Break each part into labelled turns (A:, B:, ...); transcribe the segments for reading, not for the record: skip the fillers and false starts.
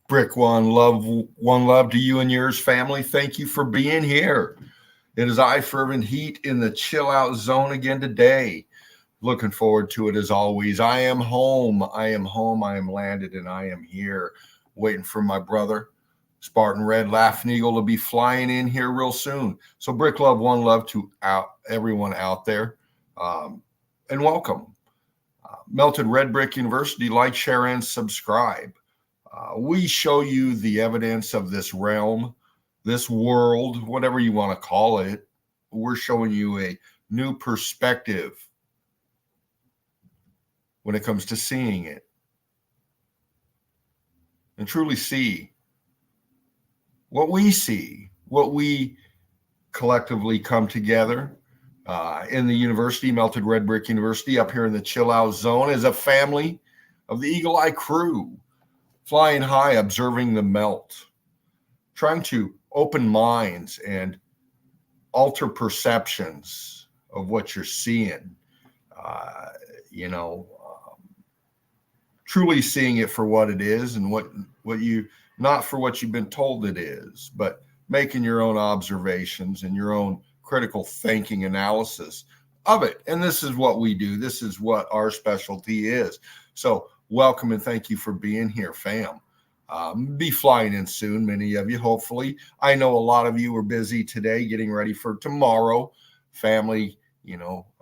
A: Brick, one love to you and yours, family. Thank you for being here. It is I, Fervent Heat, in the chill out zone again today. Looking forward to it as always. I am home. I am home. I am landed, and I am here waiting for my brother, Spartan Red Laughing Eagle, to be flying in here real soon. So Brick Love, one love to everyone out there, and welcome. Melted Red Brick University, like, share, and subscribe. We show you the evidence of this realm, this world, whatever you want to call it. We're showing you a new perspective when it comes to seeing it and truly see what we see, what we collectively come together in the university, Melted Red Brick University, up here in the chill out zone as a family of the Eagle Eye crew, flying high, observing the melt, trying to open minds and alter perceptions of what you're seeing, truly seeing it for what it is and what you, not for what you've been told it is, but making your own observations and your own critical thinking analysis of it. And this is what we do. This is what our specialty is. So welcome and thank you for being here, fam. Be flying in soon, many of you, hopefully. I know a lot of you are busy today getting ready for tomorrow. Family,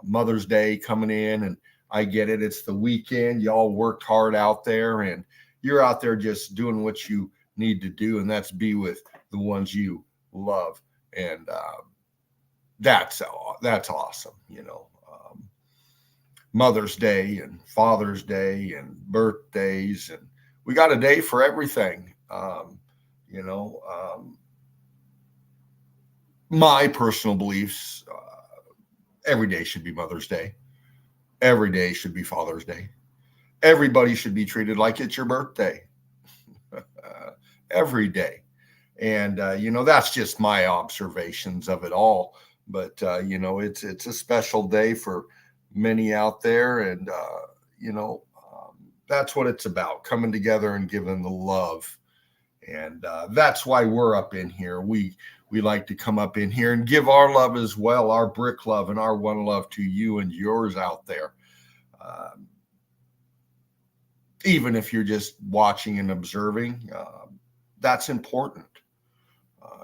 A: Mother's Day coming in, and I get it. It's the weekend. Y'all worked hard out there, and you're out there just doing what you need to do, and that's be with the ones you love. And that's awesome, Mother's Day and Father's Day and birthdays, and we got a day for everything. My personal beliefs, every day should be Mother's Day. Every day should be Father's Day. Everybody should be treated like it's your birthday. Every day. And, that's just my observations of it all. But, it's a special day for many out there. And, that's what it's about, coming together and giving the love. And that's why we're up in here. We like to come up in here and give our love as well, our brick love and our one love to you and yours out there. Even if you're just watching and observing, that's important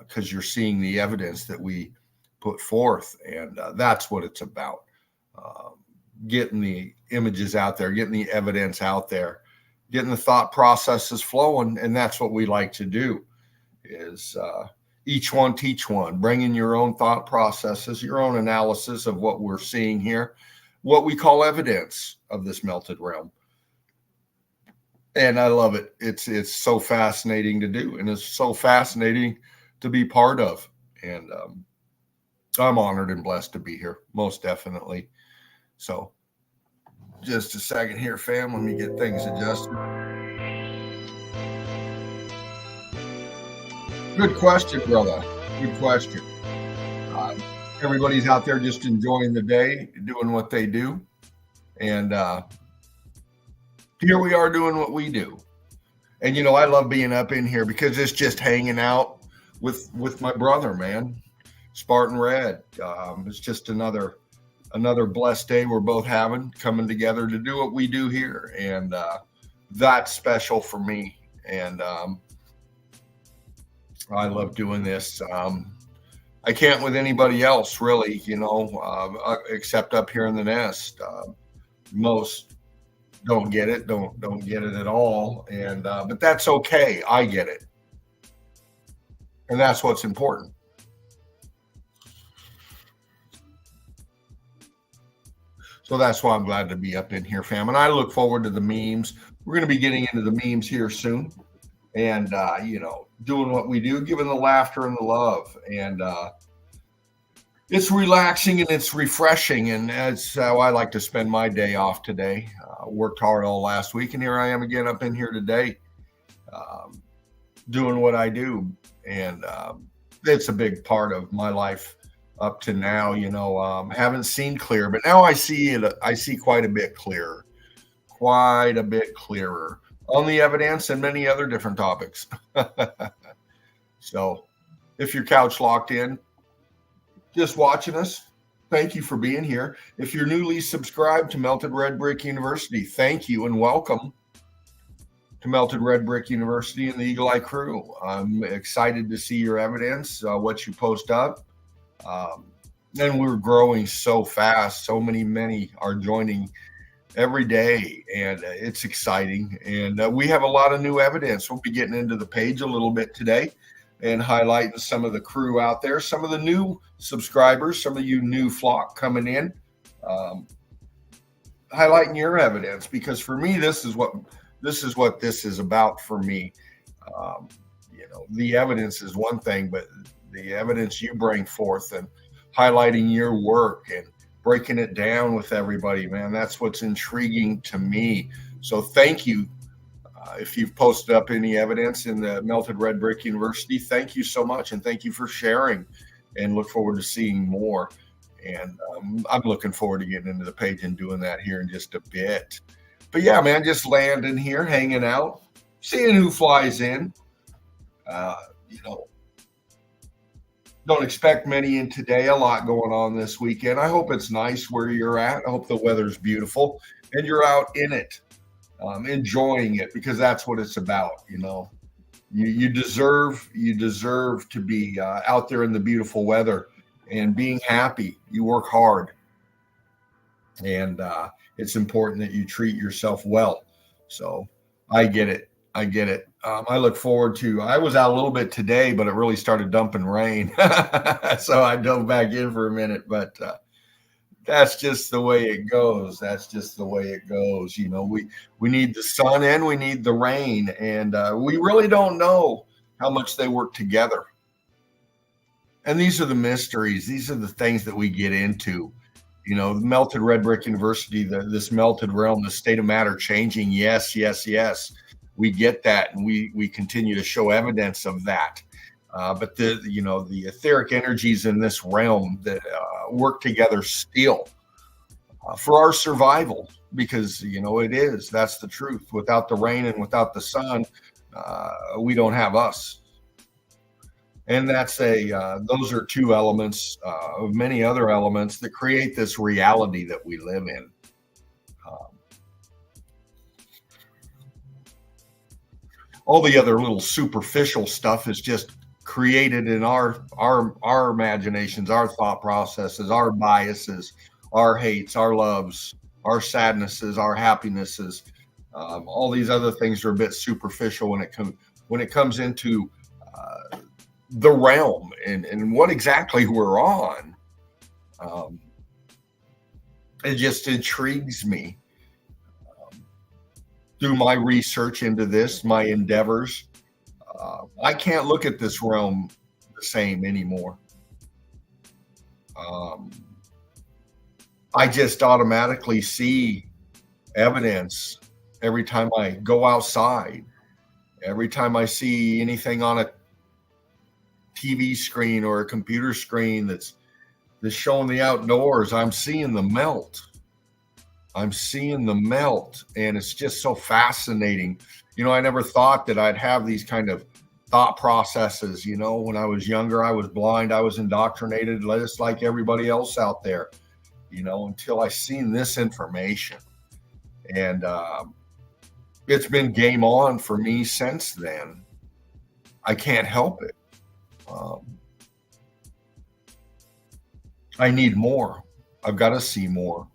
A: because you're seeing the evidence that we put forth. And that's what it's about. Getting the images out there, getting the evidence out there, getting the thought processes flowing. And that's what we like to do is each one teach one, bringing your own thought processes, your own analysis of what we're seeing here, what we call evidence of this melted realm. And I love it. It's so fascinating to do, and it's so fascinating to be part of. And I'm honored and blessed to be here, most definitely. So, just a second here, fam. Let me get things adjusted. Good question, brother. Good question. Uh, Everybody's out there just enjoying the day, doing what they do, and here we are doing what we do. And I love being up in here because it's just hanging out with my brother, man. Spartan Red. It's just another blessed day we're both having, coming together to do what we do here, and that's special for me. And I love doing this. I can't with anybody else, really, except up here in the nest. Most don't get it, don't get it at all, and but that's okay. I get it, and that's what's important. So that's why I'm glad to be up in here, fam. And I look forward to the memes. We're going to be getting into the memes here soon, and doing what we do, giving the laughter and the love, and it's relaxing and it's refreshing, and that's how I like to spend my day off today. Worked hard all last week, and here I am again up in here today, um, doing what I do, and it's a big part of my life up to now. Haven't seen clear, but now I see it. I see quite a bit clearer, on the evidence and many other different topics. So, if you're couch locked in, just watching us, thank you for being here. If you're newly subscribed to Melted Red Brick University, thank you and welcome to Melted Red Brick University and the Eagle Eye crew. I'm excited to see your evidence, what you post up. And we're growing so fast. So many are joining every day, and it's exciting. And we have a lot of new evidence. We'll be getting into the page a little bit today and highlighting some of the crew out there, some of the new subscribers, some of you new flock coming in, highlighting your evidence, because for me, this is what this is about for me. The evidence is one thing, but the evidence you bring forth and highlighting your work and breaking it down with everybody, man, that's what's intriguing to me. So thank you. If you've posted up any evidence in the Melted Red Brick University, thank you so much. And thank you for sharing, and look forward to seeing more. And I'm looking forward to getting into the page and doing that here in just a bit. But yeah, man, just landing here, hanging out, seeing who flies in. Don't expect many in today. A lot going on this weekend. I hope it's nice where you're at. I hope the weather's beautiful and you're out in it, enjoying it, because that's what it's about. You deserve to be out there in the beautiful weather and being happy. You work hard, and it's important that you treat yourself well. So I get it. I look forward to. I was out a little bit today, but it really started dumping rain, so I dove back in for a minute. But that's just the way it goes. We need the sun and we need the rain, and we really don't know how much they work together. And these are the mysteries. These are the things that we get into. The Melted Red Brick University, this melted realm, the state of matter changing. Yes. We get that, and we continue to show evidence of that. But the etheric energies in this realm that work together still for our survival, because it is. That's the truth. Without the rain and without the sun, we don't have us. And that's those are two elements of many other elements that create this reality that we live in. All the other little superficial stuff is just created in our imaginations, our thought processes, our biases, our hates, our loves, our sadnesses, our happinesses. All these other things are a bit superficial when it comes into the realm and what exactly we're on. It just intrigues me. through my research into this, my endeavors, I can't look at this realm the same anymore. Um, I just automatically see evidence every time I go outside, every time I see anything on a TV screen or a computer screen that's showing the outdoors. I'm seeing the melt. I'm seeing the melt, and it's just so fascinating. I never thought that I'd have these kind of thought processes. When I was younger, I was blind, I was indoctrinated just like everybody else out there, until I seen this information. And it's been game on for me since then. I can't help it. I need more. I've got to see more.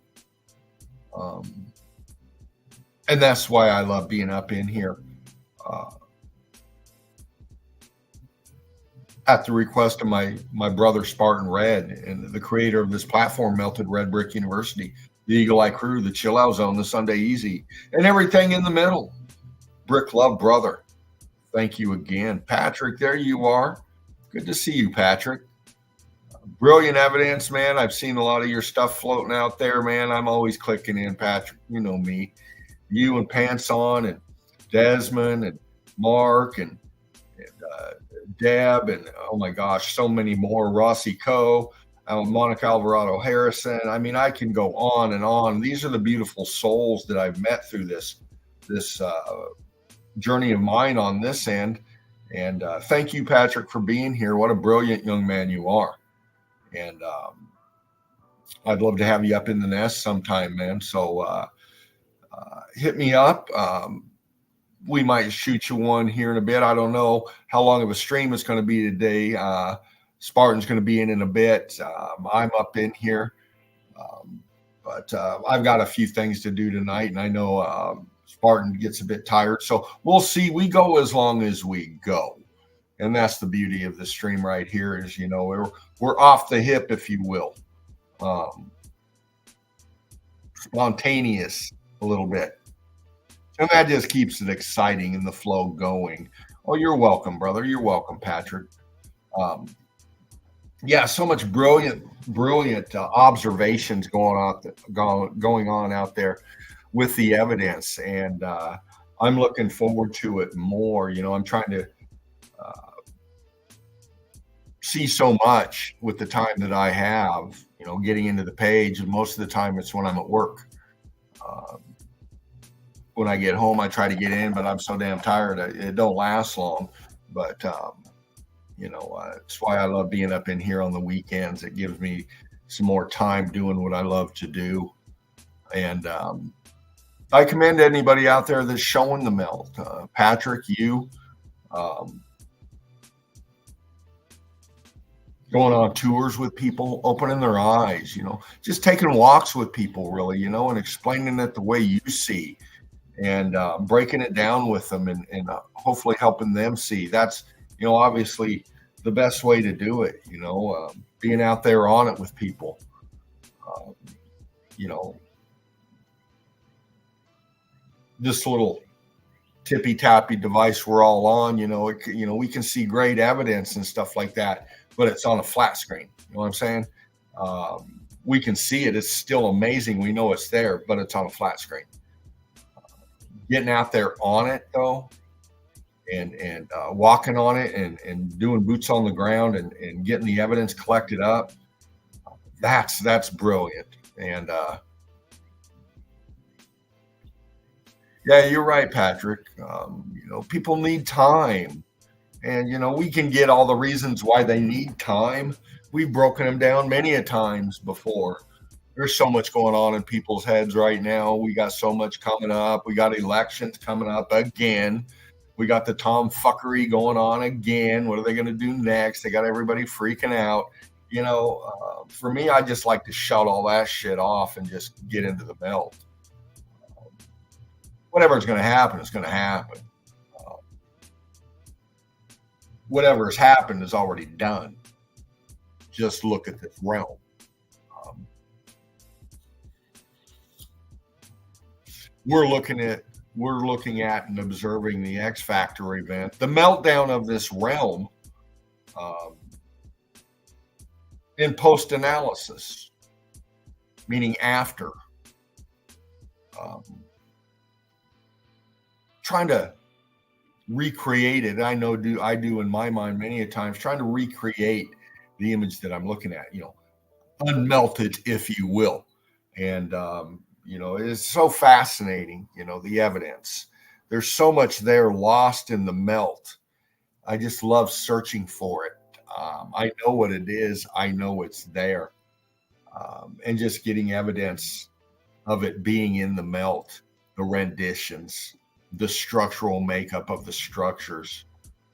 A: And that's why I love being up in here. At the request of my brother Spartan Red, and the creator of this platform, Melted Red Brick University, the Eagle Eye Crew, the Chill Out Zone, the Sunday Easy, and everything in the middle. Brick Love Brother, thank you again. Patrick, there you are. Good to see you, Patrick. Brilliant evidence, man. I've seen a lot of your stuff floating out there, man. I'm always clicking in, Patrick. You know me. You and Pants On and Desmond and Mark and Deb and, oh my gosh, so many more. Rossi Coe, Monica Alvarado Harrison. I mean, I can go on and on. These are the beautiful souls that I've met through this journey of mine on this end. And thank you, Patrick, for being here. What a brilliant young man you are. And I'd love to have you up in the nest sometime, man. So hit me up. We might shoot you one here in a bit. I don't know how long of a stream it's going to be today. Spartan's going to be in a bit. I'm up in here. But I've got a few things to do tonight, and I know Spartan gets a bit tired. So we'll see. We go as long as we go. And that's the beauty of the stream right here is, we're off the hip, if you will. Spontaneous a little bit. And that just keeps it exciting and the flow going. Oh, you're welcome, brother. You're welcome, Patrick. Yeah, so much brilliant observations going on out there with the evidence. And I'm looking forward to it more. I'm trying to see so much with the time that I have, getting into the page. And most of the time it's when I'm at work. When I get home, I try to get in, but I'm so damn tired. It don't last long. But, it's why I love being up in here on the weekends. It gives me some more time doing what I love to do. And I commend anybody out there that's showing the melt. Patrick, you, going on tours with people, opening their eyes, just taking walks with people, really, and explaining it the way you see. And breaking it down with them and hopefully helping them see. That's, obviously the best way to do it, being out there on it with people. This little tippy-tappy device we're all on, we can see great evidence and stuff like that, but it's on a flat screen. You know what I'm saying? We can see it. It's still amazing. We know it's there, but it's on a flat screen. Getting out there on it though, and walking on it and doing boots on the ground and getting the evidence collected up, that's brilliant. And yeah, you're right, Patrick. People need time, and we can get all the reasons why they need time. We've broken them down many a times before. There's so much going on in people's heads right now. We got so much coming up. We got elections coming up again. We got the tomfuckery going on again. What are they going to do next? They got everybody freaking out. For me, I just like to shut all that shit off and just get into the melt. Whatever's going to happen is going to happen. Whatever has happened is already done. Just look at this realm. We're looking at we're looking at and observing the X Factor event, the meltdown of this realm, um, in post analysis, meaning after, um, trying to recreate it. I do in my mind many a times, trying to recreate the image that I'm looking at, unmelted, if you will. And, it's so fascinating, the evidence. There's so much there lost in the melt. I just love searching for it. I know what it is. I know it's there. And just getting evidence of it being in the melt, the renditions, the structural makeup of the structures,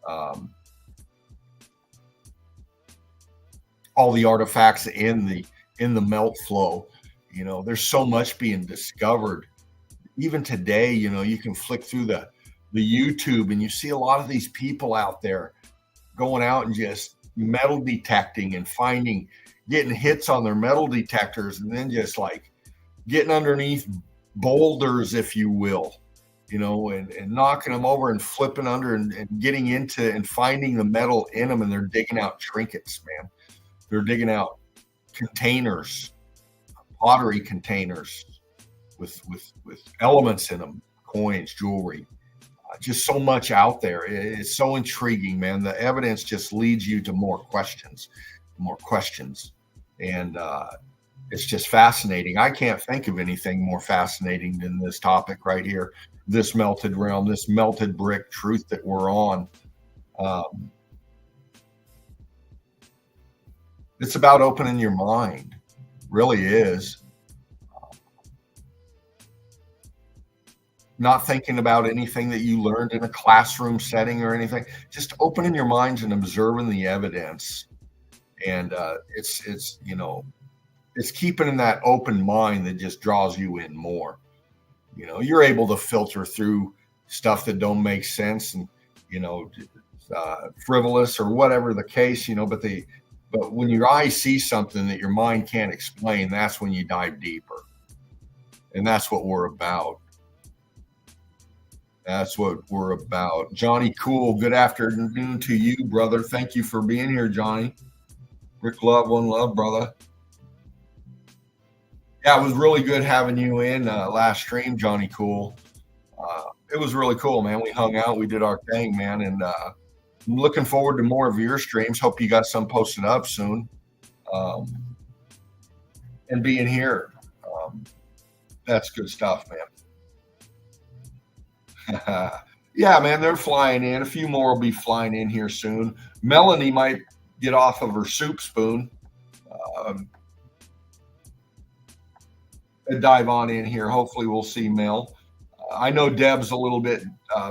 A: um, all the artifacts in the melt flow. There's so much being discovered. Even today, you can flick through the YouTube and you see a lot of these people out there going out and just metal detecting and getting hits on their metal detectors, and then just like getting underneath boulders, if you will, and knocking them over and flipping under and getting into and finding the metal in them. And they're digging out trinkets, man. They're digging out containers, pottery containers with elements in them, coins, jewelry, just so much out there. It's so intriguing, man. The evidence just leads you to more questions. And it's just fascinating. I can't think of anything more fascinating than this topic right here, this melted realm, this melted brick truth that we're on. It's about opening your mind, really is. Not thinking about anything that you learned in a classroom setting or anything, just opening your minds and observing the evidence. And it's keeping in that open mind that just draws you in more. You're able to filter through stuff that don't make sense and, frivolous or whatever the case, but when your eyes see something that your mind can't explain, that's when you dive deeper. And that's what we're about. That's what we're about. Johnny Cool, good afternoon to you, brother. Thank you for being here, Johnny. Brick Love, one love, brother. Yeah, it was really good having you in last stream, Johnny Cool. It was really cool, man. We hung out, we did our thing, man, and I'm looking forward to more of your streams. Hope you got some posted up soon. And being here, that's good stuff, man. Yeah, man, they're flying in. A few more will be flying in here soon. Melanie might get off of her soup spoon and dive on in here. Hopefully we'll see Mel. I know Deb's a little bit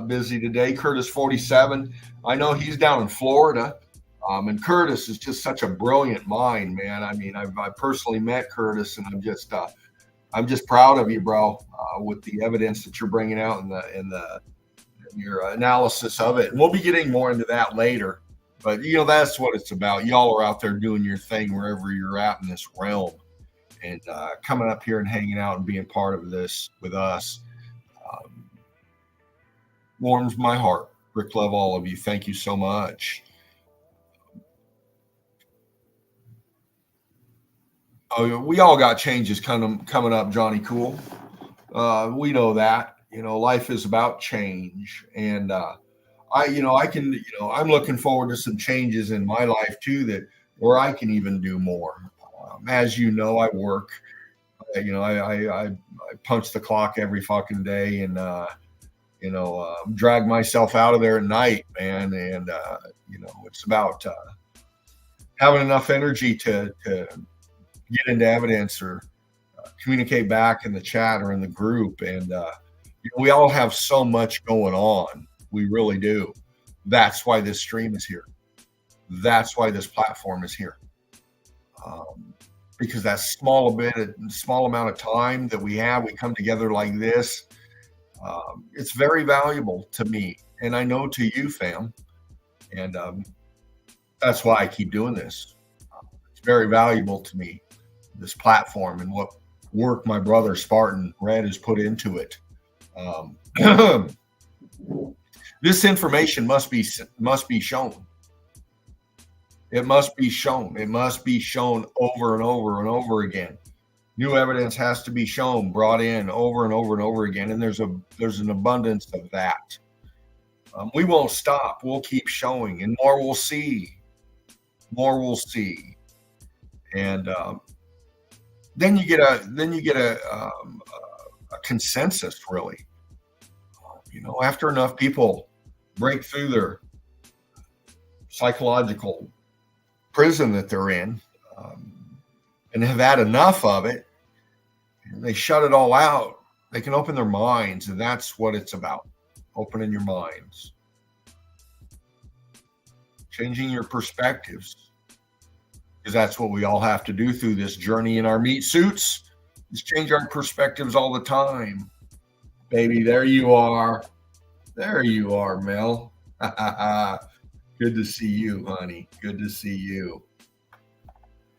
A: busy today. Curtis 47, I know he's down in Florida. And Curtis is just such a brilliant mind, man. I mean, I've personally met Curtis, and I'm just proud of you, bro, with the evidence that you're bringing out and your analysis of it. And we'll be getting more into that later. But, that's what it's about. Y'all are out there doing your thing wherever you're at in this realm, and coming up here and hanging out and being part of this with us warms my heart. Brick Love, all of you. Thank you so much. Oh, we all got changes coming up, Johnny Cool. We know that. Life is about change, and I'm looking forward to some changes in my life too, where I can even do more. As you know, I work. I punch the clock every fucking day, and drag myself out of there at night, man. And it's about having enough energy to get into evidence or communicate back in the chat or in the group. And we all have so much going on. We really do. That's why this stream is here. That's why this platform is here. Because that small amount of time that we have, we come together like this. It's very valuable to me, and I know to you, fam. And that's why I keep doing this. It's very valuable to me, this platform, and what work my brother Spartan Red has put into it. This information must be shown. It must be shown. It must be shown over and over and over again. New evidence has to be shown, brought in over and over and over again, and there's an abundance of that. We won't stop. We'll keep showing, and more we'll see. More we'll see, and then you get a consensus, really. After enough people break through their psychological prison that they're in, and have had enough of it, and they shut it all out, they can open their minds, and that's what it's about. Opening your minds, changing your perspectives, because that's what we all have to do through this journey in our meat suits, is change our perspectives all the time. Baby, there you are. There you are, Mel. Good to see you, honey. Good to see you.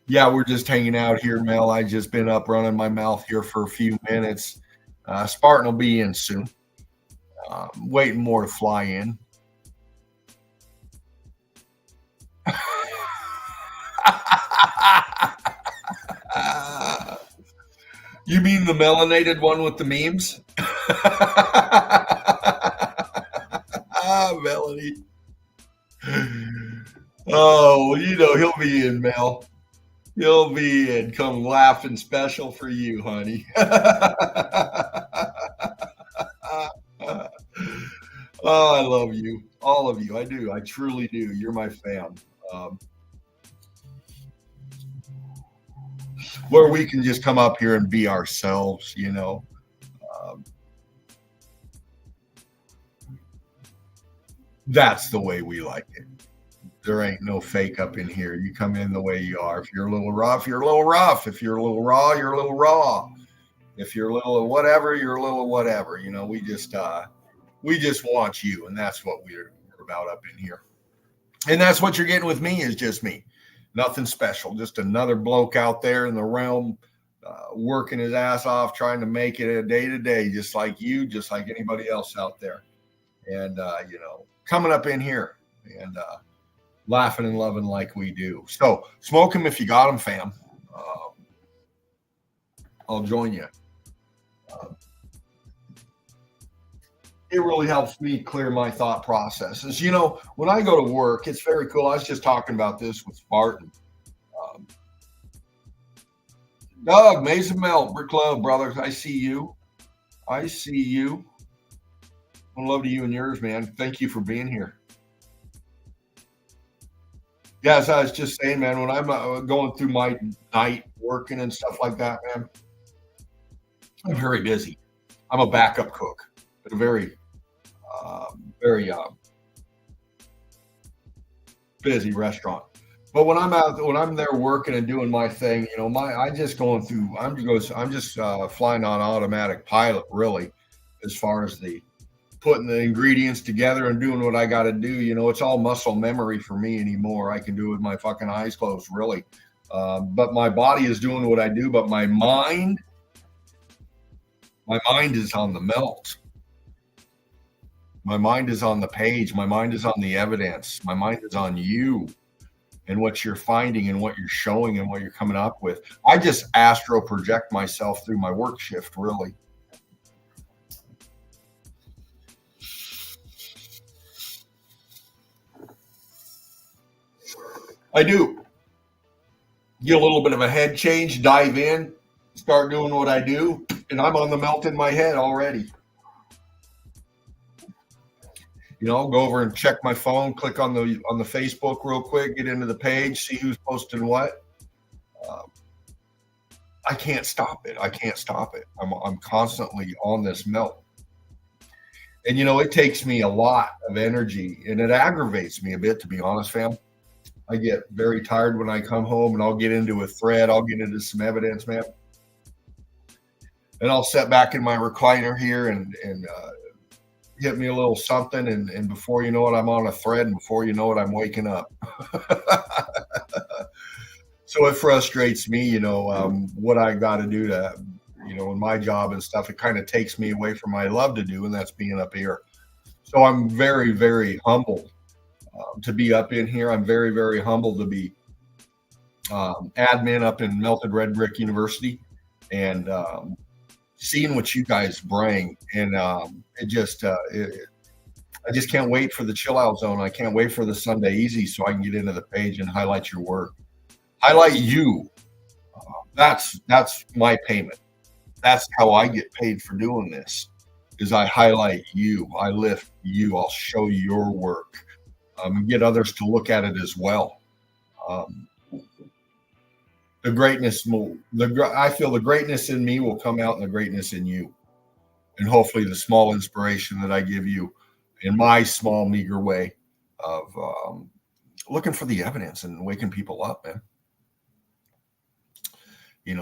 A: Yeah, we're just hanging out here, Mel. I just been up running my mouth here for a few minutes. Spartan will be in soon. Waiting more to fly in. You mean the melanated one with the memes? Melanie. Oh, he'll be in, Mel. He'll be in. Come laughing special for you, honey. Oh, I love you. All of you. I do. I truly do. You're my fam. Where we can just come up here and be ourselves, that's the way we like it. There ain't no fake up in here. You come in the way you are. If you're a little rough, you're a little rough. If you're a little raw, you're a little raw. If you're a little whatever, you're a little whatever. We just want you, and that's what we're about up in here. And that's what you're getting with me, is just me. Nothing special. Just another bloke out there in the realm, working his ass off, trying to make it a day to day, just like you, just like anybody else out there. And, coming up in here and laughing and loving like we do. So smoke them if you got them, fam. I'll join you. It really helps me clear my thought processes. When I go to work, it's very cool. I was just talking about this with Spartan. Doug, Mason Melt, Brick Love, brothers. I see you. I see you. One love to you and yours, man. Thank you for being here. Yeah, as I was just saying, man, when I'm going through my night working and stuff like that, man, I'm very busy. I'm a backup cook at a very busy restaurant. But when I'm there working and doing my thing, I'm just flying on automatic pilot, really, as far as the putting the ingredients together and doing what I got to do. It's all muscle memory for me anymore. I can do it with my fucking eyes closed, really. But my body is doing what I do, but my mind is on the melt. My mind is on the page. My mind is on the evidence. My mind is on you and what you're finding and what you're showing and what you're coming up with. I just astro project myself through my work shift, really. I do. Get a little bit of a head change, dive in, start doing what I do, and I'm on the melt in my head already. I'll go over and check my phone, click on the Facebook real quick, get into the page, see who's posting what. I can't stop it. I'm constantly on this melt. And, it takes me a lot of energy, and it aggravates me a bit, to be honest, fam. I get very tired when I come home, and I'll get into a thread. I'll get into some evidence, man. And I'll sit back in my recliner here and hit me a little something, and before you know it, I'm on a thread, and before you know it, I'm waking up. So it frustrates me, what I got to do to, in my job and stuff, it kind of takes me away from what I love to do, and that's being up here. So I'm very, very humbled to be up in here. I'm very, very humbled to be admin up in Melted Red Brick University, and seeing what you guys bring. And I just can't wait for the chill out zone. I can't wait for the Sunday easy so I can get into the page and highlight your work, highlight you. That's my payment. That's how I get paid for doing this, is I highlight you. I lift you. I'll show your work, and get others to look at it as well. The greatness I feel the greatness in me will come out in the greatness in you. And hopefully the small inspiration that I give you in my small, meager way of looking for the evidence and waking people up, man.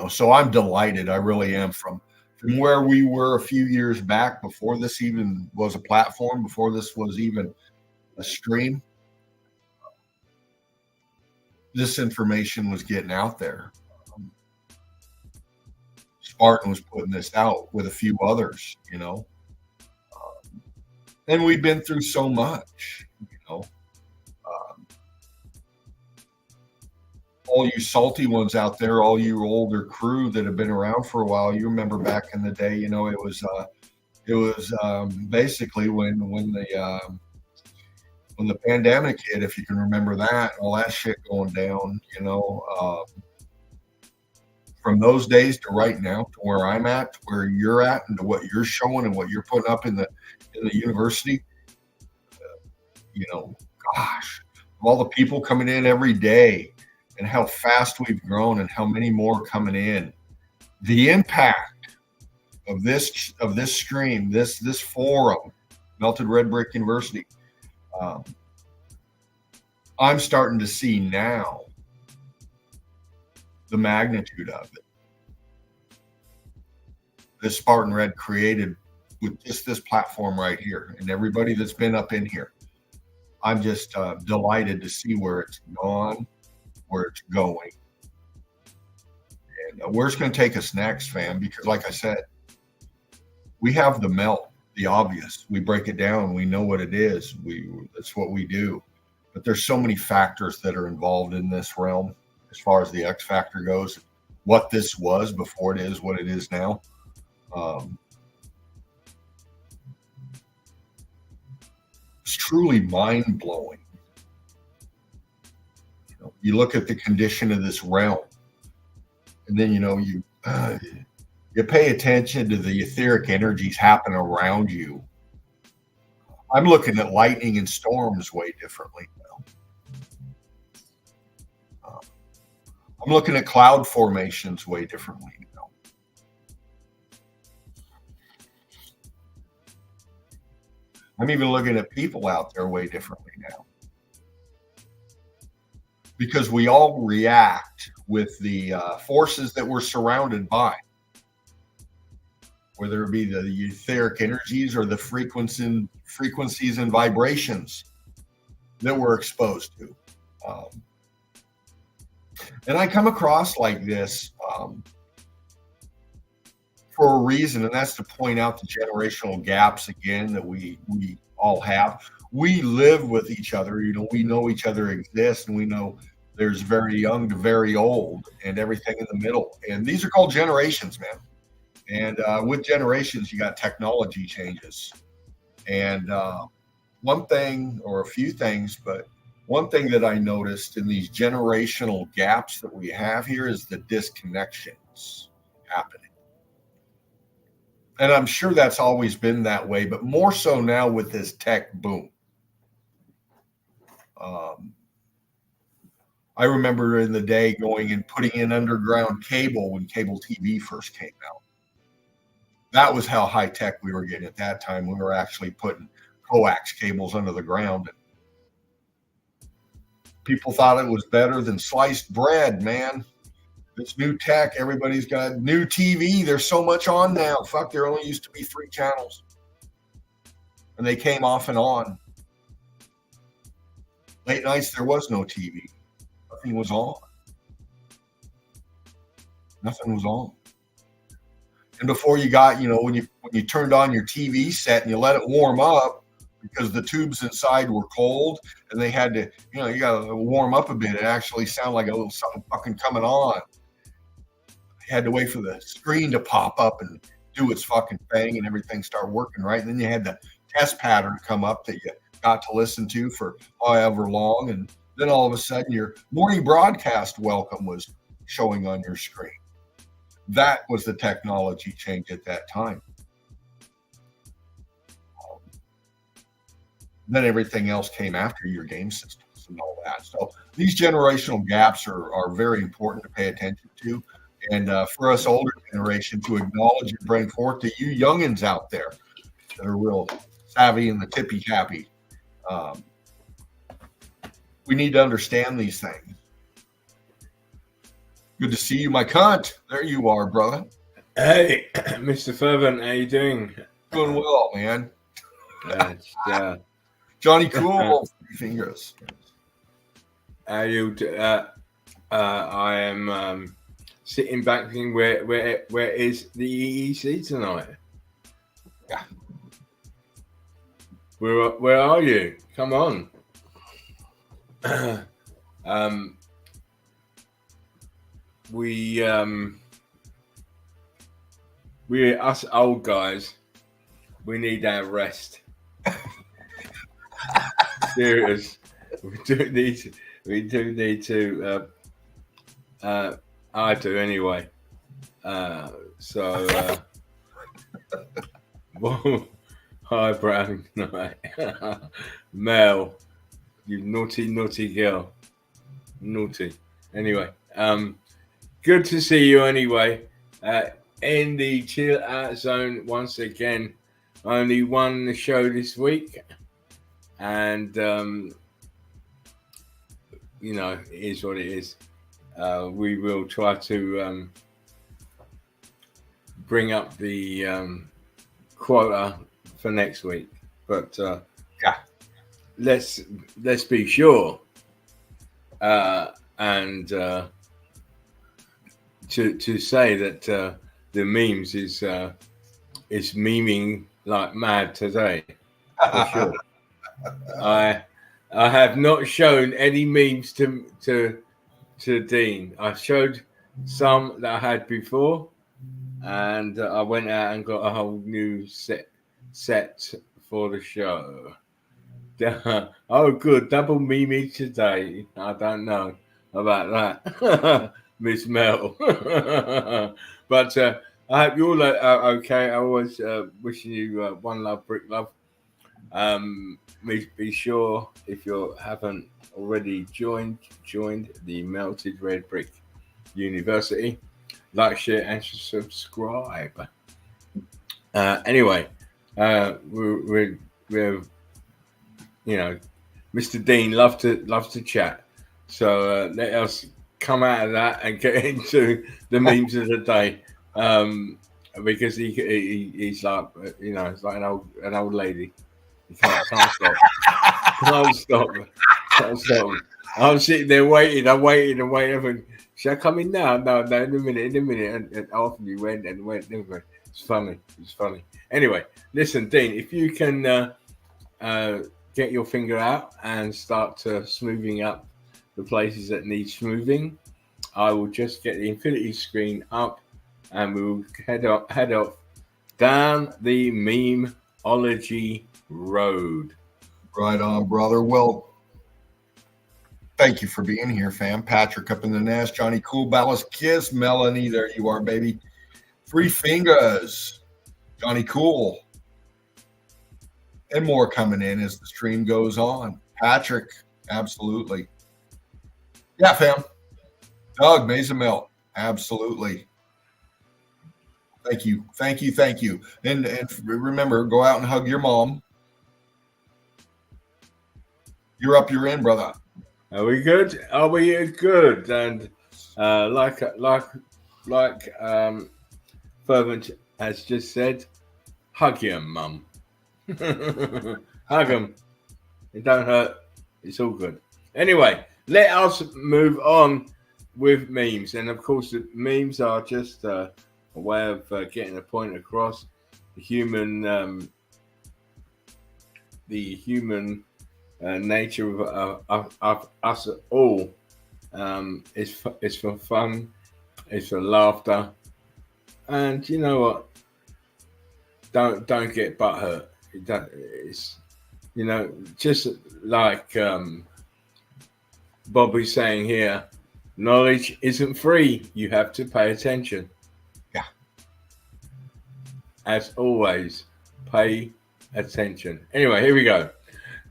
A: So I'm delighted. I really am, from where we were a few years back, before this even was a platform, before this was even a stream. This information was getting out there. Spartan was putting this out with a few others, and we've been through so much, all you salty ones out there, all you older crew that have been around for a while, you remember back in the day, it was basically when the pandemic hit, if you can remember that, all that shit going down, from those days to right now, to where I'm at, to where you're at, and to what you're showing and what you're putting up in the university, gosh, all the people coming in every day, and how fast we've grown, and how many more coming in. The impact of this stream, this forum, Melted Red Brick University, I'm starting to see now the magnitude of it. This Spartan Red created with just this platform right here, and everybody that's been up in here. I'm just delighted to see where it's gone, where it's going, and where it's going to take us next, fam. Because like I said, we have the melt, the obvious. We break it down. We know what it is. That's what we do. But there's so many factors that are involved in this realm, as far as the X factor goes, what this was before it is what it is now. It's truly mind-blowing. You look at the condition of this realm, and then you pay attention to the etheric energies happening around you. I'm looking at lightning and storms way differently now. I'm looking at cloud formations way differently now. I'm even looking at people out there way differently now. Because we all react with the forces that we're surrounded by, whether it be the etheric energies or the frequencies and vibrations that we're exposed to. And I come across like this for a reason, and that's to point out the generational gaps again that we all have. We live with each other, we know each other exists, and we know there's very young to very old and everything in the middle. And these are called generations, man. And with generations, you got technology changes. And one thing, or a few things, but one thing that I noticed in these generational gaps that we have here is the disconnections happening. And I'm sure that's always been that way, but more so now with this tech boom. I remember in the day going and putting in underground cable when cable TV first came out. That was how high tech we were getting at that time. We were actually putting coax cables under the ground. People thought it was better than sliced bread, man. It's new tech. Everybody's got new TV. There's so much on now. Fuck, there only used to be 3 channels. And they came off and on. Late nights, there was no TV. Nothing was on. Nothing was on. And before you got, when you turned on your TV set and you let it warm up because the tubes inside were cold and they had to, you got to warm up a bit. It actually sounded like a little something fucking coming on. You had to wait for the screen to pop up and do its fucking thing and everything start working right. And then you had the test pattern come up that you got to listen to for however long. And then all of a sudden your morning broadcast welcome was showing on your screen. That was the technology change at that time. Then everything else came after, your game systems and all that. So these generational gaps are very important to pay attention to. And for us older generation to acknowledge and bring forth to you youngins out there that are real savvy and the tippy happy. We need to understand these things. Good to see you, my cunt. There you are, brother.
B: Hey, Mr. Fervent, how you doing?
A: Doing well, man. Johnny Cool, three fingers.
B: How you? I am sitting back thinking, where is the EEC tonight?
A: Yeah.
B: Where are you? Come on. We us old guys, we need our rest. Serious. We do need to I do anyway. Well, hi Brown. Mel, you naughty girl. Naughty. Anyway, good to see you anyway. In the chill out zone once again. Only one show this week. And it is what it is. We will try to bring up the quota for next week. But let's be sure and to say that the memes is memeing like mad today. For sure. I have not shown any memes to Dean. I showed some that I had before, and I went out and got a whole new set for the show. Oh, good, double meme today. I don't know about that, Miss Mel. But I hope you all are okay. I was wishing you one love, brick love. Be sure if you haven't already joined the Melted Red Brick University, like, share, and subscribe. Anyway, we're Mr. Dean loves to chat, so let us come out of that and get into the memes of the day, because he's like it's like an old lady. You can't stop. Can't stop. I'm sitting there waiting. I'm waiting. Should I come in now? No, in a minute. And often you went. Anyway, it's funny. Anyway, listen, Dean, if you can get your finger out and start smoothing up the places that need smoothing, I will just get the infinity screen up and we'll head off down the memeology road.
A: Right on, brother. Well, thank you for being here, fam. Patrick up in the nest, Johnny Cool, Ballas Kiss, Melanie, there you are, baby. Three fingers, Johnny Cool, and more coming in as the stream goes on. Patrick, absolutely. Yeah, fam. Doug, Mesa Melt, absolutely. Thank you. And remember, go out and hug your mom. You're up, you're in, brother.
B: Are we good? Are we good? And like Fervent has just said, hug your mum. Hug them. It don't hurt. It's all good. Anyway, let us move on with memes. And of course, the memes are just a way of getting a point across. The human nature of us all is for fun, it's for laughter, and you know what? Don't get butthurt. It's just like Bobby's saying here. Knowledge isn't free. You have to pay attention.
A: Yeah.
B: As always, pay attention. Anyway, here we go.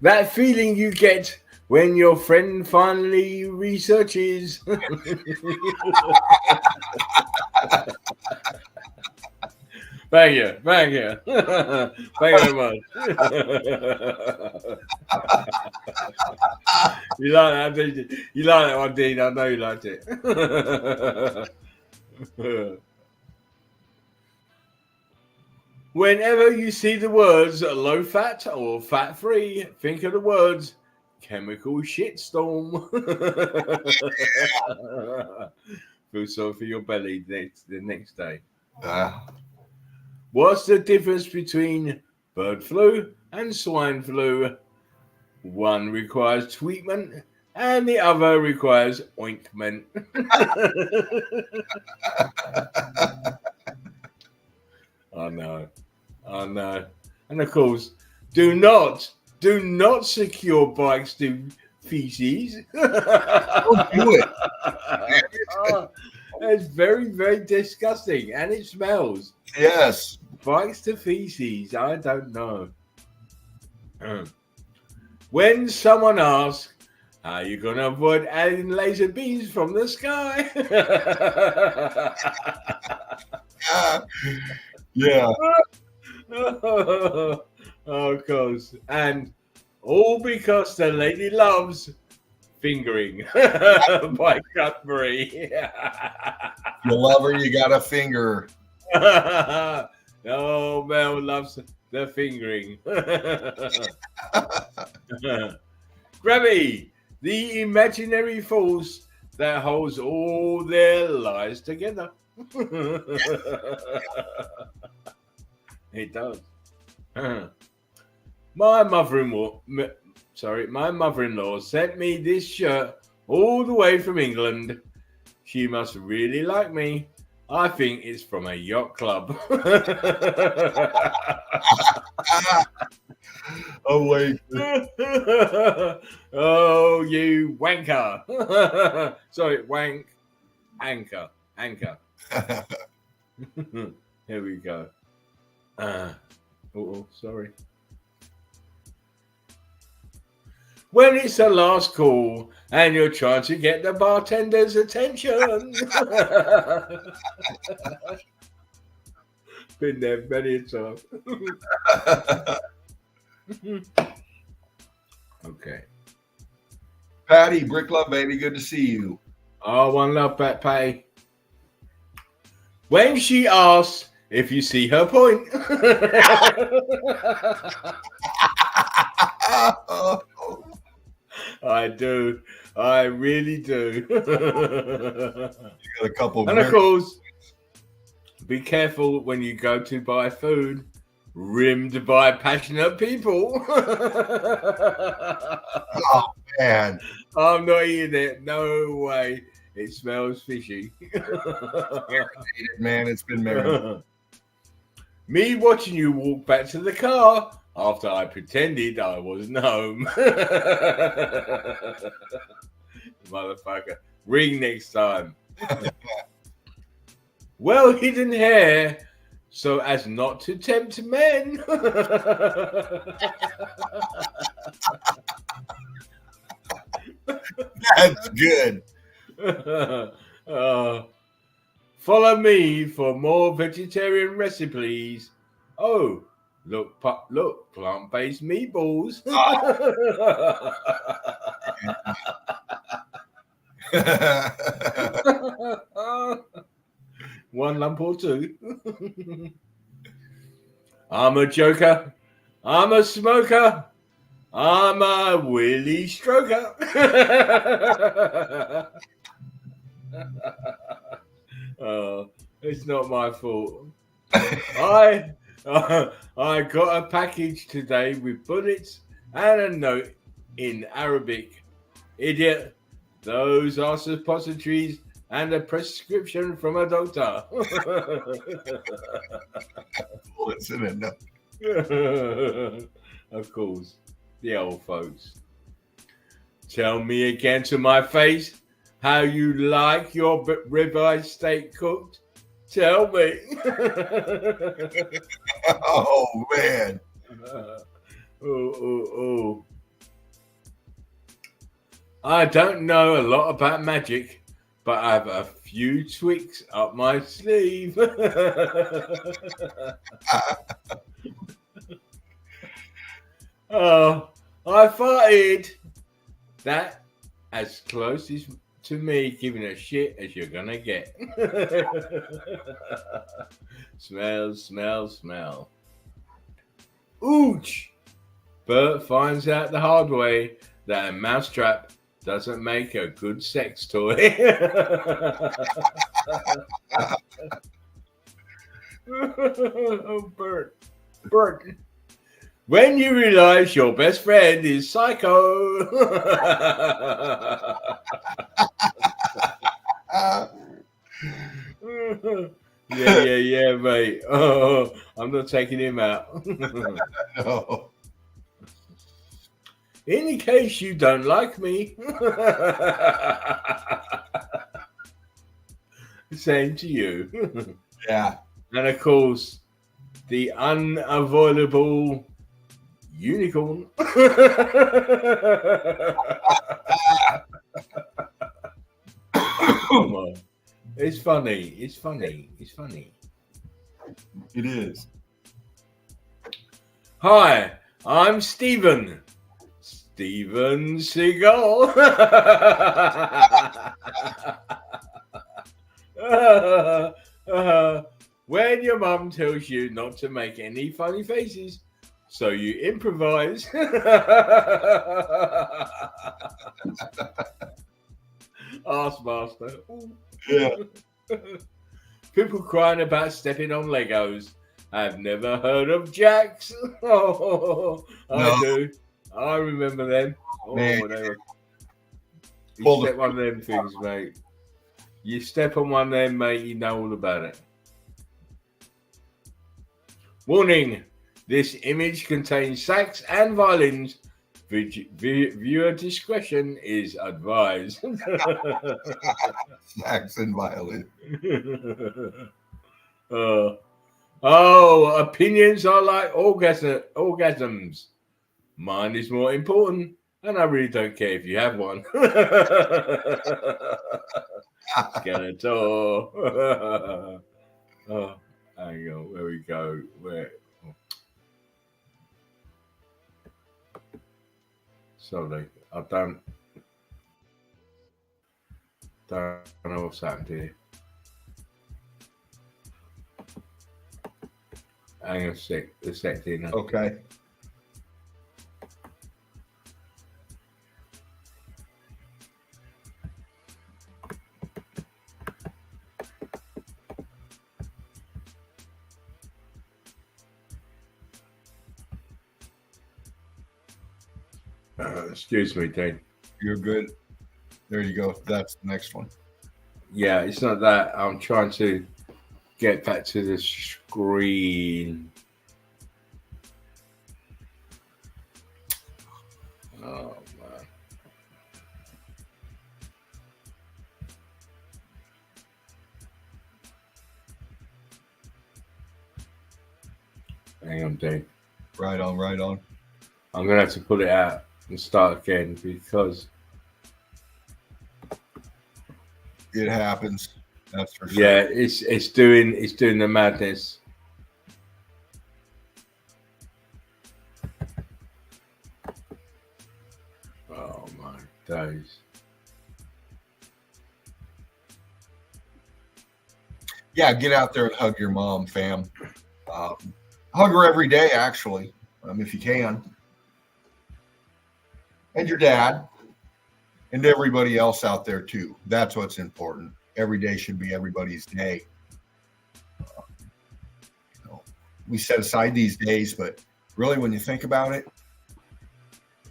B: That feeling you get when your friend finally researches. Thank you. Thank you very much. You like that, did you? You like that one, Dean? I know you liked it. Whenever you see the words low fat or fat free, think of the words chemical shitstorm. Feel sorry for your belly the next day. What's the difference between bird flu and swine flu? One requires treatment and the other requires ointment. I know. And of course, do not secure bikes to feces.
A: Don't do it.
B: It's very, very disgusting, and it smells.
A: Yes.
B: Bikes to feces. I don't know. When someone asks, "How are you going to avoid adding laser beams from the sky?"
A: Yeah.
B: Oh, of course. And all because the lady loves fingering by Cadbury.
A: You love her, you got a finger.
B: Oh, Mel loves the fingering. Gravity, the imaginary force that holds all their lives together. It does. My mother-in-law sent me this shirt all the way from England. She must really like me. I think it's from a yacht club.
A: Oh, wait.
B: Oh, you wanker. Sorry, wank. Anchor. Here we go. Sorry. When it's the last call and you're trying to get the bartender's attention. Been there many a time. Okay.
A: Patty, Brick Love, baby, good to see you.
B: Oh, one love, Patty. When she asks if you see her point. I do. I really do.
A: You got a couple.
B: And of course, be careful when you go to buy food rimmed by passionate people.
A: Oh, man.
B: I'm not eating it. No way. It smells fishy.
A: Man, it's been marinated.
B: Me watching you walk back to the car after I pretended I wasn't home. Motherfucker. Ring next time. Well hidden hair so as not to tempt men.
A: That's good.
B: Follow me for more vegetarian recipes. Oh, look, plant-based meatballs. One lump or two. I'm a joker. I'm a smoker. I'm a willy stroker. It's not my fault. I got a package today with bullets and a note in Arabic. Idiot. Those are suppositories and a prescription from a doctor.
A: Listen and no.
B: Of course, the old folks. Tell me again to my face how you like your ribeye steak cooked. Tell me.
A: Oh man.
B: Oh. I don't know a lot about magic, but I have a few tricks up my sleeve. Oh, I farted. That as close as to me giving a shit as you're gonna get. Smell. Ooch! Bert finds out the hard way that a mousetrap doesn't make a good sex toy. Oh, Bert. When you realize your best friend is psycho. Yeah, mate. Oh, I'm not taking him out.
A: No.
B: In case you don't like me. Same to you.
A: Yeah.
B: And of course, the unavoidable unicorn. Come on. It's funny.
A: It is.
B: Hi, I'm Steven Seagal. When your mum tells you not to make any funny faces, so you improvise. Ask master.
A: Yeah.
B: People crying about stepping on Legos. I've never heard of Jacks. Oh, I do. I remember them. Oh,
A: Man.
B: they were. You step on them things, mate. You step on one of them, mate, you know all about it. Warning. This image contains sax and violins. Viewer discretion is advised.
A: Sax and violin.
B: Opinions are like orgasms. Mine is more important, and I really don't care if you have one. Skeletor. Oh, hang on. Where we go? Where? Sorry, I don't know what's happened here. Hang on a sec, Tina.
A: Okay.
B: Excuse me, Dave.
A: You're good. There you go. That's the next one.
B: Yeah, it's not that. I'm trying to get back to the screen. Oh, man. Hang on, Dave.
A: Right on.
B: I'm going to have to pull it out and start again because
A: it happens. That's for sure.
B: Yeah, it's doing the madness. Oh my days.
A: Yeah, get out there and hug your mom, fam. Hug her every day, actually, if you can. And your dad. And everybody else out there, too. That's what's important. Every day should be everybody's day. we set aside these days, but really, when you think about it,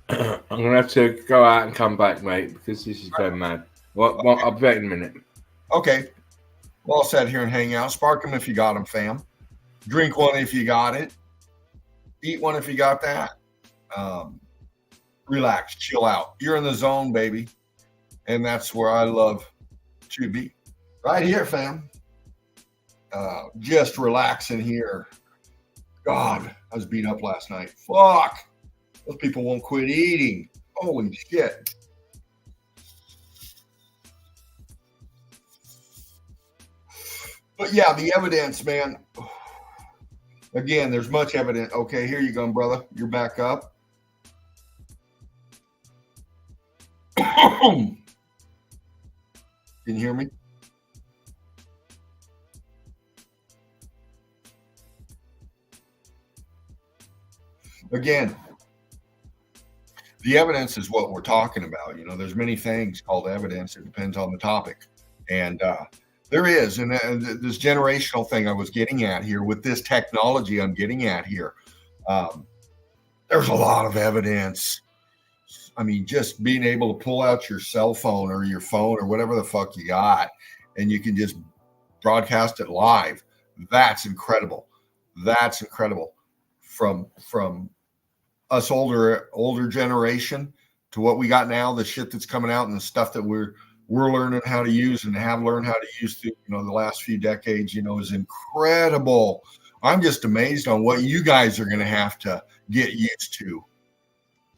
B: I'm gonna have to go out and come back, mate, because this is going mad. What? I'll be back in a minute.
A: Okay. Well, I'll sit here and hang out. Spark them if you got them, fam. Drink one if you got it. Eat one if you got that. Relax, chill out. You're in the zone, baby. And that's where I love to be. Right here, fam. Just relaxing here. God, I was beat up last night. Fuck. Those people won't quit eating. Holy shit. But yeah, the evidence, man. Again, there's much evidence. Okay, here you go, brother. You're back up. Can you hear me? Again, the evidence is what we're talking about. You know, there's many things called evidence. It depends on the topic. And there is. And this generational thing I was getting at here with this technology I'm getting at here, there's a lot of evidence. I mean, just being able to pull out your cell phone or your phone or whatever the fuck you got, and you can just broadcast it live. That's incredible. That's incredible. From us older generation to what we got now, the shit that's coming out and the stuff that we're learning how to use and have learned how to use through, you know, the last few decades, you know, is incredible. I'm just amazed on what you guys are going to have to get used to,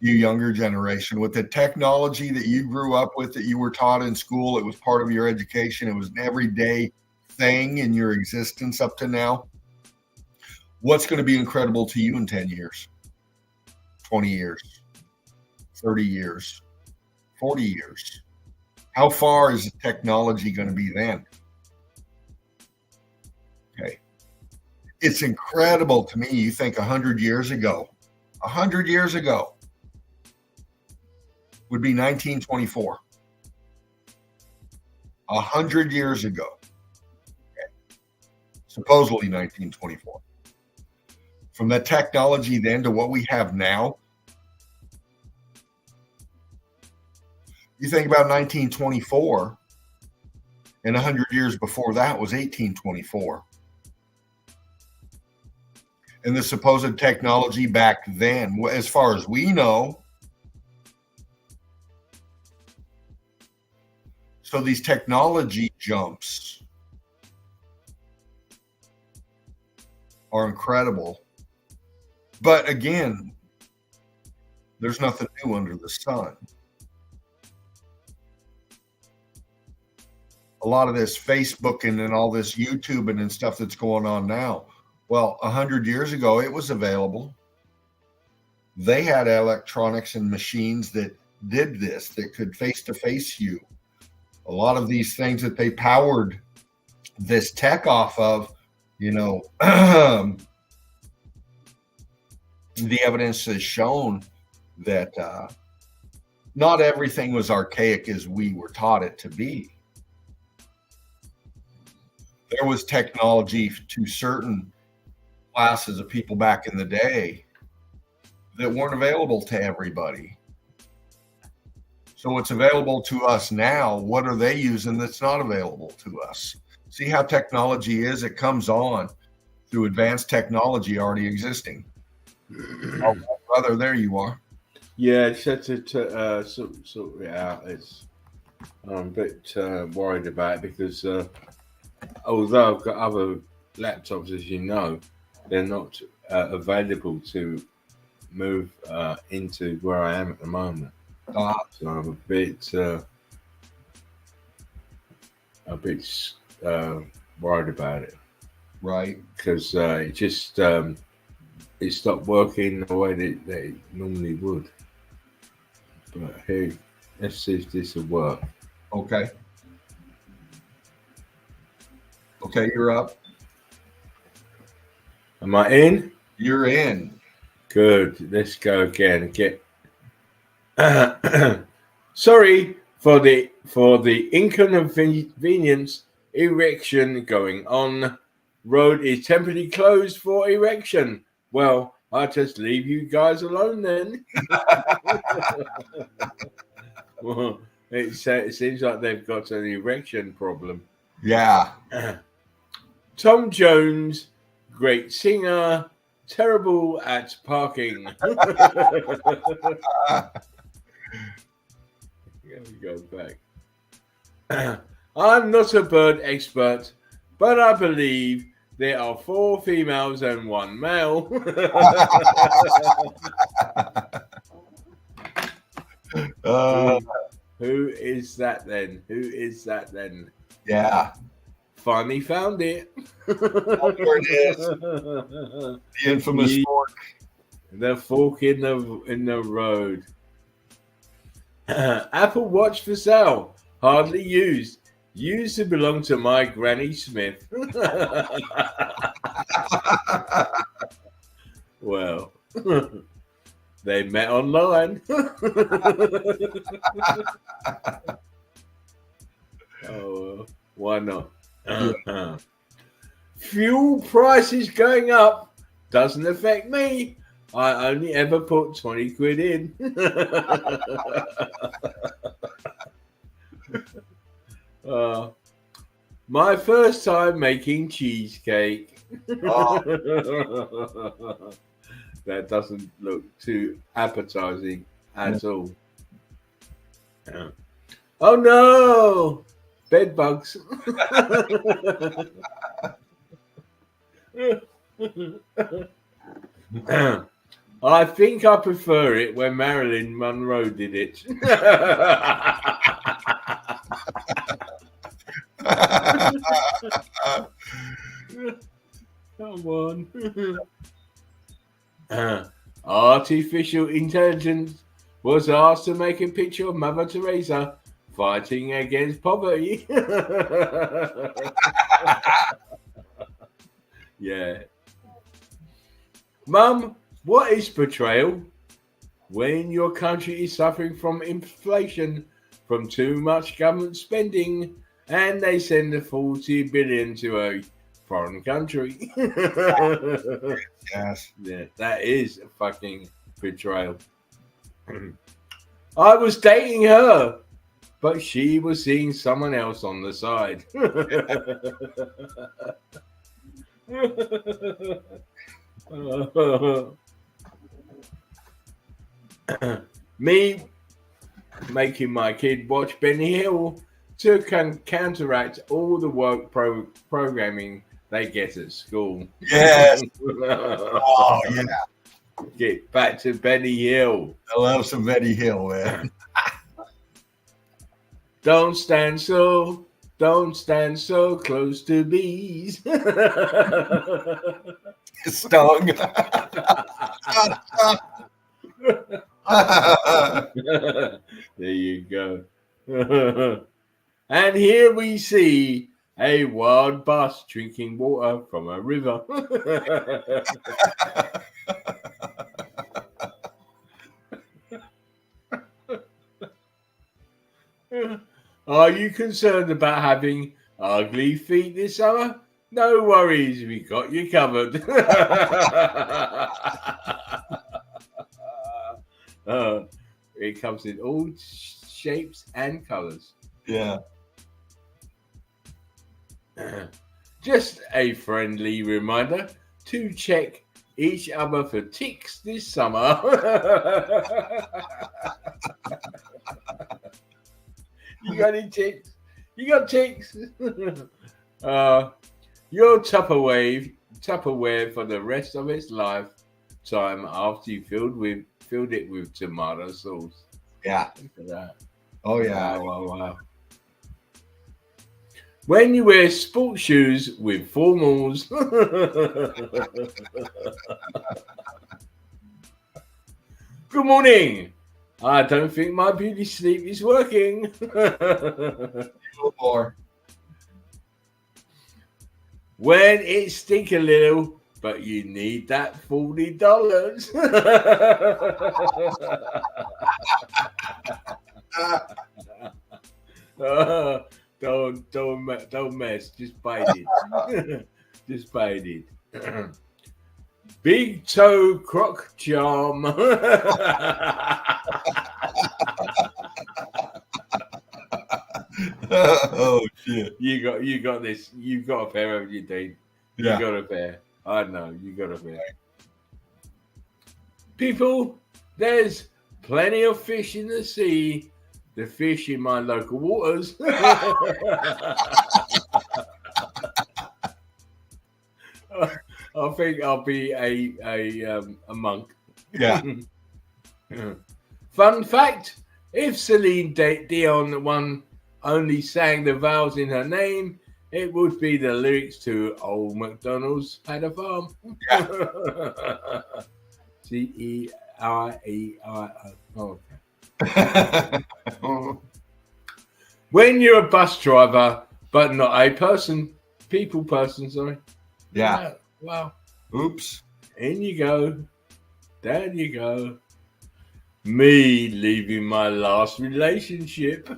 A: you younger generation, with the technology that you grew up with, that you were taught in school. It was part of your education. It was an everyday thing in your existence up to now. What's going to be incredible to you in 10 years, 20 years, 30 years, 40 years? How far is the technology going to be then? Okay. It's incredible to me. You think 100 years ago would be 1924. 100 years ago. Okay. Supposedly 1924. From the technology then to what we have now, you think about 1924, and 100 years before that was 1824. And the supposed technology back then, as far as we know, so these technology jumps are incredible. But again, there's nothing new under the sun. A lot of this Facebooking and all this YouTubing and stuff that's going on now. Well, 100 years ago, it was available. They had electronics and machines that did this, that could face-to-face you. A lot of these things that they powered this tech off of, you know, the evidence has shown that not everything was archaic as we were taught it to be. There was technology to certain classes of people back in the day that weren't available to everybody. So what's available to us now, what are they using that's not available to us? See how technology is? It comes on through advanced technology already existing. Oh, brother, there you are.
B: Yeah, it's had to sort it out. I'm a bit worried about it because although I've got other laptops, as you know, they're not available to move into where I am at the moment. So I'm a bit worried about it.
A: Right.
B: Because it just it stopped working the way that it normally would. But hey, let's see if this will work.
A: Okay. Okay, you're up.
B: Am I in?
A: You're in.
B: Good. Let's go again. Sorry for the inconvenience erection going on. road is temporarily closed for erection. Well, I'll just leave you guys alone then. Well, it seems like they've got an erection problem.
A: Yeah.
B: Tom Jones, great singer, terrible at parking. Here we go back. I'm not a bird expert, but I believe there are 4 females and 1 male. Who is that then? Who is that then?
A: Yeah.
B: Finally found it.
A: There it is. The infamous fork.
B: The fork in the road. Apple Watch for sale. Hardly used. Used to belong to my Granny Smith. Well, they met online. Oh, why not? Fuel prices going up doesn't affect me. I only ever put 20 quid in. My first time making cheesecake. That doesn't look too appetizing at all. Oh no! Bed bugs. I think I prefer it when Marilyn Monroe did it. Come on. Artificial intelligence was asked to make a picture of Mother Teresa fighting against poverty. Yeah. Mum, what is betrayal? When your country is suffering from inflation, from too much government spending, and they send the 40 billion to a foreign country.
A: Yes.
B: Yeah, that is a fucking betrayal. I was dating her, but she was seeing someone else on the side. Me making my kid watch Benny Hill to counteract all the work programming they get at school.
A: Yes. Oh, yeah.
B: Get back to Benny Hill.
A: I love some Benny Hill, man.
B: Don't stand so close to bees.
A: Stung.
B: There you go. And here we see a wild bus drinking water from a river. Are you concerned about having ugly feet this summer? No worries, we got you covered. It comes in all shapes and colors.
A: Yeah.
B: Just a friendly reminder to check each other for ticks this summer. You got any ticks? You got ticks? Your Tupperware for the rest of its lifetime after you filled it with tomato sauce.
A: Yeah.
B: Look at that.
A: Oh, yeah.
B: Wow. When you wear sports shoes with formals. Good morning. I don't think my beauty sleep is working.
A: More.
B: When it stink a little, but you need that $40. Don't mess. Just bite it. Just faded. Big toe croc charm.
A: Oh shit!
B: You got this. You got a pair, haven't you, Dean?
A: Yeah.
B: You got a pair. I know you got a pair. People, there's plenty of fish in the sea. The fish in my local waters. I think I'll be a monk.
A: Yeah.
B: Fun fact: if Celine Dion only sang the vowels in her name, it would be the lyrics to "Old MacDonald's Had a Farm."
A: Yeah.
B: Cereio. When you're a bus driver, but not a people person, sorry.
A: Yeah.
B: Wow.
A: Oops.
B: In you go. Down you go. Me leaving my last relationship.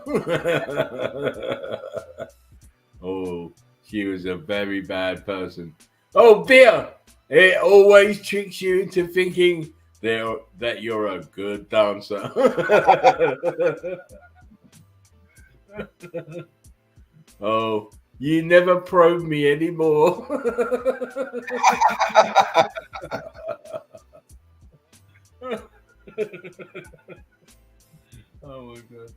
B: Oh, she was a very bad person. Oh, beer! It always tricks you into thinking that you're a good dancer. Oh, you never probe me anymore. Oh my god.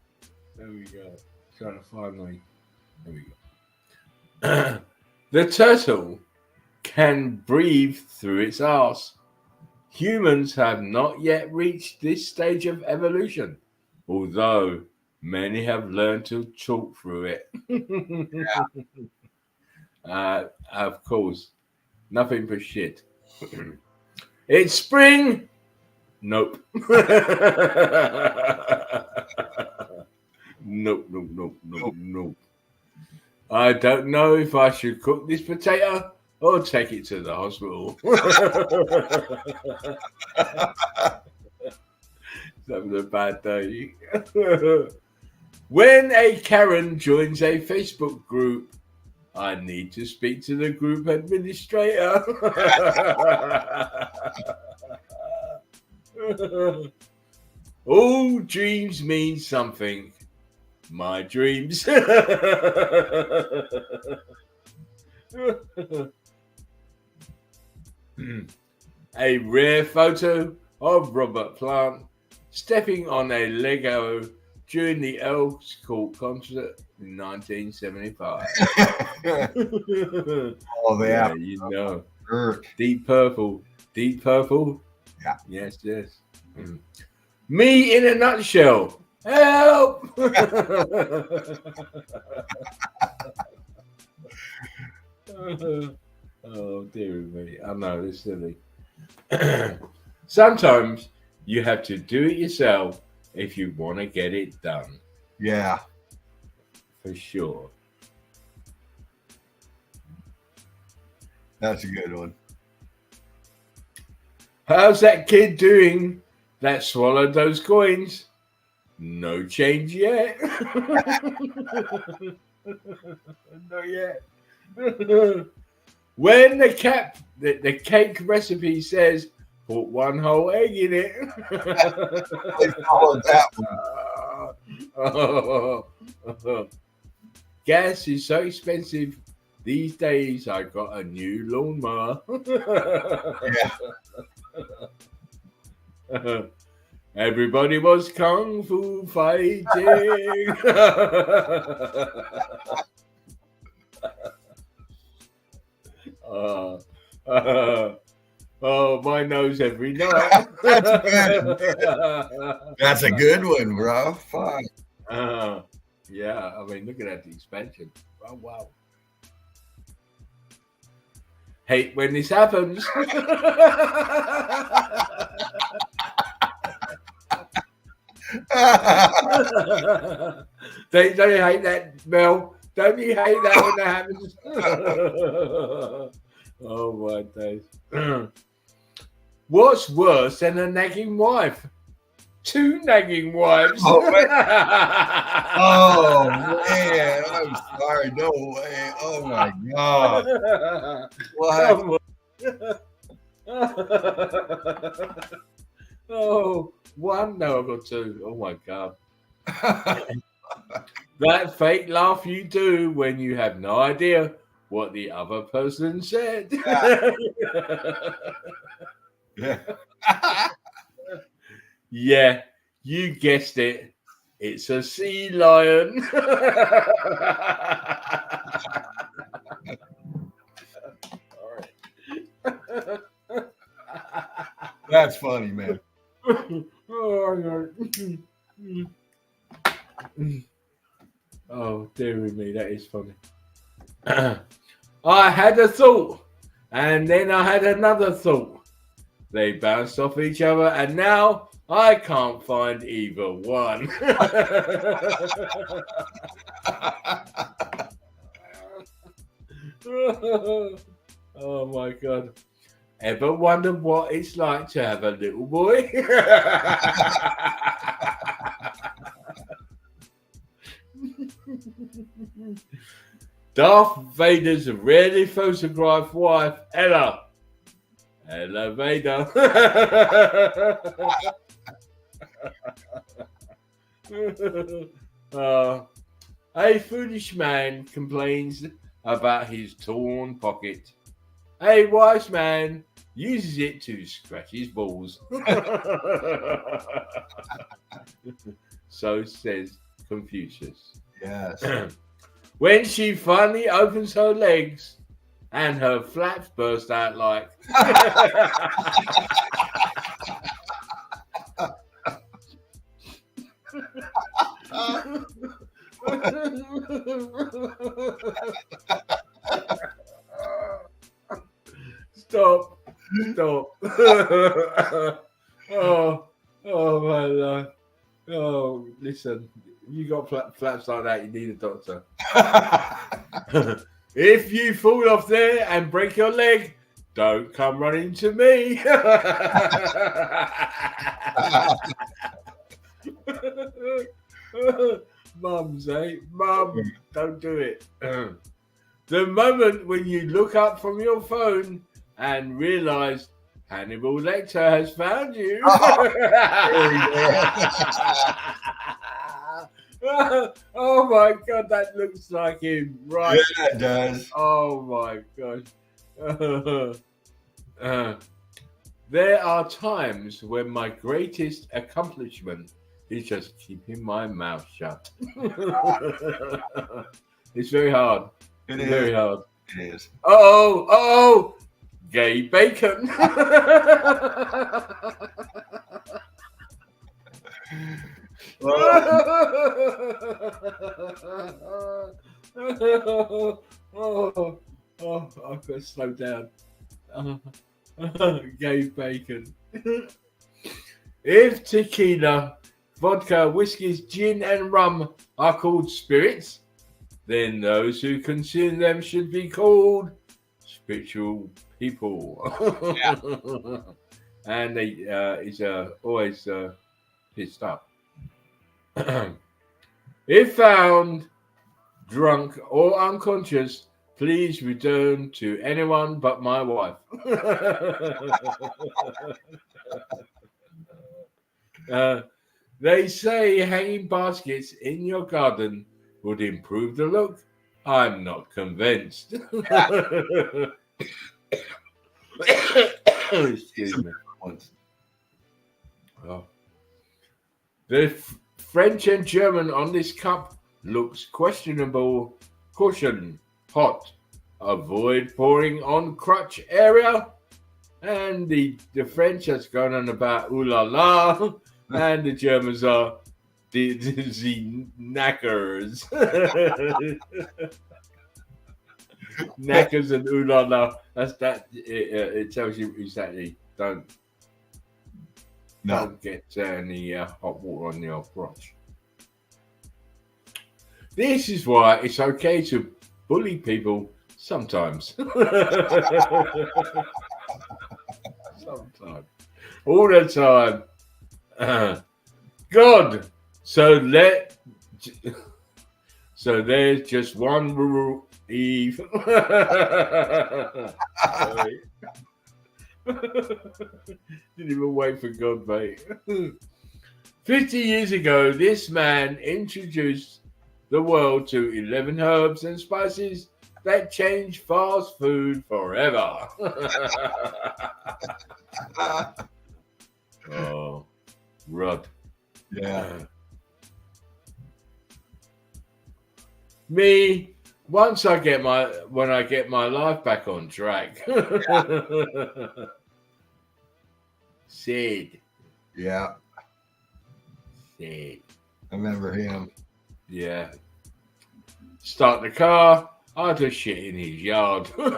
B: There we go. Trying to find my. There we go. The turtle can breathe through its arse. Humans have not yet reached this stage of evolution, although many have learned to talk through it. Of course, nothing but shit. It's spring. Nope. Nope. I don't know if I should cook this potato or take it to the hospital. Having a bad day. When a Karen joins a Facebook group, I need to speak to the group administrator. All dreams mean something. My dreams. A rare photo of Robert Plant stepping on a Lego during the Elks Court concert in 1975.
A: Oh,
B: Yeah, you know.
A: Sure.
B: Deep Purple.
A: Yeah.
B: Yes. Me in a nutshell. Help! Oh, dear me. I know, it's silly. Sometimes you have to do it yourself if you want to get it done.
A: Yeah.
B: For sure.
A: That's a good one.
B: How's that kid doing that swallowed those coins? No change yet. Not yet. When the cake recipe says put one whole egg in it.
A: They followed that one.
B: Gas is so expensive these days. I got a new lawnmower.
A: Yeah.
B: Everybody was kung fu fighting. Oh, my nose every night.
A: That's a good one, bro. Fuck.
B: Yeah, I mean, look at that expansion. Oh, wow. Hate when this happens. Don't you hate that, Mel? Don't you hate that when that happens? Oh my days. What's worse than a nagging wife? 2 nagging wives.
A: Oh, man. Oh, man. I'm sorry. No way. Oh, my God. What?
B: Oh, 1? No, I've got 2. Oh, my God. That fake laugh you do when you have no idea what the other person said.
A: Yeah.
B: Yeah, you guessed it. It's a sea lion.
A: That's funny, man.
B: Oh, dear me, that is funny. I had a thought, and then I had another thought. They bounced off each other, and now I can't find either one. Oh my God. Ever wondered what it's like to have a little boy? Darth Vader's rarely photographed wife, Ella. Ella Vader. A foolish man complains about his torn pocket. A wise man uses it to scratch his balls. So says Confucius.
A: Yes.
B: When she finally opens her legs and her flaps burst out like. Stop. Oh my life. Oh, listen. You got flaps like that, you need a doctor. If you fall off there and break your leg, don't come running to me. Mums, Mum, don't do it. The moment when you look up from your phone and realize Hannibal Lecter has found you. Oh my God, that looks like him, right?
A: Yeah, it does.
B: Oh my gosh. There are times when my greatest accomplishment is just keeping my mouth shut. It's very hard.
A: It is.
B: Very hard.
A: It is.
B: Oh, gay bacon. I've got to slow down. Gay bacon. If tequila, vodka, whiskeys, gin, and rum are called spirits, then those who consume them should be called spiritual people.
A: Yeah.
B: And they is always pissed up. If found drunk or unconscious, please return to anyone but my wife. They say hanging baskets in your garden would improve the look. I'm not convinced. Excuse me. Oh. The French and German on this cup looks questionable. Caution, hot. Avoid pouring on crotch area. And the French has gone on about ooh la la. And the Germans are the knackers. Knackers and ooh la la. That's that. It tells you exactly. Don't get any hot water on your crotch. This is why it's okay to bully people sometimes. Sometimes. All the time. God. So there's just one rule, Eve. Sorry. Didn't even wait for God, mate. 50 years ago, this man introduced the world to 11 herbs and spices that changed fast food forever. Oh, Rod.
A: Yeah.
B: Me, when I get my life back on track. Sid.
A: Yeah.
B: Sid.
A: I remember him.
B: Yeah. Start the car. I just shit in his yard. Can't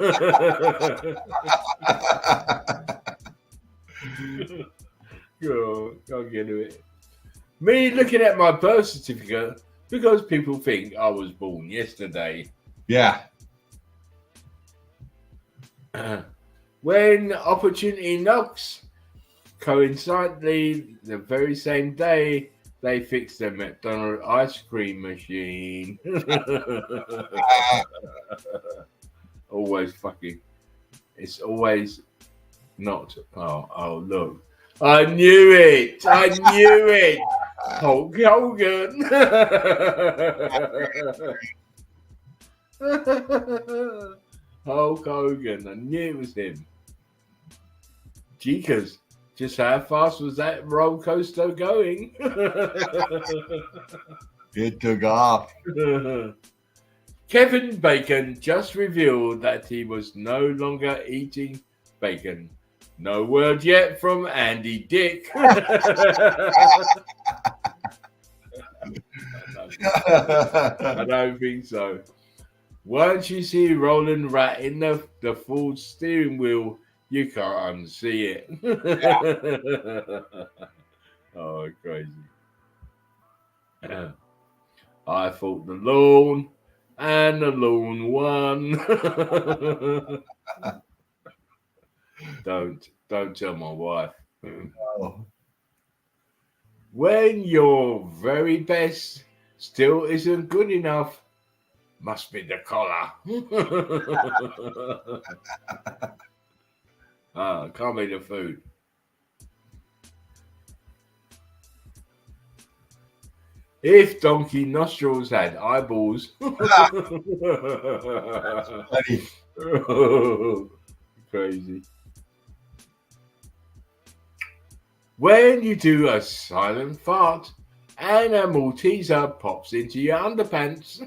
B: get to it. Me looking at my birth certificate because people think I was born yesterday.
A: Yeah.
B: When opportunity knocks, coincidentally, the very same day, they fixed the McDonald's ice cream machine. Always fucking. It's always not. Oh, look. I knew it. Hulk Hogan. Hulk Hogan. I knew it was him. Jeekers. Just how fast was that roller coaster going?
A: It took off.
B: Kevin Bacon just revealed that he was no longer eating bacon. No word yet from Andy Dick. I don't think so. Once you see Roland Rat in the Ford steering wheel, you can't unsee it. Oh, crazy. I fought the lawn, and the lawn won. Don't tell my wife.
A: Oh.
B: When your very best still isn't good enough, must be the collar. Can't be the food. If Donkey Nostrils had eyeballs. Crazy. When you do a silent fart and a Malteser pops into your underpants.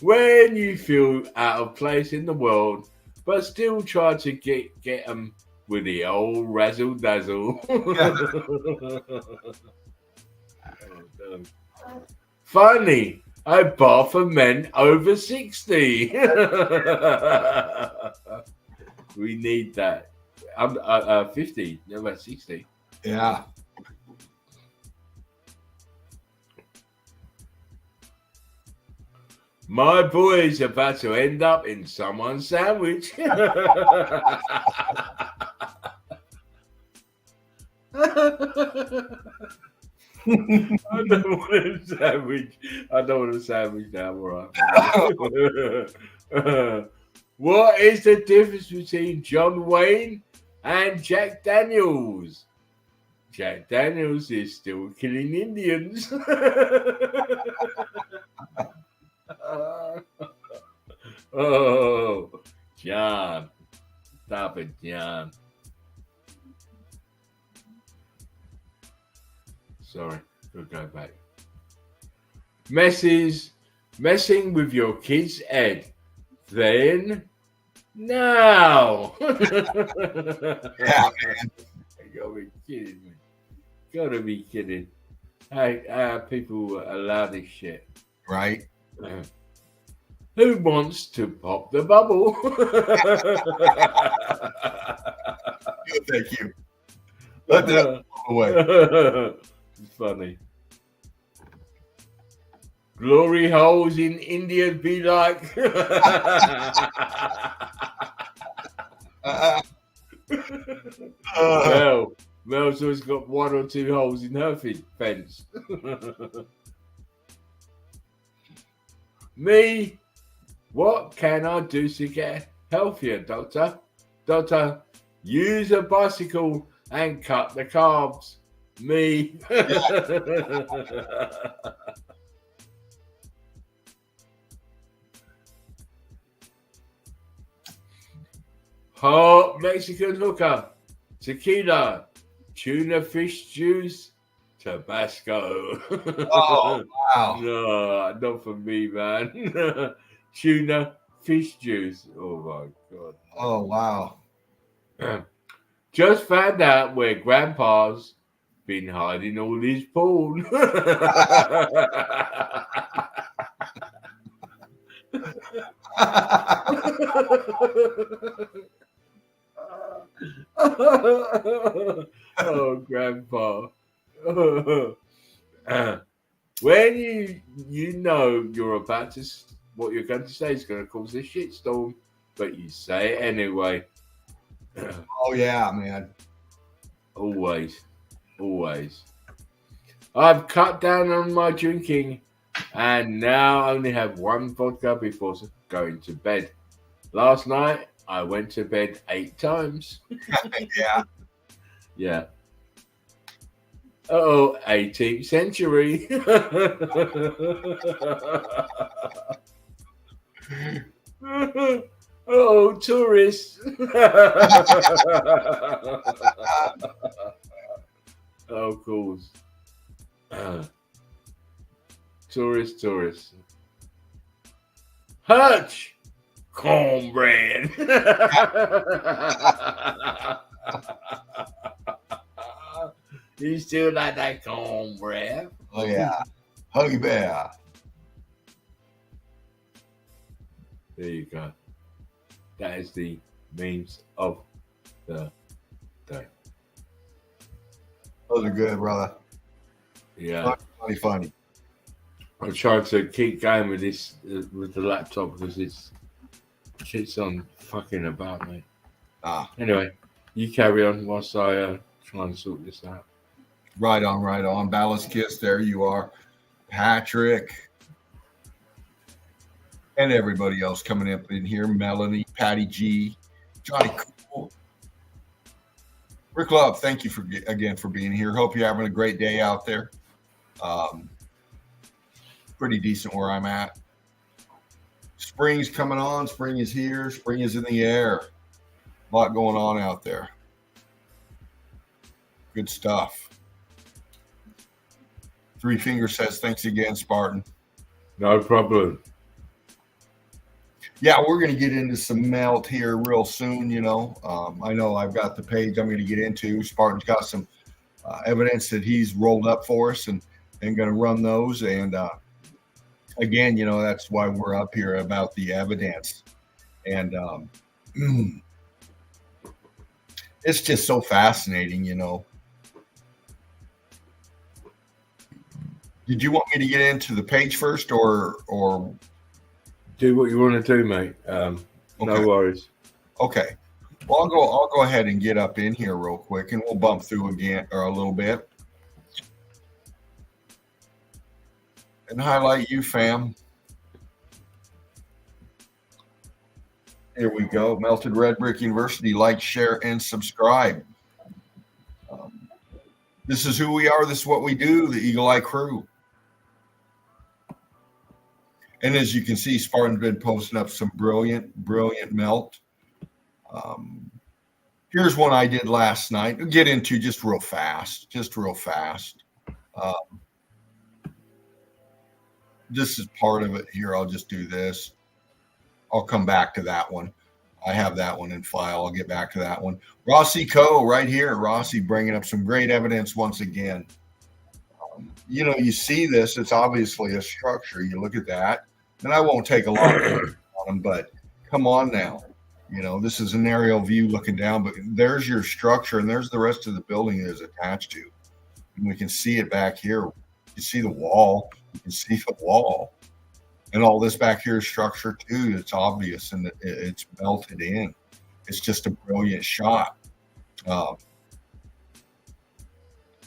B: When you feel out of place in the world, but still try to get them with the old razzle dazzle. Finally, a bar for men over 60. We need that. I'm 50, never 60.
A: Yeah.
B: My boy's about to end up in someone's sandwich. I don't want a sandwich. I don't want a sandwich now. All right. What is the difference between John Wayne and Jack Daniels? Jack Daniels is still killing Indians. Oh, John. Stop it, John. Sorry, we'll go back. Messing with your kid's head. Then, now. You gotta be kidding me. Gotta be kidding. Hey, people allow this shit.
A: Right.
B: Who wants to pop the bubble?
A: Thank you. Let that away.
B: It's funny. Glory holes in India be like. Mel's always got 1 or 2 holes in her fence. Me, what can I do to get healthier, doctor? Doctor, use a bicycle and cut the carbs. Me. Hot Mexican hooker, tequila, tuna fish juice, Tabasco.
A: Oh, wow.
B: No, not for me, man. Tuna fish juice. Oh my god.
A: Oh, wow.
B: Just found out where Grandpa's been hiding all his porn. Oh, Grandpa. When you know you're about to, what you're going to say is going to cause a shitstorm, but you say it anyway.
A: Oh, yeah, man.
B: Always. I've cut down on my drinking and now I only have 1 vodka before going to bed. Last night, I went to bed 8 times.
A: Yeah.
B: Yeah. Oh, 18th century. Oh, tourists. Oh, of course. Tourists. Hutch! Cornbread. You still like that cornbread?
A: Oh, yeah. Huggy Bear.
B: There you go. That is the memes of the day.
A: Those are good, brother.
B: Yeah.
A: Funny.
B: I'm trying to keep going with this, with the laptop, because it's shit's on fucking about, mate. Anyway, you carry on whilst I try and sort this out.
A: Right on. Ballast Kiss, there you are. Patrick. And everybody else coming up in here. Melanie, Patty G, Johnny Cool. Rick Love, thank you again for being here. Hope you're having a great day out there. Pretty decent where I'm at. Spring's coming on. Spring is here. Spring is in the air. A lot going on out there. Good stuff. Three Finger says, thanks again, Spartan.
B: No problem.
A: Yeah, we're going to get into some melt here real soon, I know I've got the page I'm going to get into. Spartan's got some evidence that he's rolled up for us and going to run those. And again, that's why we're up here about the evidence. And it's just so fascinating, Did you want me to get into the page first or
B: do what you want to do, mate?
A: Okay.
B: No worries.
A: Okay. Well, I'll go ahead and get up in here real quick and we'll bump through again or a little bit. And highlight you, fam. Here we go. Melted Red Brick University. Like, share, and subscribe. This is who we are. This is what we do, the Eagle Eye Crew. And as you can see, Spartan's been posting up some brilliant melt. Here's one I did last night. I'll get into just real fast. This is part of it here. I'll just do this. I'll come back to that one. I have that one in file. I'll get back to that one. Rossi Co. right here. Rossi bringing up some great evidence once again. You see this. It's obviously a structure. You look at that. And I won't take a lot on them, but come on now. This is an aerial view looking down, but there's your structure and there's the rest of the building that is attached to. And we can see it back here. You see the wall. You can see the wall. And all this back here is structure too. It's obvious and it's melted in. It's just a brilliant shot.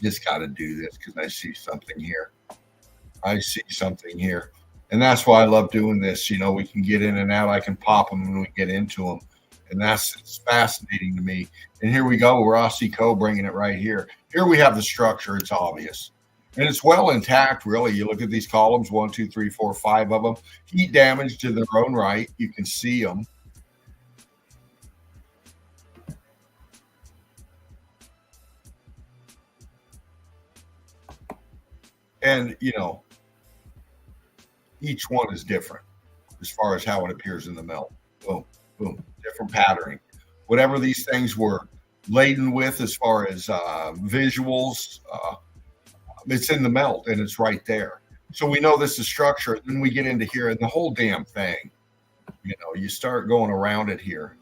A: Just got to do this because I see something here. I see something here. And that's why I love doing this. You know, we can get in and out. I can pop them when we get into them. And it's fascinating to me. And here we go. Rossi Coe bringing it right here. Here we have the structure. It's obvious. And it's well intact, really. You look at these columns, 1, 2, 3, 4, 5 of them. Heat damage to their own right. You can see them. And, you know, each one is different as far as how it appears in the melt. Boom, boom, different patterning. Whatever these things were laden with as far as visuals, it's in the melt and it's right there. So we know this is structure. Then we get into here and the whole damn thing, you know, you start going around it here.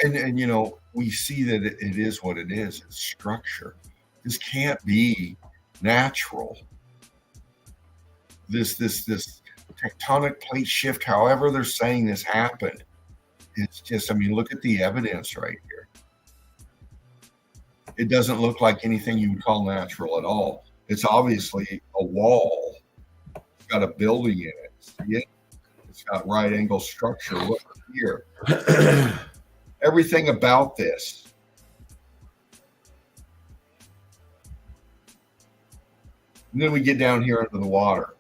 A: And you know, we see that it is what it is. It's structure. This can't be natural. This tectonic plate shift, however they're saying this happened, it's just, I mean, look at the evidence right here. It doesn't look like anything you would call natural at all. It's obviously a wall. It's got a building in it. See it? It's got right angle structure. Look here. Everything about this. And then we get down here under the water.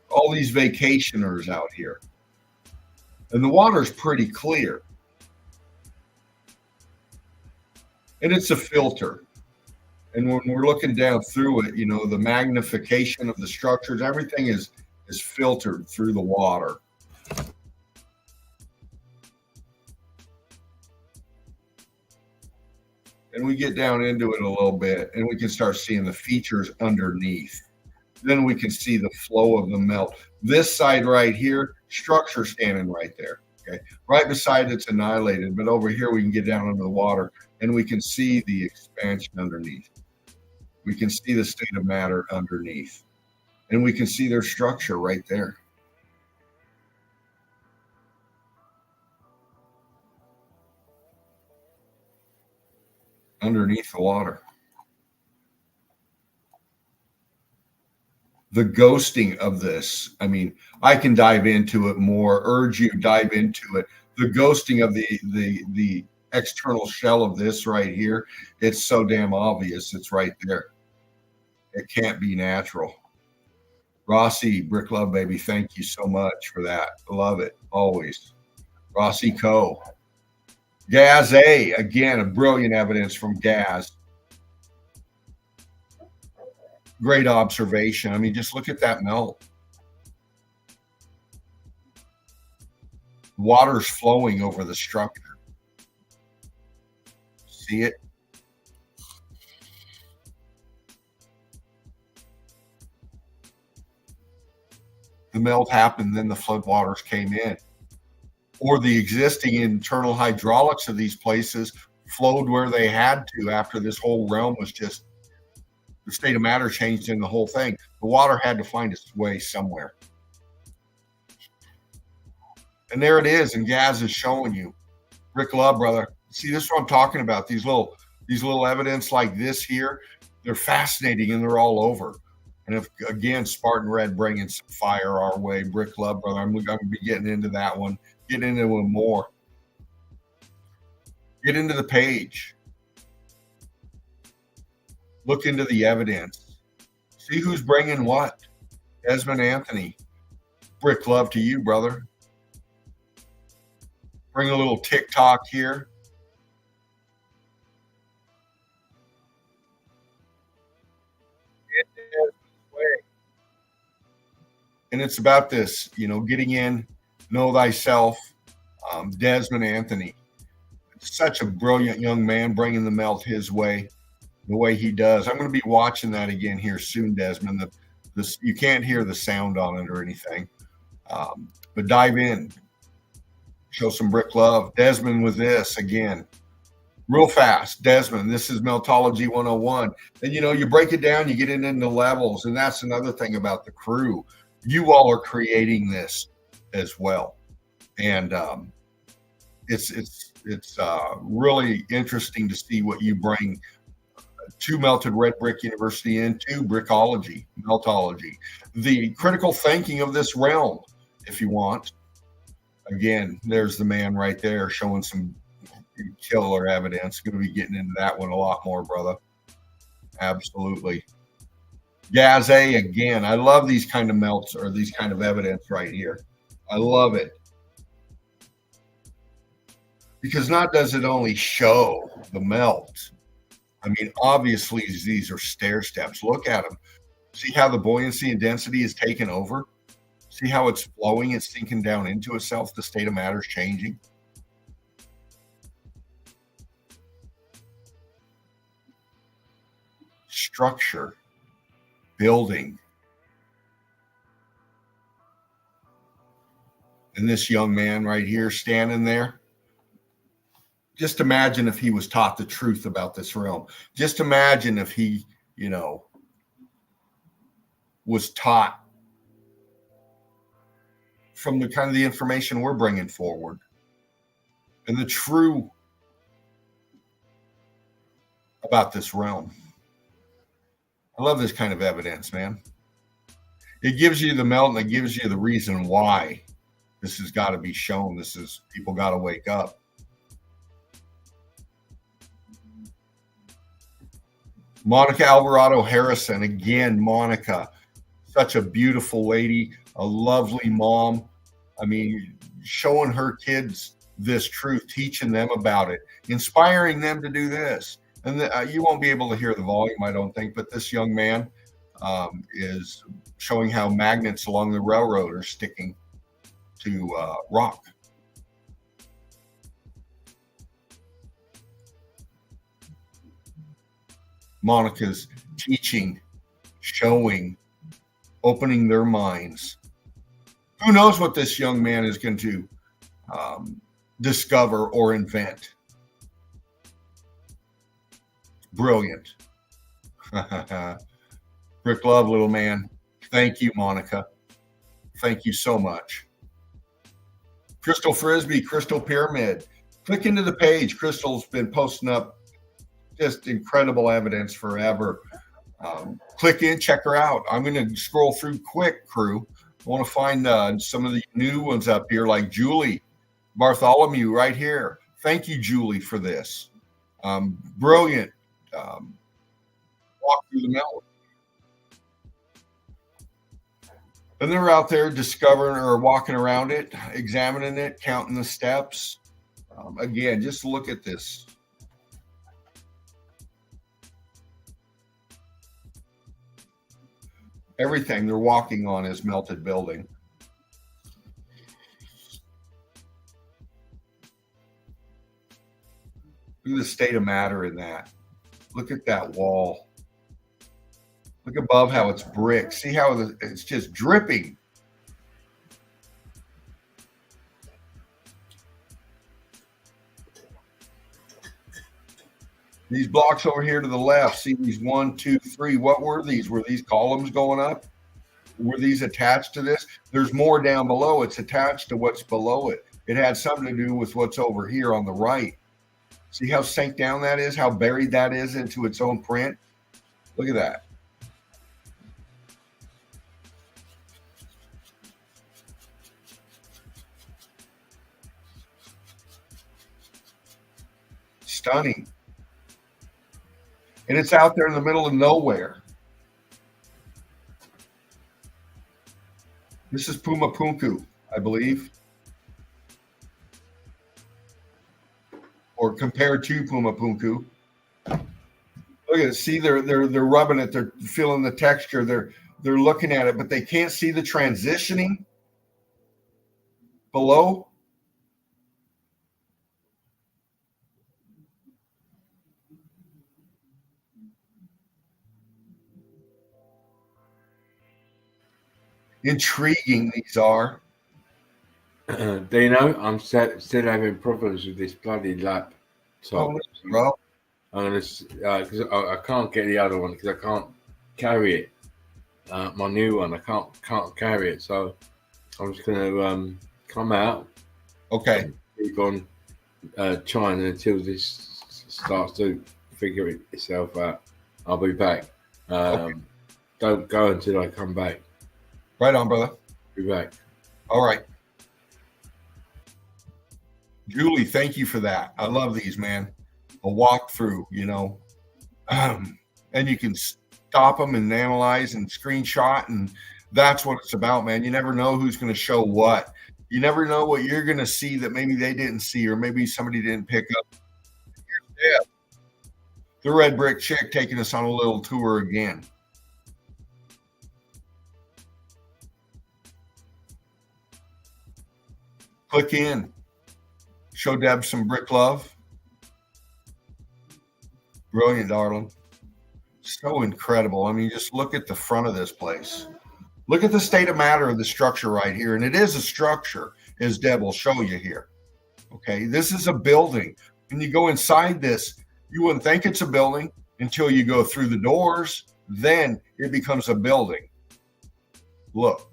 A: All these vacationers out here. And the water's pretty clear. And it's a filter. And when we're looking down through it, you know, the magnification of the structures, everything is filtered through the water. And we get down into it a little bit and we can start seeing the features underneath. Then we can see the flow of the melt. This side right here, structure standing right there. Okay, right beside it's annihilated, but over here we can get down under the water and we can see the expansion underneath. We can see the state of matter underneath. And we can see their structure right there. Underneath the water. The ghosting of this, I mean, I can dive into it more, urge you dive into it. The ghosting of the external shell of this right here, it's so damn obvious. It's right there. It can't be natural. Rossi, Brick Love, baby, thank you so much for that. Love it, always. Rossi Coe. Gaz A, again, a brilliant evidence from Gaz. Great observation. I mean, just look at that melt. Water's flowing over the structure. See it? The melt happened, then the floodwaters came in. Or the existing internal hydraulics of these places flowed where they had to after this whole realm was just, the state of matter changed in the whole thing. The water had to find its way somewhere. And there it is, and Gaz is showing you. Brick Love, brother. See, this is what I'm talking about. These little evidence like this here, they're fascinating and they're all over. And if, again, Spartan Red bringing some fire our way, Brick Love, brother, I'm going to be getting into that one, getting into it more. Get into the page. Look into the evidence. See who's bringing what. Desmond Anthony. Brick Love to you, brother. Bring a little TikTok here. And it's about this, you know, getting in, know thyself. Desmond Anthony, such a brilliant young man, bringing the melt his way, the way he does. I'm going to be watching that again here soon, Desmond. You can't hear the sound on it or anything, but dive in, show some Brick Love. Desmond with this again. real fast. Desmond, this is Meltology 101. And, you break it down, you get it into levels. And that's another thing about the crew. You all are creating this as well. And it's really interesting to see what you bring to Melted Red Brick University into Brickology, Meltology, the critical thinking of this realm, if you want. Again, there's the man right there showing some killer evidence. Going to be getting into that one a lot more, brother. Absolutely. Gaze, again, I love these kind of melts or these kind of evidence right here. I love it. Because not does it only show the melt. I mean, obviously, these are stair steps. Look at them. See how the buoyancy and density is taken over? See how it's flowing? It's sinking down into itself. The state of matter is changing. Structure, building. And this young man right here standing there. Just imagine if he was taught the truth about this realm. Just imagine if he, was taught from the kind of the information we're bringing forward and the true about this realm. I love this kind of evidence, man. It gives you the melt and it gives you the reason why this has got to be shown. People got to wake up. Monica Alvarado Harrison, again, Monica, such a beautiful lady, a lovely mom. I mean, showing her kids this truth, teaching them about it, inspiring them to do this. And you won't be able to hear the volume, I don't think, but this young man is showing how magnets along the railroad are sticking to rock. Monica's teaching, showing, opening their minds. Who knows what this young man is going to discover or invent? Brilliant. Brick love, little man. Thank you, Monica. Thank you so much. Crystal Frisbee, Crystal Pyramid. Click into the page. Crystal's been posting up just incredible evidence forever. Click in, check her out. I'm going to scroll through quick, crew. I want to find some of the new ones up here, like Julie Bartholomew right here. Thank you, Julie, for this. Brilliant. Walk through the melt. And they're out there discovering or walking around it, examining it, counting the steps. Again, just look at this. Everything they're walking on is melted building. Look at the state of matter in that. Look at that wall. Look above how it's brick. See how it's just dripping. These blocks over here to the left, see these 1, 2, 3. What were these? Were these columns going up? Were these attached to this? There's more down below. It's attached to what's below it. It had something to do with what's over here on the right. See how sank down that is? How buried that is into its own print? Look at that. Stunning. And it's out there in the middle of nowhere. This is Pumapunku, I believe. Or compared to Pumapunku. Look at it. See, they're rubbing it. They're feeling the texture. They're looking at it, but they can't see the transitioning below. Intriguing these are.
B: Dino, I'm still having problems with this bloody lap top.
A: Oh, bro.
B: I'm gonna because I can't get the other one because I can't carry it. My new one, I can't carry it, so I'm just gonna come out.
A: Okay.
B: Keep on trying until this starts to figure itself out. I'll be back.
A: Okay.
B: Don't go until I come back.
A: Right on, brother.
B: Be back.
A: All right. Julie, thank you for that. I love these, man. A walkthrough, and you can stop them and analyze and screenshot, and that's what it's about, man. You never know who's going to show what. You never know what you're going to see that maybe they didn't see, or maybe somebody didn't pick up. Yeah. The Red Brick Chick taking us on a little tour again. Click in. Show Deb some brick love. Brilliant, darling. So incredible. I mean, just look at the front of this place. Look at the state of matter of the structure right here. And it is a structure, as Deb will show you here. Okay, this is a building. When you go inside this, you wouldn't think it's a building until you go through the doors. Then it becomes a building. Look.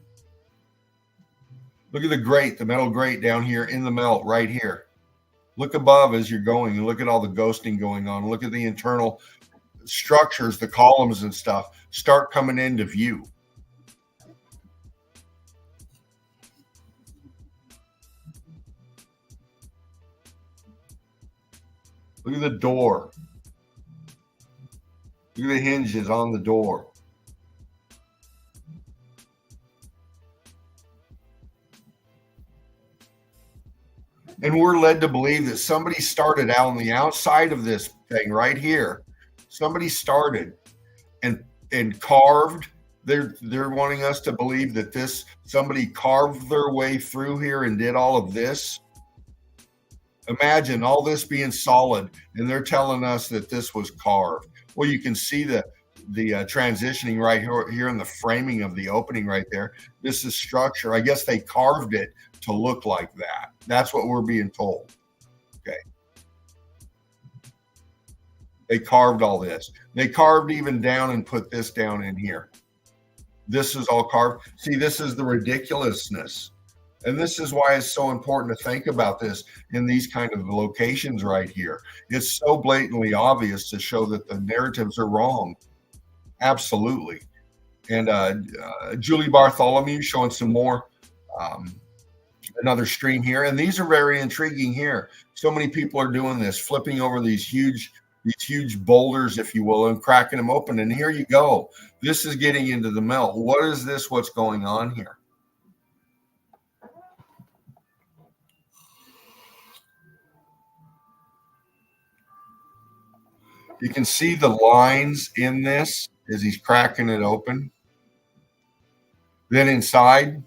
A: Look at the grate, the metal grate down here in the melt right here. Look above as you're going and look at all the ghosting going on. Look at the internal structures, the columns and stuff start coming into view. Look at the door. Look at the hinges on the door. And we're led to believe that somebody started out on the outside of this thing right here. Somebody started and carved. They're wanting us to believe that somebody carved their way through here and did all of this. Imagine all this being solid, and they're telling us that this was carved. Well, you can see the transitioning right here in the framing of the opening right there. This is structure. I guess they carved it to look like that. That's what we're being told. Okay. They carved all this. They carved even down and put this down in here. This is all carved. See, this is the ridiculousness. And this is why it's so important to think about this in these kind of locations right here. It's so blatantly obvious to show that the narratives are wrong. Absolutely. And Julie Bartholomew showing some more, another stream here. And these are very intriguing here. So many people are doing this, flipping over these huge boulders, if you will, and cracking them open. And here you go. This is getting into the melt. What is this? What's going on here? You can see the lines in this as he's cracking it open. Then inside,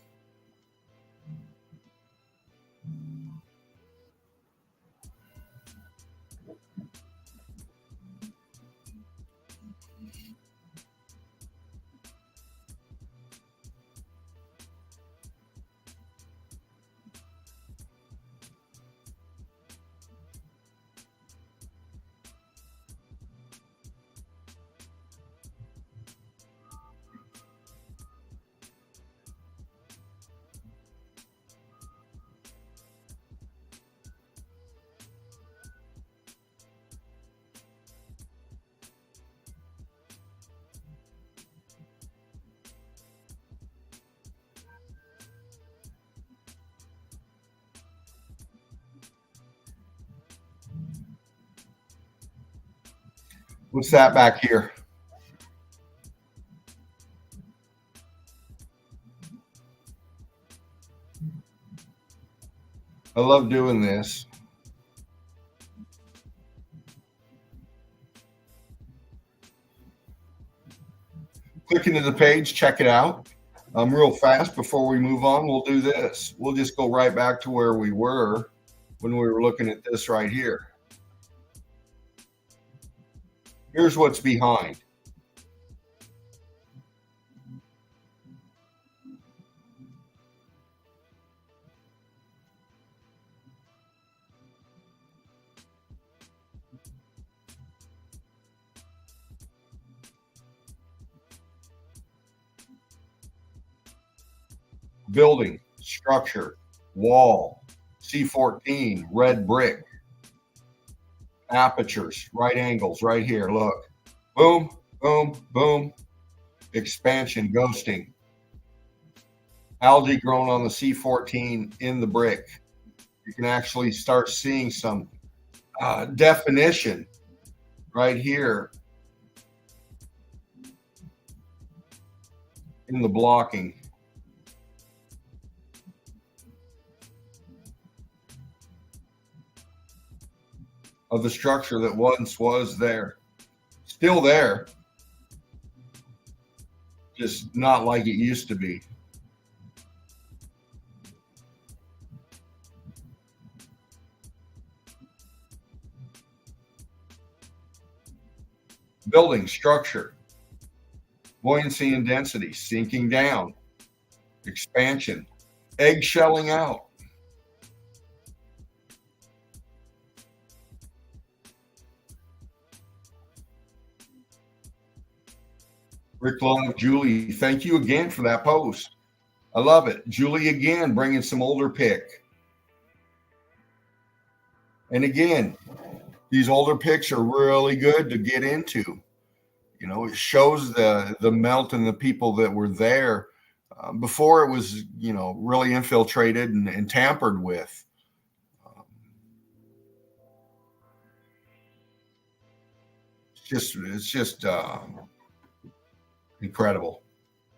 A: what's that back here? I love doing this. Click into the page, check it out. Real fast before we move on, we'll do this. We'll just go right back to where we were when we were looking at this right here. Here's what's behind. building, structure, wall, C14, red brick, apertures, right angles right here. Look, boom, boom, boom, expansion, ghosting, algae grown on the C14 in the brick. You can actually start seeing some definition right here in the blocking. Of the structure that once was there. Still there, just not like it used to be. Building, structure, buoyancy and density, sinking down, expansion, eggshelling out. BRICKOLOGY, Julie, thank you again for that post. I love it. Julie again bringing some older pick. And again, these older picks are really good to get into. You know, it shows the melt and the people that were there before it was, you know, really infiltrated and tampered with. It's just incredible.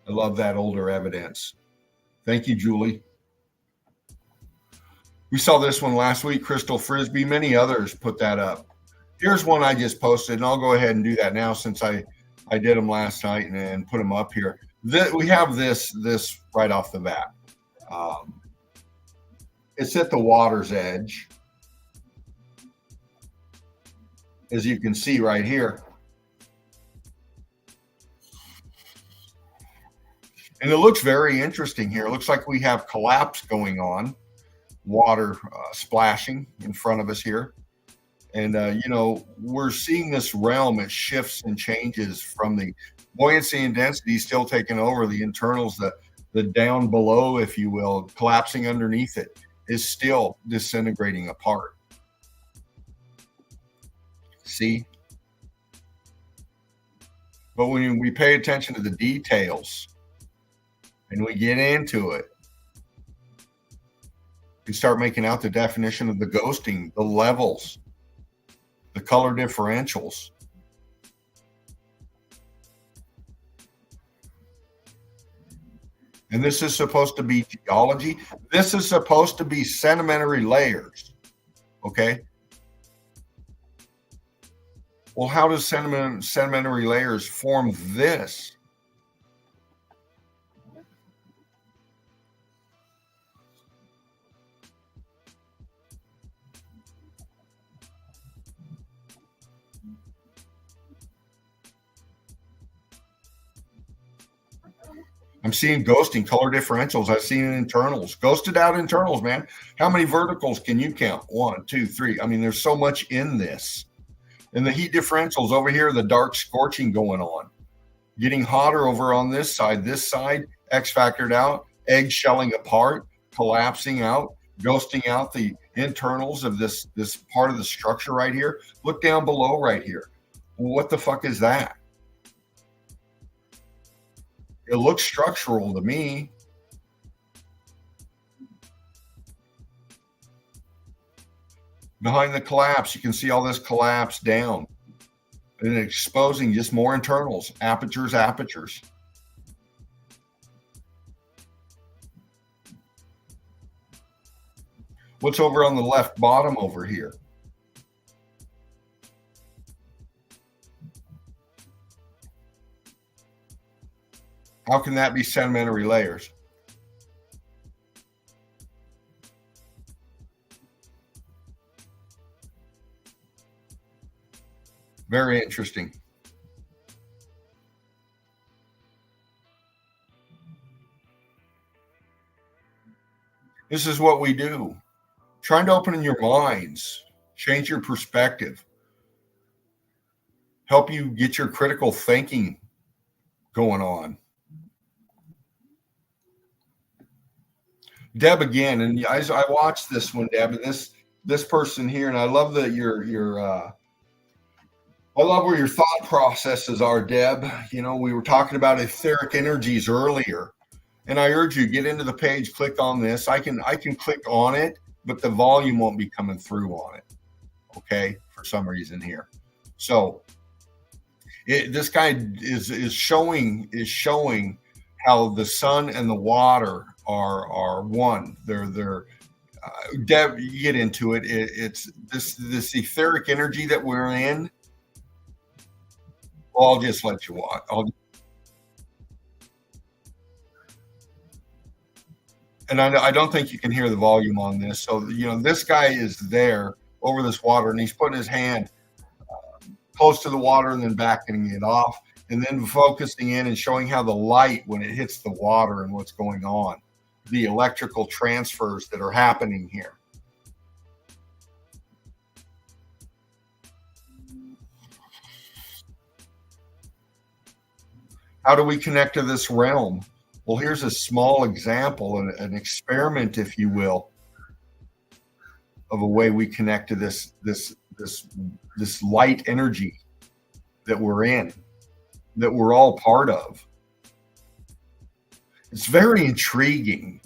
A: I love that older evidence. Thank you, Julie. We saw this one last week, Crystal Frisbee. Many others put that up. Here's one I just posted, and I'll go ahead and do that now since I did them last night and put them up here. We have this right off the bat. It's at the water's edge, as you can see right here. And it looks very interesting here. It looks like we have collapse going on, water splashing in front of us here. And, you know, we're seeing this realm. It shifts and changes from the buoyancy and density still taking over. The internals, the down below, if you will, collapsing underneath it is still disintegrating apart. See? But when we pay attention to the details and we get into it, we start making out the definition of the ghosting, the levels, the color differentials. And this is supposed to be geology. This is supposed to be sedimentary layers. Okay. Well, how does sedimentary layers form this? I'm seeing ghosting, color differentials. I've seen internals, ghosted out internals, man. How many verticals can you count? 1, 2, 3. I mean, there's so much in this. And the heat differentials over here, the dark scorching going on, getting hotter over on this side, X factored out, egg shelling apart, collapsing out, ghosting out the internals of this part of the structure right here. Look down below right here. What the fuck is that? It looks structural to me. Behind the collapse, you can see all this collapse down and exposing just more internals, apertures. What's over on the left bottom over here? How can that be sedimentary layers? Very interesting. This is what we do. Trying to open your minds, change your perspective, help you get your critical thinking going on. Deb again, and I watched this one, Deb, and this person here, and I love that I love where your thought processes are, Deb. You know, we were talking about etheric energies earlier, and I urge you get into the page, click on this. I can click on it, but the volume won't be coming through on it. Okay, for some reason here. So this guy is showing how the sun and the water are one. They're Deb, you get into it. It's this etheric energy that we're in. Well, I'll just let you watch. And I don't think you can hear the volume on this. So you know this guy is there over this water, and he's putting his hand close to the water and then backing it off, and then focusing in and showing how the light, when it hits the water and what's going on, the electrical transfers that are happening here. How do we connect to this realm? Well, here's a small example, an experiment, if you will, of a way we connect to this light energy that we're in, that we're all part of. It's very intriguing,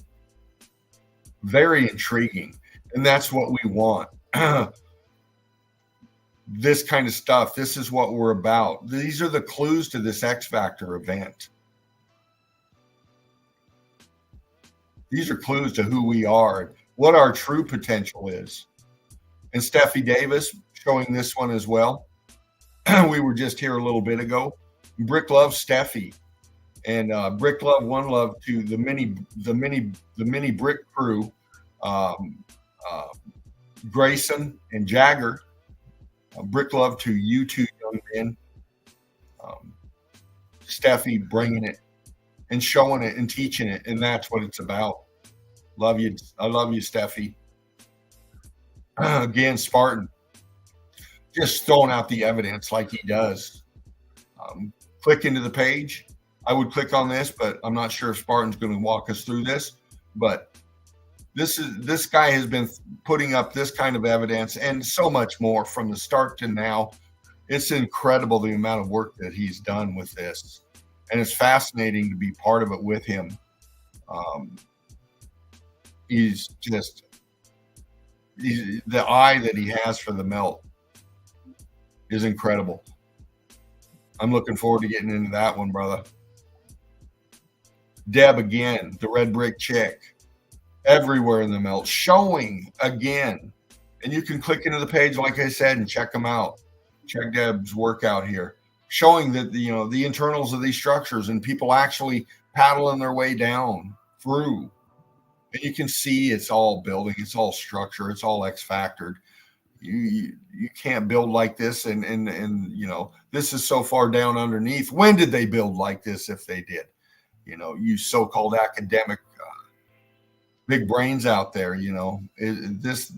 A: and that's what we want. This kind of stuff. This is what we're about. These are the clues to this X Factor event. These are clues to who we are, what our true potential is. And Steffi Davis showing this one as well. We were just here a little bit ago. Brick Love Steffi, and Brick Love, One Love to the mini Brick crew, Grayson and Jagger. Brick Love to you two young men. Steffi bringing it and showing it and teaching it, and that's what it's about. Love you. I love you, Steffi. Again, Spartan, just throwing out the evidence like he does. Click into the page. I would click on this, but I'm not sure if Spartan's going to walk us through this. But this guy has been putting up this kind of evidence and so much more from the start to now. It's incredible the amount of work that he's done with this, and it's fascinating to be part of it with him. The eye that he has for the melt is incredible. I'm looking forward to getting into that one, brother. Deb again, the red brick chick, everywhere in the melt, showing again. And you can click into the page, like I said, and check them out. Check Deb's work out here, showing that the internals of these structures and people actually paddling their way down through. And you can see it's all building, it's all structure, it's all X factored. You can't build like this, and this is so far down underneath. When did they build like this? If they did, you so-called academic big brains out there, this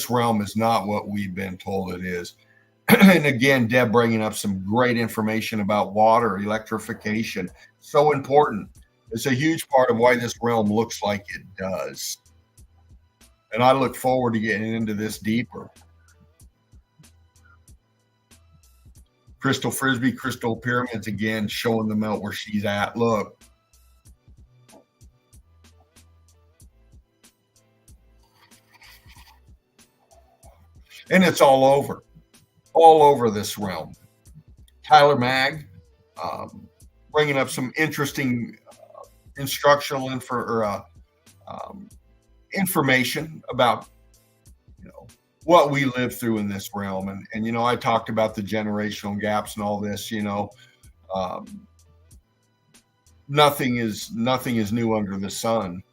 A: realm is not what we've been told it is. And again, Deb bringing up some great information about water, electrification, so important. It's a huge part of why this realm looks like it does. And I look forward to getting into this deeper. Crystal Frisbee, Crystal Pyramids again, showing the melt where she's at. Look. And it's all over this realm. Tyler Mag, bringing up some interesting instructional information about what we live through in this realm, and I talked about the generational gaps and all this. Nothing is new under the sun.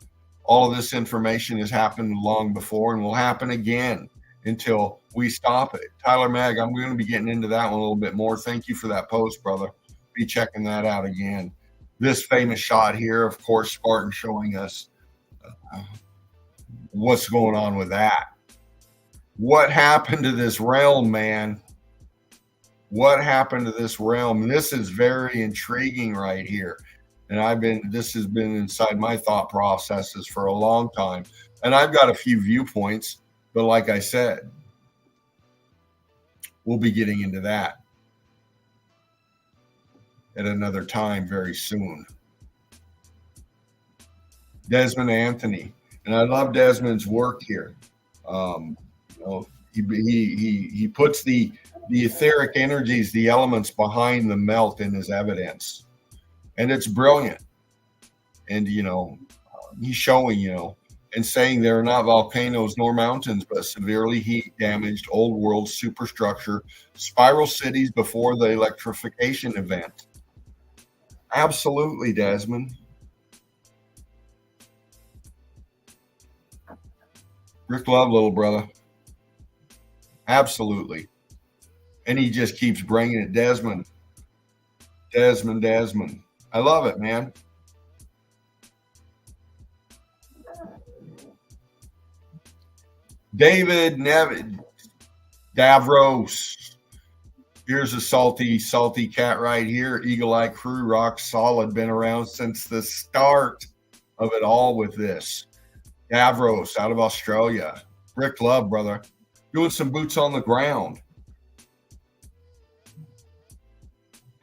A: All of this information has happened long before and will happen again until we stop it. Tyler Mag, I'm going to be getting into that one a little bit more. Thank you for that post, brother. Be checking that out again. This famous shot here, of course, Spartan showing us what's going on with that. What happened to this realm, man? What happened to this realm? This is very intriguing right here. And this has been inside my thought processes for a long time. And I've got a few viewpoints, but like I said, we'll be getting into that at another time very soon. Desmond Anthony, and I love Desmond's work here. You know, he puts the etheric energies, the elements behind the melt in his evidence, and it's brilliant. And you know, he's showing, you know, and saying there are not volcanoes nor mountains, but severely heat damaged old world superstructure, spiral cities before the electrification event. Absolutely, Desmond. Rick Love, little brother. Absolutely. And he just keeps bringing it. Desmond. I love it, man. David Nevid, Davros. Here's a salty cat right here. Eagle Eye Crew, rock solid. Been around since the start of it all with this. Davros out of Australia. Rick Love, brother. Doing some boots on the ground.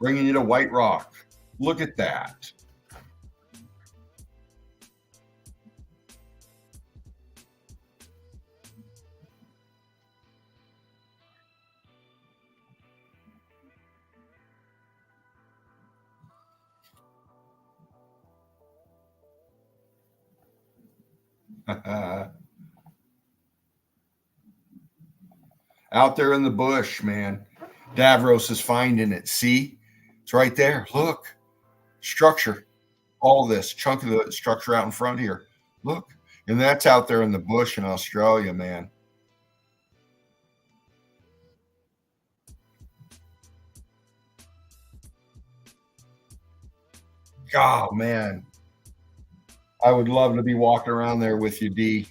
A: Bringing you to White Rock. Look at that. Out there in the bush, man. Davros is finding it. See? It's right there. Look. Structure. All this chunk of the structure out in front here. Look. And that's out there in the bush in Australia, man. God, man. I would love to be walking around there with you, D.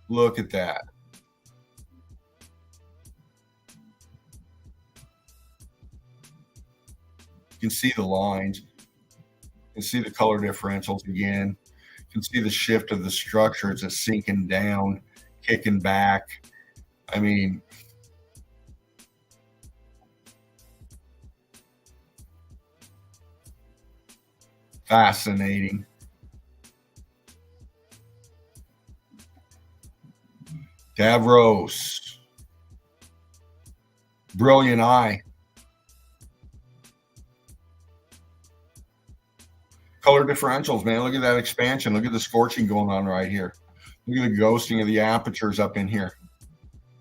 A: Look at that. You can see the lines. You can see the color differentials again. You can see the shift of the structure as it's sinking down, kicking back. I mean, fascinating. Davros. Brilliant eye. Color differentials, man. Look at that expansion. Look at the scorching going on right here. Look at the ghosting of the apertures up in here.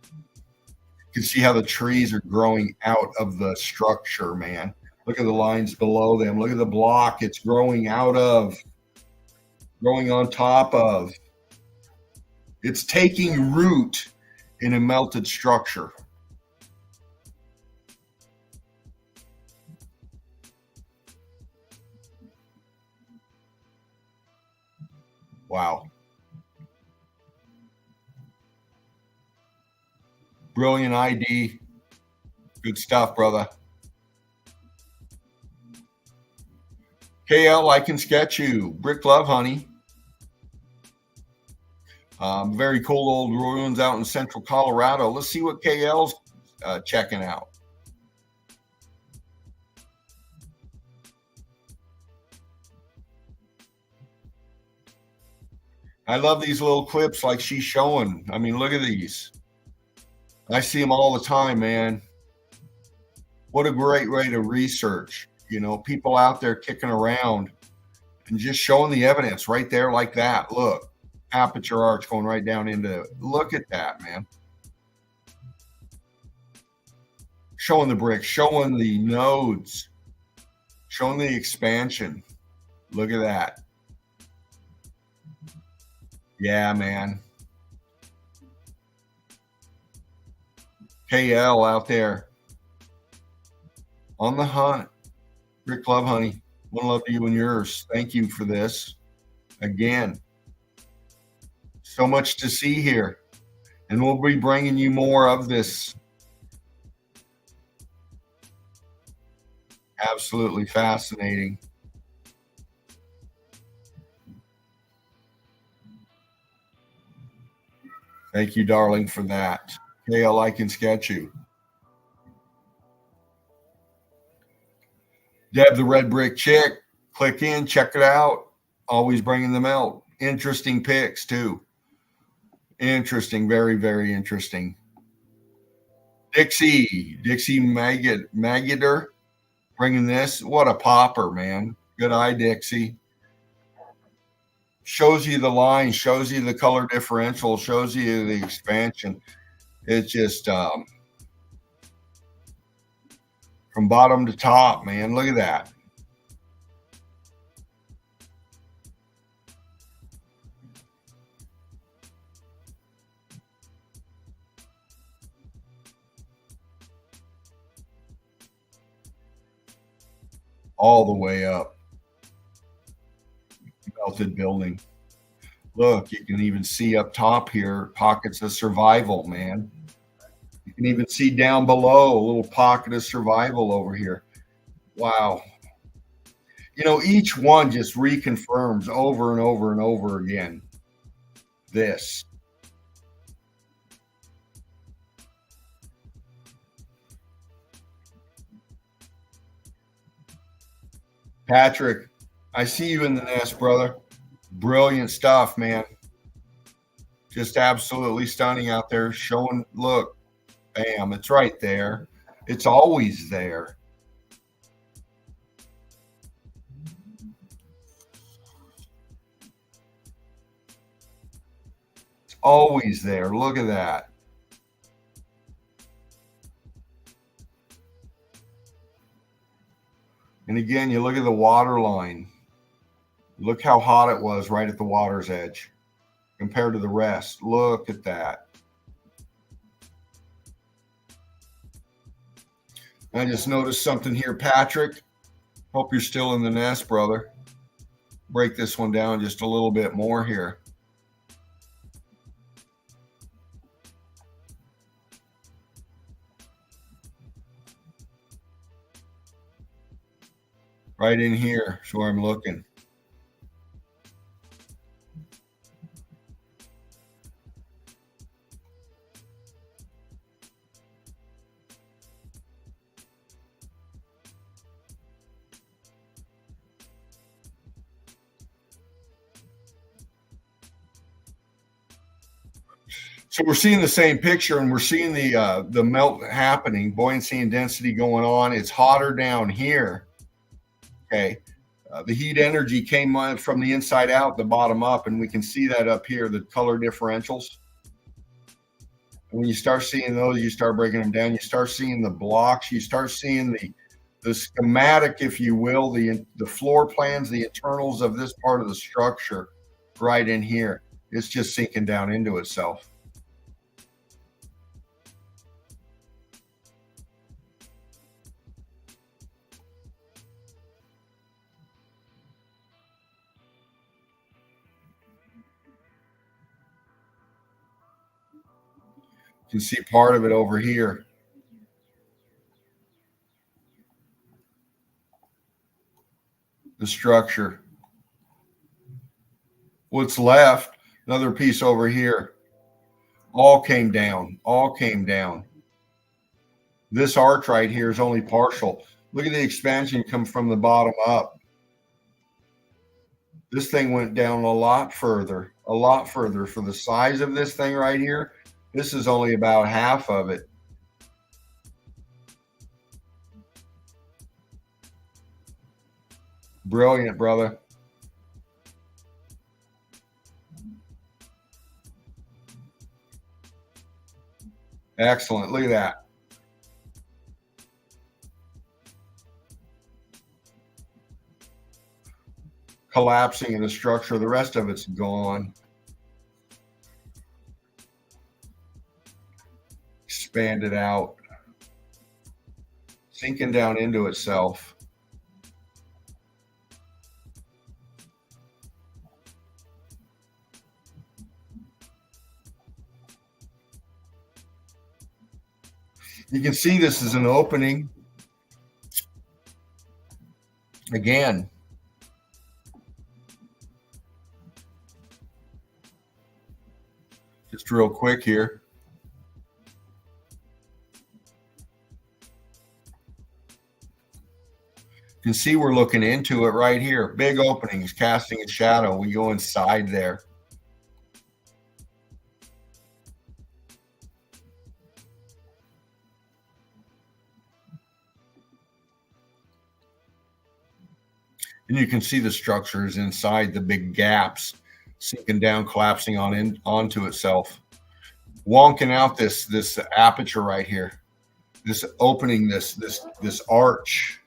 A: You can see how the trees are growing out of the structure, man. Look at the lines below them. Look at the block it's growing out of, growing on top of. It's taking root in a melted structure. Wow. Brilliant ID. Good stuff, brother. KL, I can sketch you. Brick Love, honey. Very cool old ruins out in central Colorado. Let's see what KL's checking out. I love these little clips like she's showing. I mean, look at these. I see them all the time, man. What a great way to research. You know, people out there kicking around and just showing the evidence right there like that. Look, aperture arch going right down into it. Look at that, man. Showing the bricks, showing the nodes, showing the expansion. Look at that. Yeah, man. KL out there on the hunt. Rick Love, honey. One love to you and yours. Thank you for this. Again, so much to see here. And we'll be bringing you more of this. Absolutely fascinating. Thank you, darling, for that. Okay, I like and sketch you. Deb, the red brick chick. Click in, check it out. Always bringing them out. Interesting pics too. Interesting, very, very interesting. Dixie Magader, bringing this. What a popper, man. Good eye, Dixie. Shows you the line, shows you the color differential, shows you the expansion. It's just from bottom to top, man. Look at that. All the way up. Melted building. Look, you can even see up top here pockets of survival, man. You can even see down below a little pocket of survival over here. Wow. You know, each one just reconfirms over and over and over again this. Patrick, I see you in the nest, brother. Brilliant stuff, man. Just absolutely stunning out there. Showing, look, bam, it's right there. It's always there. It's always there. Look at that. And again, you look at the water line. Look how hot it was right at the water's edge compared to the rest. Look at that. I just noticed something here, Patrick. Hope you're still in the nest, brother. Break this one down just a little bit more here. Right in here is where I'm looking. So we're seeing the same picture, and we're seeing the melt happening, buoyancy and density going on. It's hotter down here. Okay, the heat energy came from the inside out, the bottom up, and we can see that up here, the color differentials. And when you start seeing those, you start breaking them down. You start seeing the blocks. You start seeing the schematic, if you will, the floor plans, the internals of this part of the structure, right in here. It's just sinking down into itself. You can see part of it over here. The structure. What's left, another piece over here. All came down. All came down. This arch right here is only partial. Look at the expansion come from the bottom up. This thing went down a lot further for the size of this thing right here. This is only about half of it. Brilliant, brother. Excellent. Look at that. Collapsing in the structure. The rest of it's gone. Expanded out. Sinking down into itself. You can see this is an opening. Again, just real quick here. You can see we're looking into it right here. Big openings, casting a shadow. We go inside there. And you can see the structures inside the big gaps sinking down, collapsing onto itself, wonking out this aperture right here, this opening, this arch.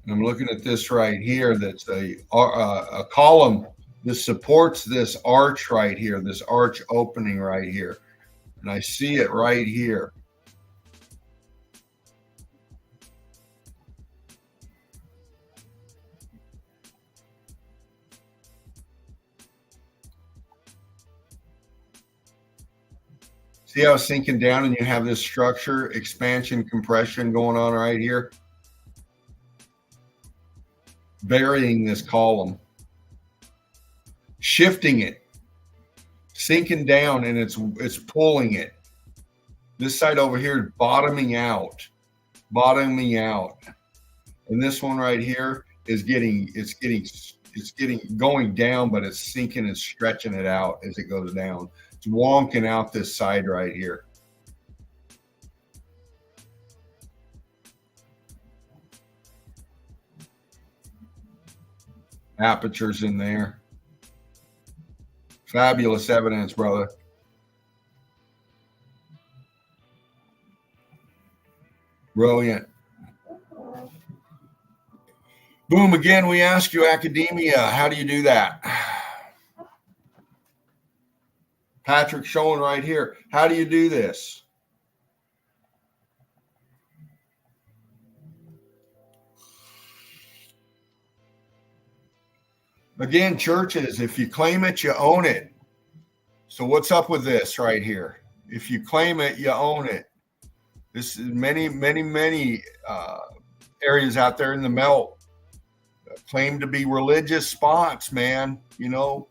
A: And I'm looking at this right here. That's a column. This supports this arch right here, this arch opening right here, and I see it right here. See how it's sinking down and you have this structure, expansion, compression going on right here? Burying this column, shifting it, sinking down, and it's pulling it. This side over here, bottoming out. And this one right here is going down, but it's sinking and stretching it out as it goes down. It's wonking out this side right here. Apertures in there. Fabulous evidence, brother. Brilliant. Boom, again, we ask you, academia, how do you do that? Patrick showing right here. How do you do this? Again, churches, if you claim it, you own it. So what's up with this right here? If you claim it, you own it. This is many areas out there in the melt claim to be religious spots, man. You know,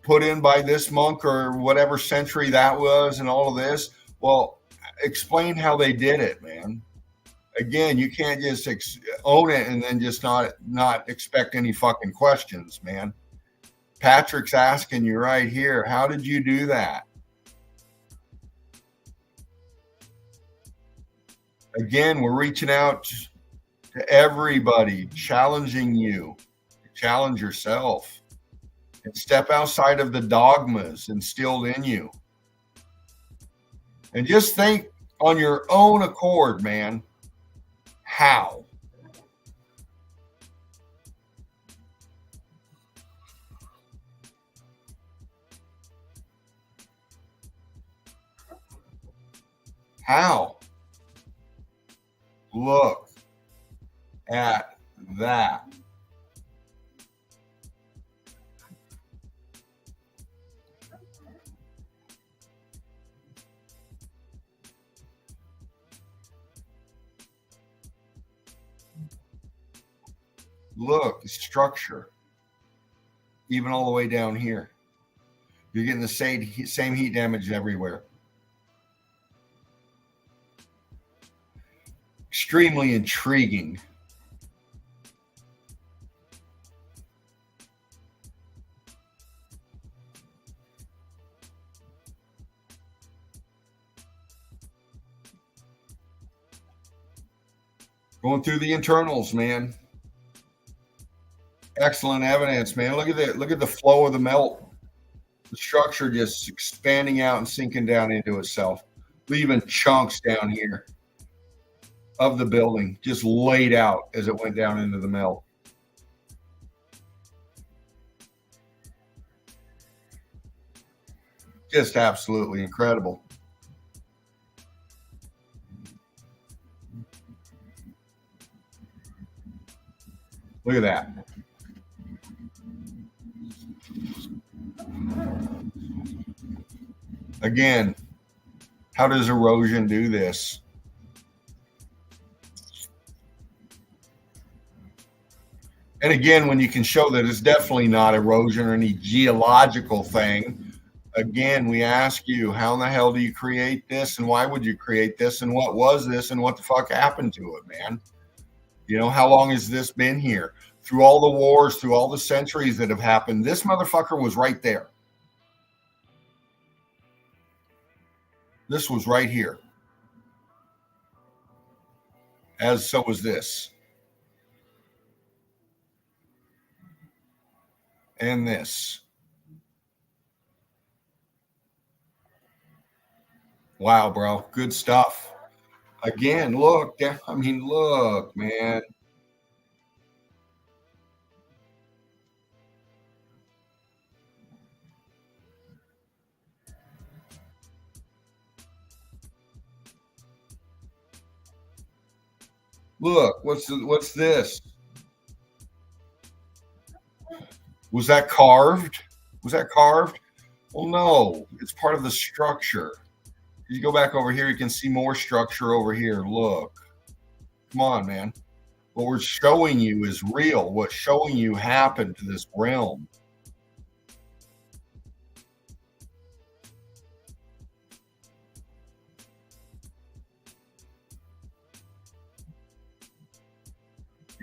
A: put in by this monk or whatever century that was, and all of this. Well, explain how they did it, man. Again, you can't just own it and then just not expect any fucking questions, man. Patrick's asking you right here, how did you do that? Again, we're reaching out to everybody, challenging you to challenge yourself and step outside of the dogmas instilled in you. And just think on your own accord, man, how? How? Look at that. Look, the structure, even all the way down here. You're getting the same heat damage everywhere. Extremely intriguing. Going through the internals, man. Excellent evidence, man. Look at the flow of the melt. The structure just expanding out and sinking down into itself, leaving chunks down here of the building just laid out as it went down into the melt. Just absolutely incredible. Look at that. Again, How does erosion do this? And again, when you can show that it's definitely not erosion or any geological thing, again, we ask you, how in the hell do you create this? And why would you create this? And what was this? And what the fuck happened to it, man? You know, how long has this been here? Through all the wars, through all the centuries that have happened, this motherfucker was right there. This was right here. As so was this. And this. Wow, bro. Good stuff. Again, look. I mean, look, man. Look, what's this? Was that carved? Was that carved? Well, no. It's part of the structure. You go back over here, you can see more structure over here. Look. Come on, man. What we're showing you is real. What's showing you happened to this realm.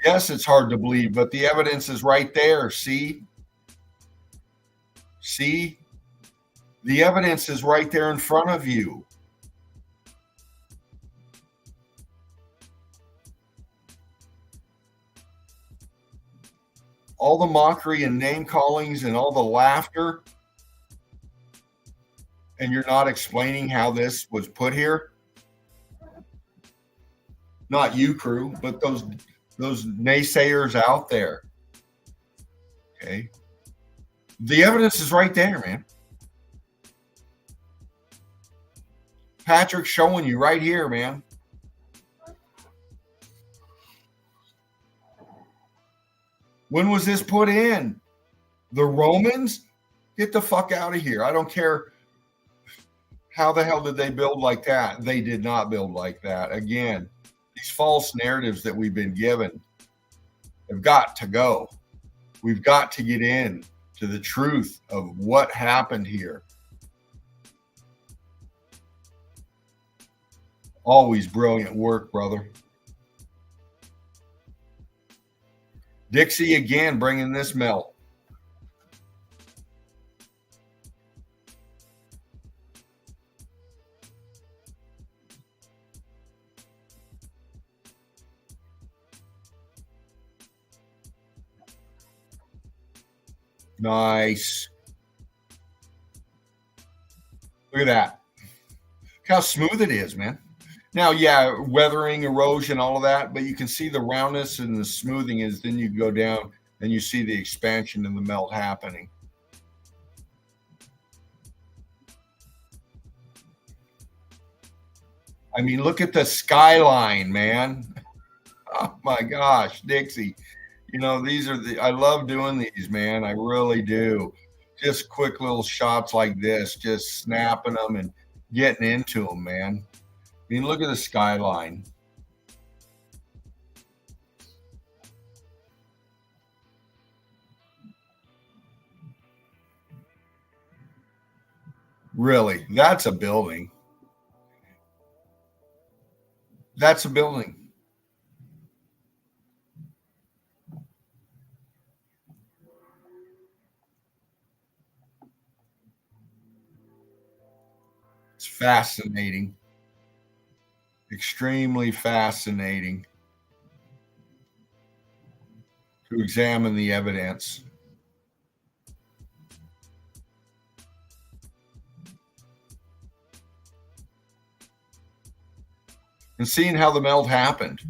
A: Yes, it's hard to believe, but the evidence is right there. See? See? The evidence is right there in front of you. All the mockery and name callings and all the laughter, and you're not explaining how this was put here. Not you, crew, but those naysayers out there. Okay. The evidence is right there, man. Patrick's showing you right here, man. When was this put in? The Romans? Get the fuck out of here. I don't care. How the hell did they build like that? They did not build like that. Again, these false narratives that we've been given have got to go. We've got to get in to the truth of what happened here. Always brilliant work, brother. Dixie again bringing this melt. Nice. Look at that. Look how smooth it is, man. Now, yeah, weathering, erosion, all of that, but you can see the roundness and the smoothing is then you go down and you see the expansion and the melt happening. I mean, look at the skyline, man. Oh my gosh, Dixie. You know, these are I love doing these, man. I really do. Just quick little shots like this, just snapping them and getting into them, man. I mean, look at the skyline. Really, that's a building. That's a building. It's fascinating. Extremely fascinating to examine the evidence. And seeing how the melt happened.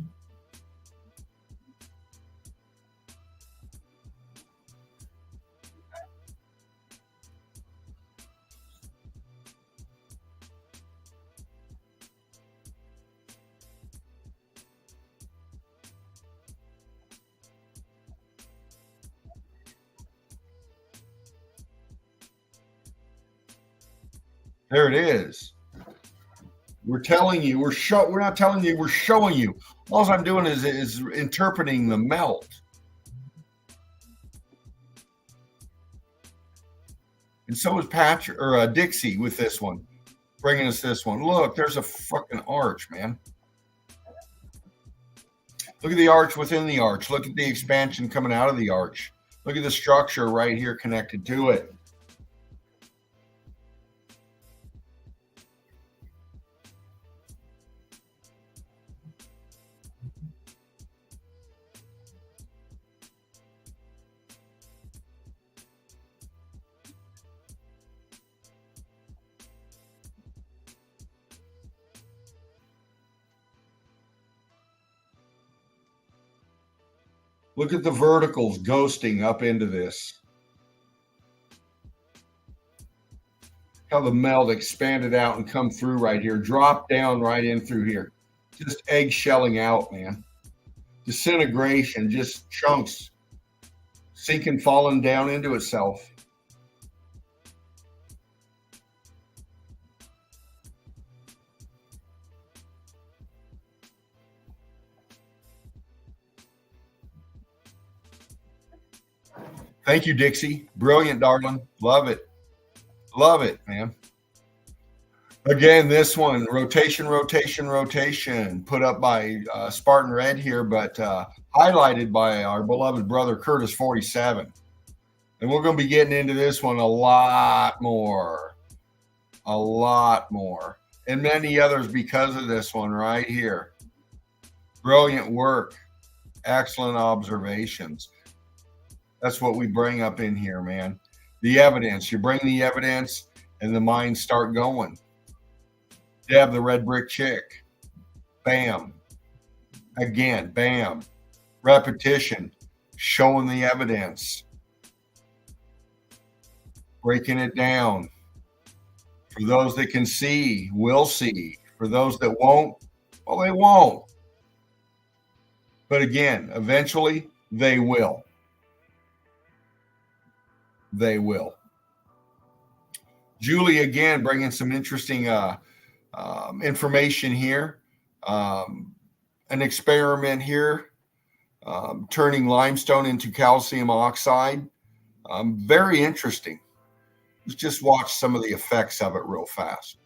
A: There it is. We're telling you, we're not telling you, we're showing you. All I'm doing is interpreting the melt. And so is Patrick or Dixie with this one, bringing us this one. Look, there's a fucking arch, man. Look at the arch within the arch. Look at the expansion coming out of the arch. Look at the structure right here connected to it. Look at the verticals ghosting up into this. How the melt expanded out and come through right here, drop down right in through here. Just eggshelling out, man. Disintegration, just chunks sinking, falling down into itself. Thank you, Dixie. Brilliant, darling. Love it. Love it, man. Again, this one, rotation, rotation, rotation, put up by Spartan Red here, but highlighted by our beloved brother Curtis 47. And we're going to be getting into this one a lot more, and many others because of this one right here. Brilliant work. Excellent observations. That's what we bring up in here, man. The evidence. You bring the evidence and the minds start going. Deb, the red brick chick. Bam. Again, bam. Repetition. Showing the evidence. Breaking it down. For those that can see, will see. For those that won't, well, they won't. But again, eventually, they will. They will. Julie, again, bringing some interesting information here. An experiment here, turning limestone into calcium oxide. Very interesting. Let's just watch some of the effects of it real fast.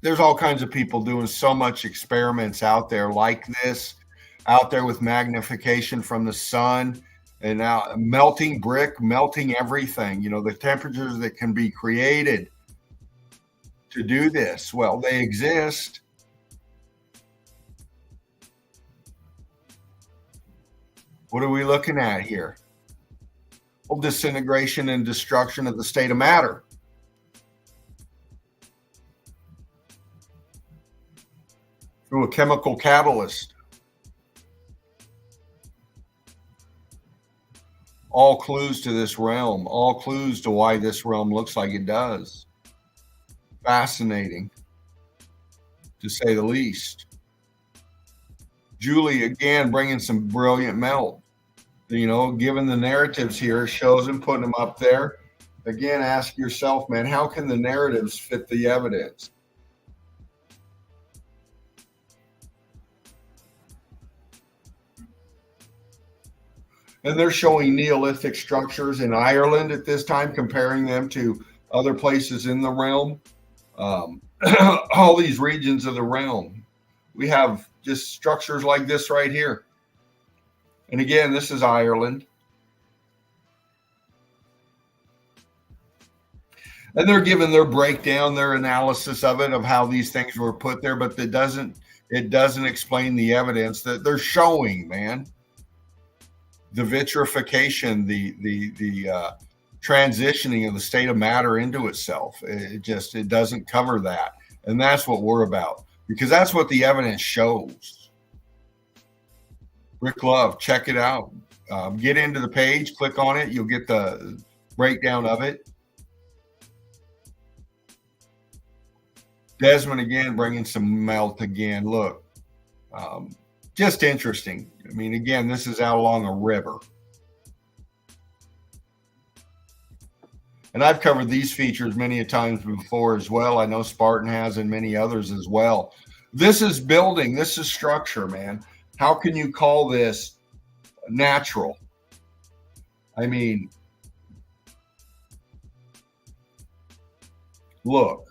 A: There's all kinds of people doing so much experiments out there like this, out there with magnification from the sun and now melting brick, melting everything, you know, the temperatures that can be created to do this. Well, they exist. What are we looking at here? Well, disintegration and destruction of the state of matter. Through a chemical catalyst. All clues to this realm, all clues to why this realm looks like it does. Fascinating, to say the least. Julie, again, bringing some brilliant melt. You know, given the narratives here, shows them, putting them up there. Again, ask yourself, man, how can the narratives fit the evidence? And they're showing Neolithic structures in Ireland at this time, comparing them to other places in the realm. All these regions of the realm. We have just structures like this right here. And again, this is Ireland. And they're giving their breakdown, their analysis of it, of how these things were put there, but it doesn't explain the evidence that they're showing, man. The vitrification, the transitioning of the state of matter into itself. It doesn't cover that. And that's what we're about, because that's what the evidence shows. Rick Love, check it out. Get into the page, click on it. You'll get the breakdown of it. Desmond, again, bringing some melt again. Look, Just interesting. I mean, again, this is out along a river. And I've covered these features many a times before as well. I know Spartan has and many others as well. This is building. This is structure, man. How can you call this natural? I mean, look.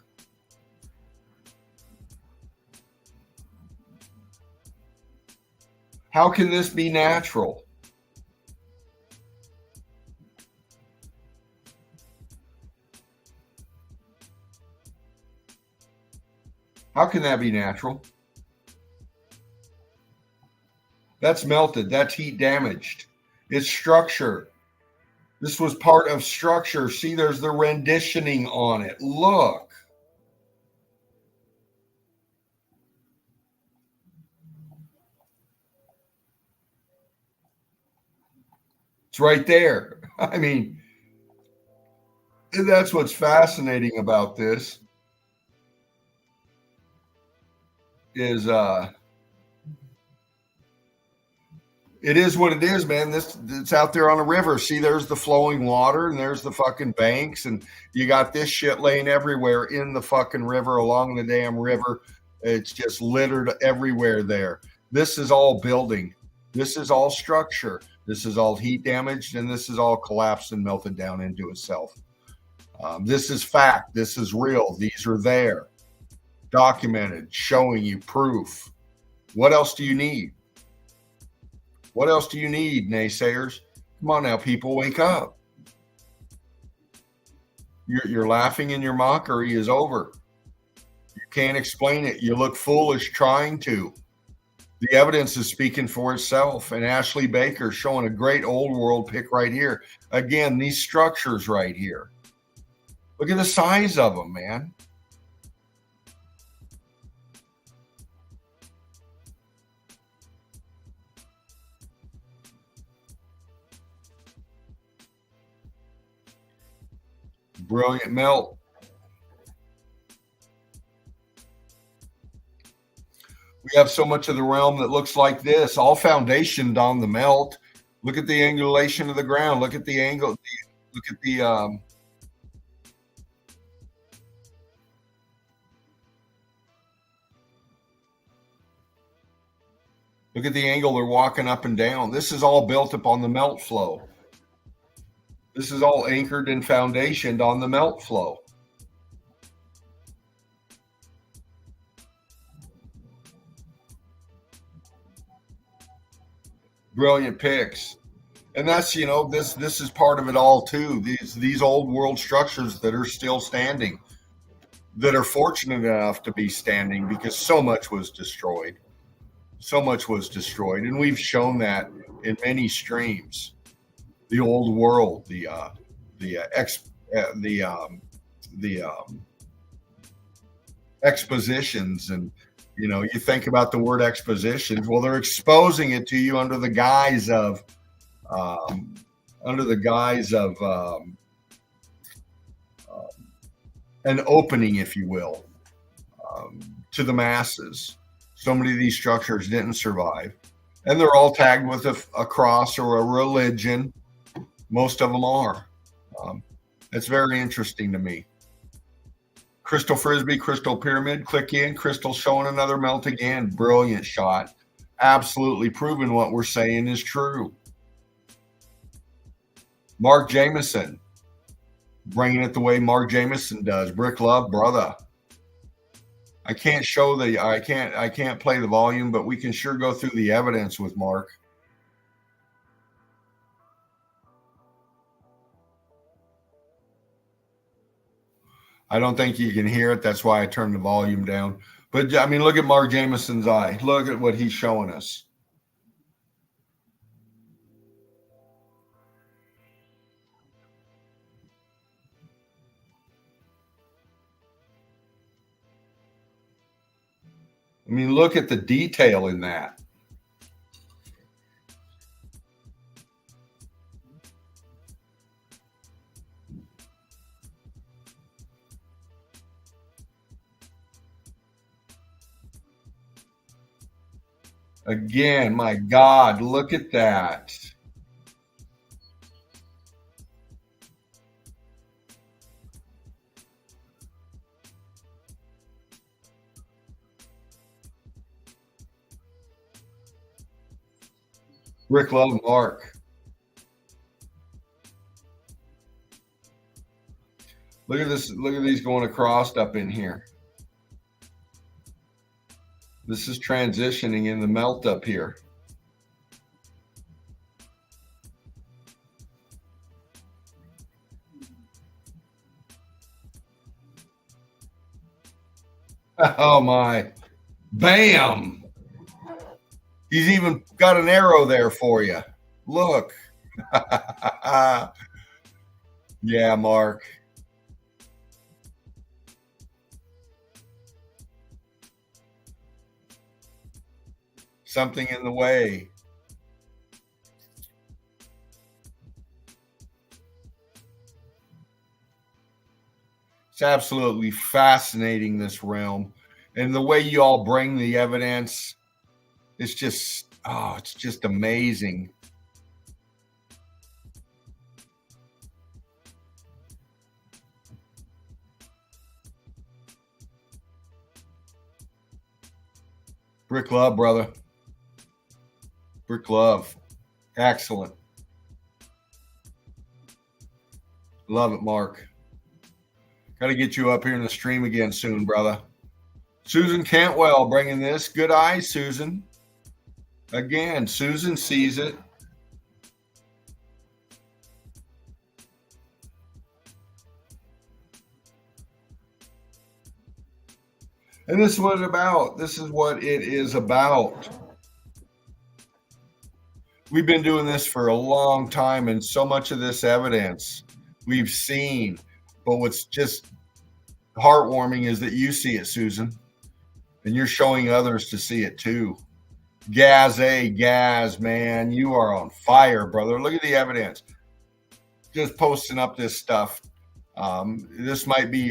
A: How can this be natural? How can that be natural? That's melted. That's heat damaged. It's structure. This was part of structure. See, there's the renditioning on it. Look. It's right there. I mean, that's what's fascinating about this is it is what it is, man. It's out there on a river. See, there's the flowing water and there's the fucking banks, and you got this shit laying everywhere in the fucking river, along the damn river. It's just littered everywhere there. This is all building. This is all structure. This is all heat damaged, and this is all collapsed and melted down into itself. This is fact. This is real. These are there, documented, showing you proof. What else do you need? What else do you need, naysayers? Come on now, people, wake up. Your laughing and your mockery is over. You can't explain it. You look foolish trying to. The evidence is speaking for itself. And Ashley Baker showing a great old world pick right here. Again, these structures right here. Look at the size of them, man. Brilliant melt. We have so much of the realm that looks like this, all foundationed on the melt. Look at the angulation of the ground. Look at the angle. Look at the look at the angle they're walking up and down. This is all built upon the melt flow. This is all anchored and foundationed on the melt flow. Brilliant picks. And that's, you know, this is part of it all too. These old world structures that are still standing, that are fortunate enough to be standing because so much was destroyed. So much was destroyed, and we've shown that in many streams. The old world, the expositions, and you know, you think about the word expositions. Well, they're exposing it to you under the guise of an opening, if you will, to the masses. So many of these structures didn't survive, and they're all tagged with a cross or a religion. Most of them are. It's very interesting to me. Crystal Frisbee, Crystal Pyramid, click in. Crystal showing another melt again. Brilliant shot. Absolutely proving what we're saying is true. Mark Jameson, bringing it the way Mark Jameson does. Brick Love, brother. I can't play the volume, but we can sure go through the evidence with Mark. I don't think you can hear it. That's why I turned the volume down. But I mean, look at Mark Jameson's eye. Look at what he's showing us. I mean, look at the detail in that. Again, my God, look at that. Rick Love Mark. Look at this. Look at these going across up in here. This is transitioning in the melt up here. Oh my. Bam. He's even got an arrow there for you. Look. Yeah, Mark. Something in the way. It's absolutely fascinating, this realm. And the way you all bring the evidence, it's just, oh, it's just amazing. Brick Love, brother. Brick Love. Excellent. Love it, Mark. Got to get you up here in the stream again soon, brother. Susan Cantwell bringing this. Good eye, Susan. Again, Susan sees it. And this is what it's about. This is what it is about. We've been doing this for a long time, and so much of this evidence we've seen. But what's just heartwarming is that you see it, Susan, and you're showing others to see it too. Gaz, man, you are on fire, brother. Look at the evidence. Just posting up this stuff. This might be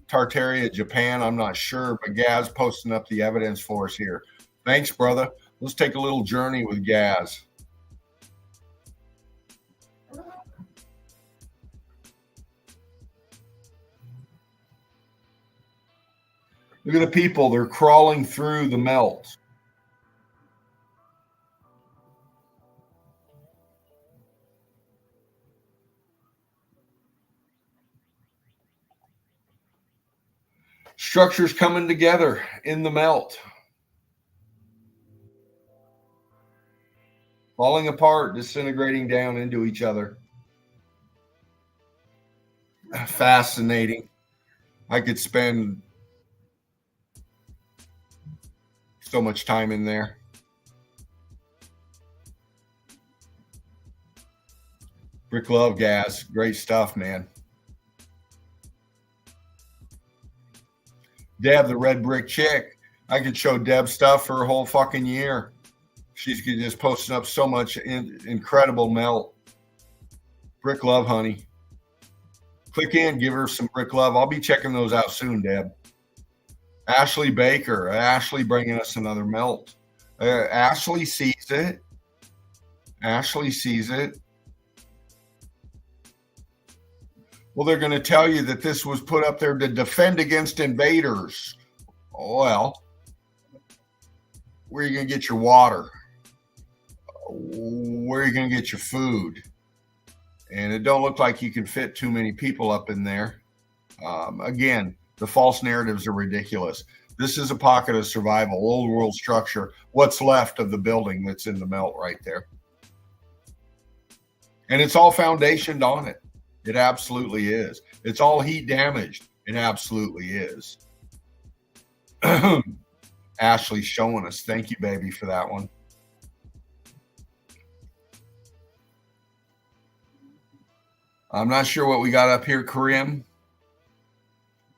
A: Tartaria, Japan. I'm not sure, but Gaz posting up the evidence for us here. Thanks, brother. Let's take a little journey with Gaz. Look at the people. They're crawling through the melt. Structures coming together in the melt. Falling apart, disintegrating down into each other. Fascinating. I could spend so much time in there. Brick Love, Gaz. Great stuff, man. Deb, the red brick chick. I could show Deb stuff for a whole fucking year. She's just posting up so much incredible melt. Brick Love, honey. Click in, give her some Brick Love. I'll be checking those out soon, Deb. Ashley Baker. Ashley bringing us another melt. Ashley sees it. Ashley sees it. Well, they're going to tell you that this was put up there to defend against invaders. Well, where are you going to get your water? Where are you going to get your food? And it don't look like you can fit too many people up in there. Again, the false narratives are ridiculous. This is a pocket of survival, old world structure. What's left of the building that's in the melt right there. And it's all foundationed on it. It absolutely is. It's all heat damaged. It absolutely is. Ashley's showing us. Thank you, baby, for that one. I'm not sure what we got up here, Karim.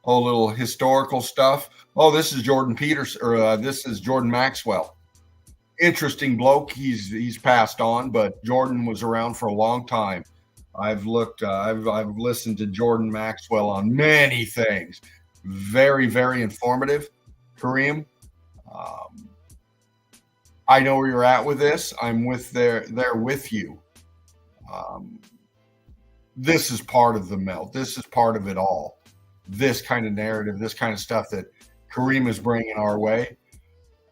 A: Oh, little historical stuff. Oh, this is Jordan Peters, or this is Jordan Maxwell. Interesting bloke. He's passed on, but Jordan was around for a long time. I've looked. I've listened to Jordan Maxwell on many things. Very, very informative. Kareem, I know where you're at with this. I'm there with you. This is part of the melt. This is part of it all. This kind of narrative, this kind of stuff that Kareem is bringing our way.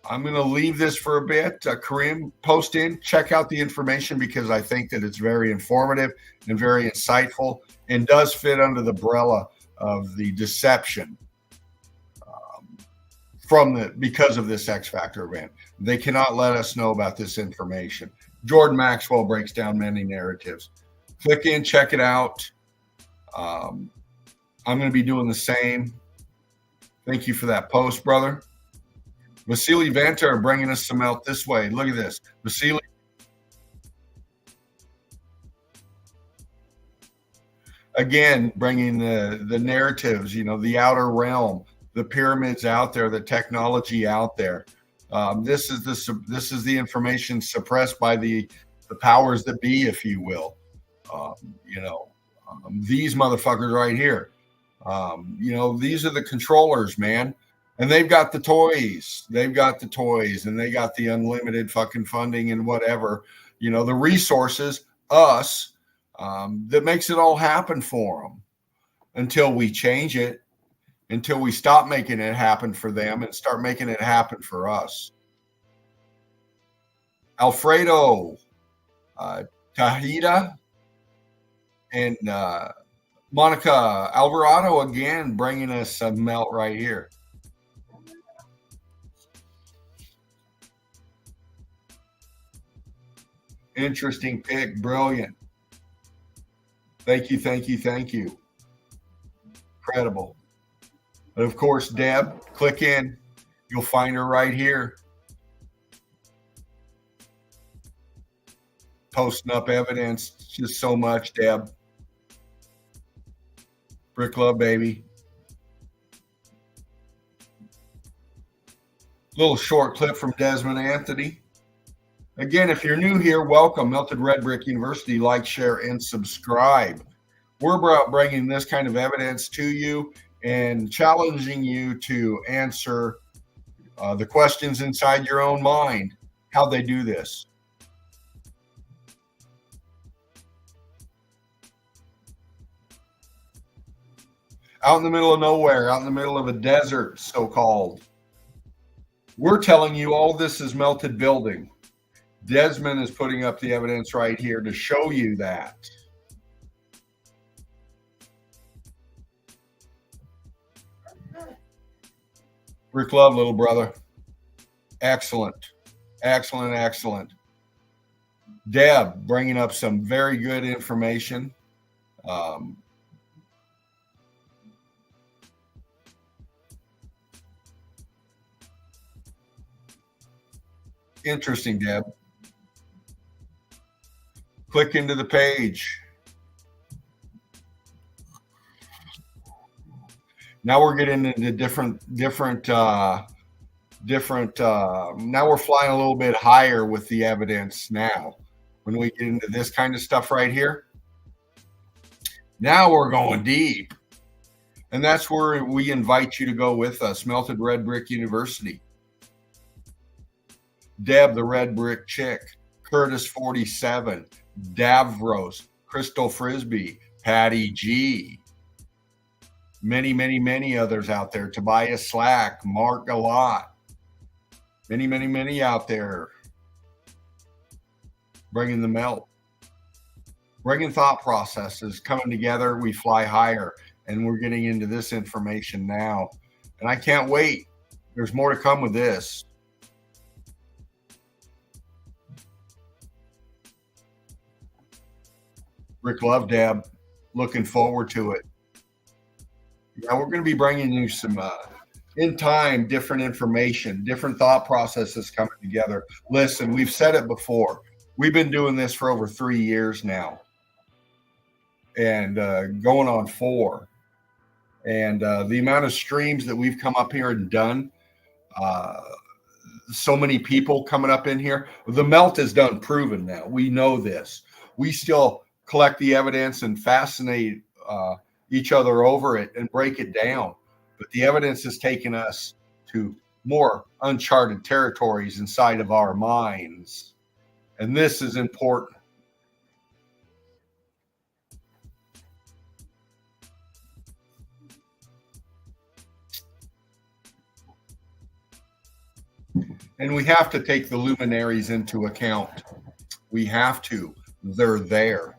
A: I'm going to leave this for a bit. Kareem, post in, check out the information because I think that it's very informative and very insightful and does fit under the umbrella of the deception because of this X Factor event. They cannot let us know about this information. Jordan Maxwell breaks down many narratives. Click in, check it out. I'm going to be doing the same. Thank you for that post, brother. Vasily Vanter bringing us some melt this way. Look at this. Vasily. Again, bringing the narratives, the outer realm, the pyramids out there, the technology out there. This is the information suppressed by the powers that be, if you will. These motherfuckers right here. These are the controllers, man. And they've got the toys. They've got the toys and they got the unlimited fucking funding and whatever, the resources, us, that makes it all happen for them until we change it, until we stop making it happen for them and start making it happen for us. Alfredo, Tahita, and Monica Alvarado again bringing us a melt right here. Interesting pick. Brilliant. Thank you. Incredible. But of course, Deb, click in. You'll find her right here. Posting up evidence. Just so much, Deb. Brick Love, baby. Little short clip from Desmond Anthony. Again, if you're new here, welcome. Melted Red Brick University. Like, share, and subscribe. We're about bringing this kind of evidence to you and challenging you to answer the questions inside your own mind, how they do this. Out in the middle of nowhere, out in the middle of a desert, so-called. We're telling you all this is melted building. Desmond is putting up the evidence right here to show you that. Rick Love, little brother. Excellent. Deb bringing up some very good information. Interesting, Deb. Click into the page. Now we're getting into different. Now we're flying a little bit higher with the evidence. Now, when we get into this kind of stuff right here, now we're going deep, and that's where we invite you to go with us. Melted Red Brick University. Deb, the Red Brick Chick, Curtis 47, Davros, Crystal Frisbee, Patty G, many others out there. Tobias Slack, Mark Galot, many out there bringing the melt, bringing thought processes coming together. We fly higher, and we're getting into this information now, and I can't wait. There's more to come with this. Rick Love, Deb, looking forward to it. Now we're going to be bringing you some in time, different information, different thought processes coming together. Listen, we've said it before. We've been doing this for over 3 years now, and going on 4. And the amount of streams that we've come up here and done, so many people coming up in here. The melt is done, proven now. We know this. We still collect the evidence and fascinate each other over it and break it down. But the evidence has taken us to more uncharted territories inside of our minds. And this is important. And we have to take the luminaries into account. We have to. They're there.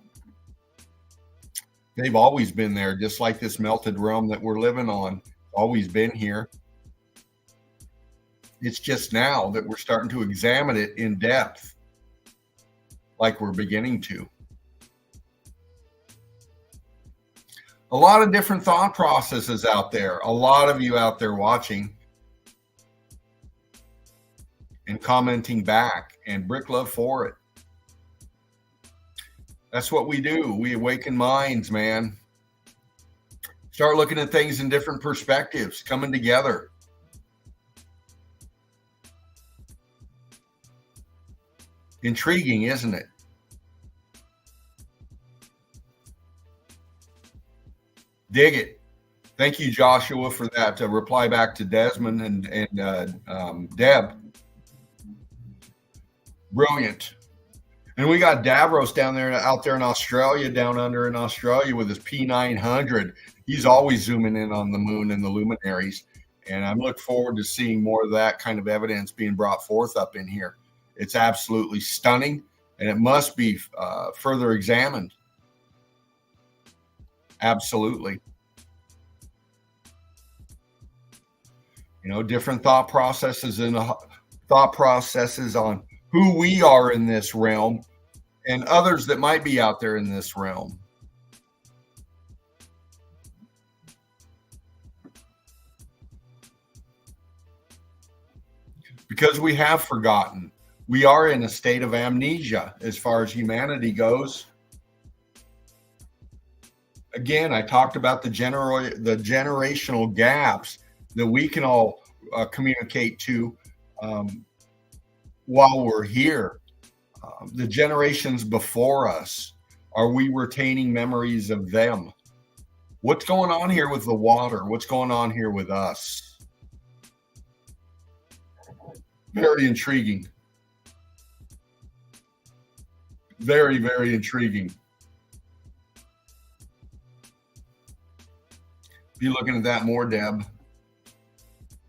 A: They've always been there, just like this melted realm that we're living on. Always been here. It's just now that we're starting to examine it in depth, like we're beginning to. A lot of different thought processes out there. A lot of you out there watching and commenting back, and Brick love for it. That's what we do. We awaken minds, man. Start looking at things in different perspectives, coming together. Intriguing, isn't it? Dig it. Thank you, Joshua, for that reply back to Desmond and Deb. Brilliant. And we got Davros out there in Australia, down under in Australia with his P900. He's always zooming in on the moon and the luminaries. And I'm looking forward to seeing more of that kind of evidence being brought forth up in here. It's absolutely stunning, and it must be further examined. Absolutely. You know, different thought processes on who we are in this realm and others that might be out there in this realm. Because we have forgotten. We are in a state of amnesia as far as humanity goes. Again, I talked about the generational gaps that we can all communicate to while we're here. The generations before us, are we retaining memories of them? What's going on here with the water? What's going on here with us? Very intriguing. Very, very intriguing. Be looking at that more, Deb.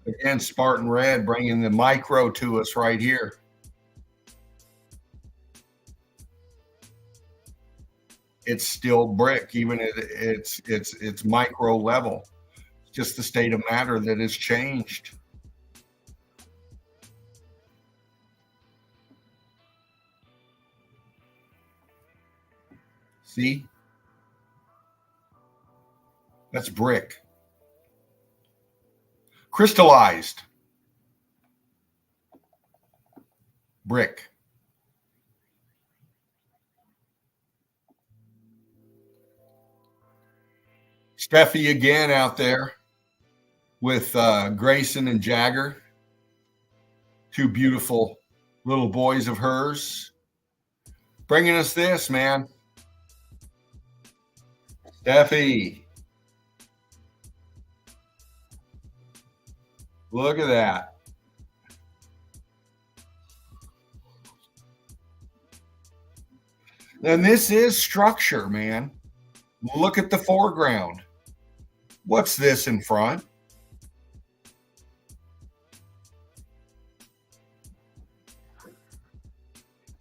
A: Again, Spartan Red bringing the micro to us right here. It's still brick, even at its micro level. It's just the state of matter that has changed. See? That's brick. Crystallized. Brick. Steffi again out there with Grayson and Jagger. Two beautiful little boys of hers. Bringing us this, man. Steffi. Look at that. And this is structure, man. Look at the foreground. What's this in front?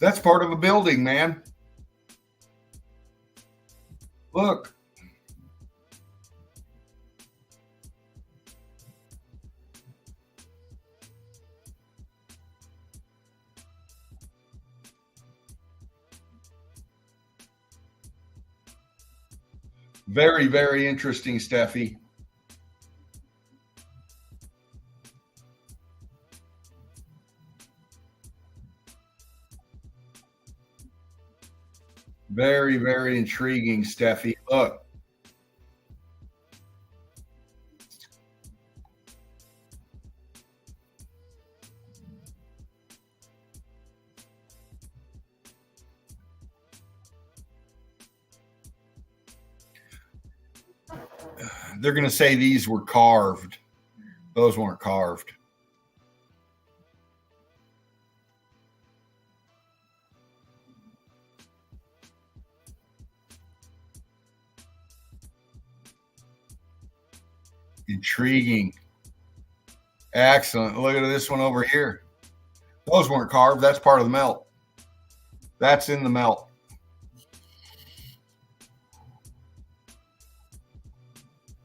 A: That's part of a building, man. Look. Very, very interesting, Steffi. Very, very intriguing, Steffi. Look. They're going to say these were carved. Those weren't carved. Intriguing. Excellent. Look at this one over here. Those weren't carved. That's part of the melt. That's in the melt.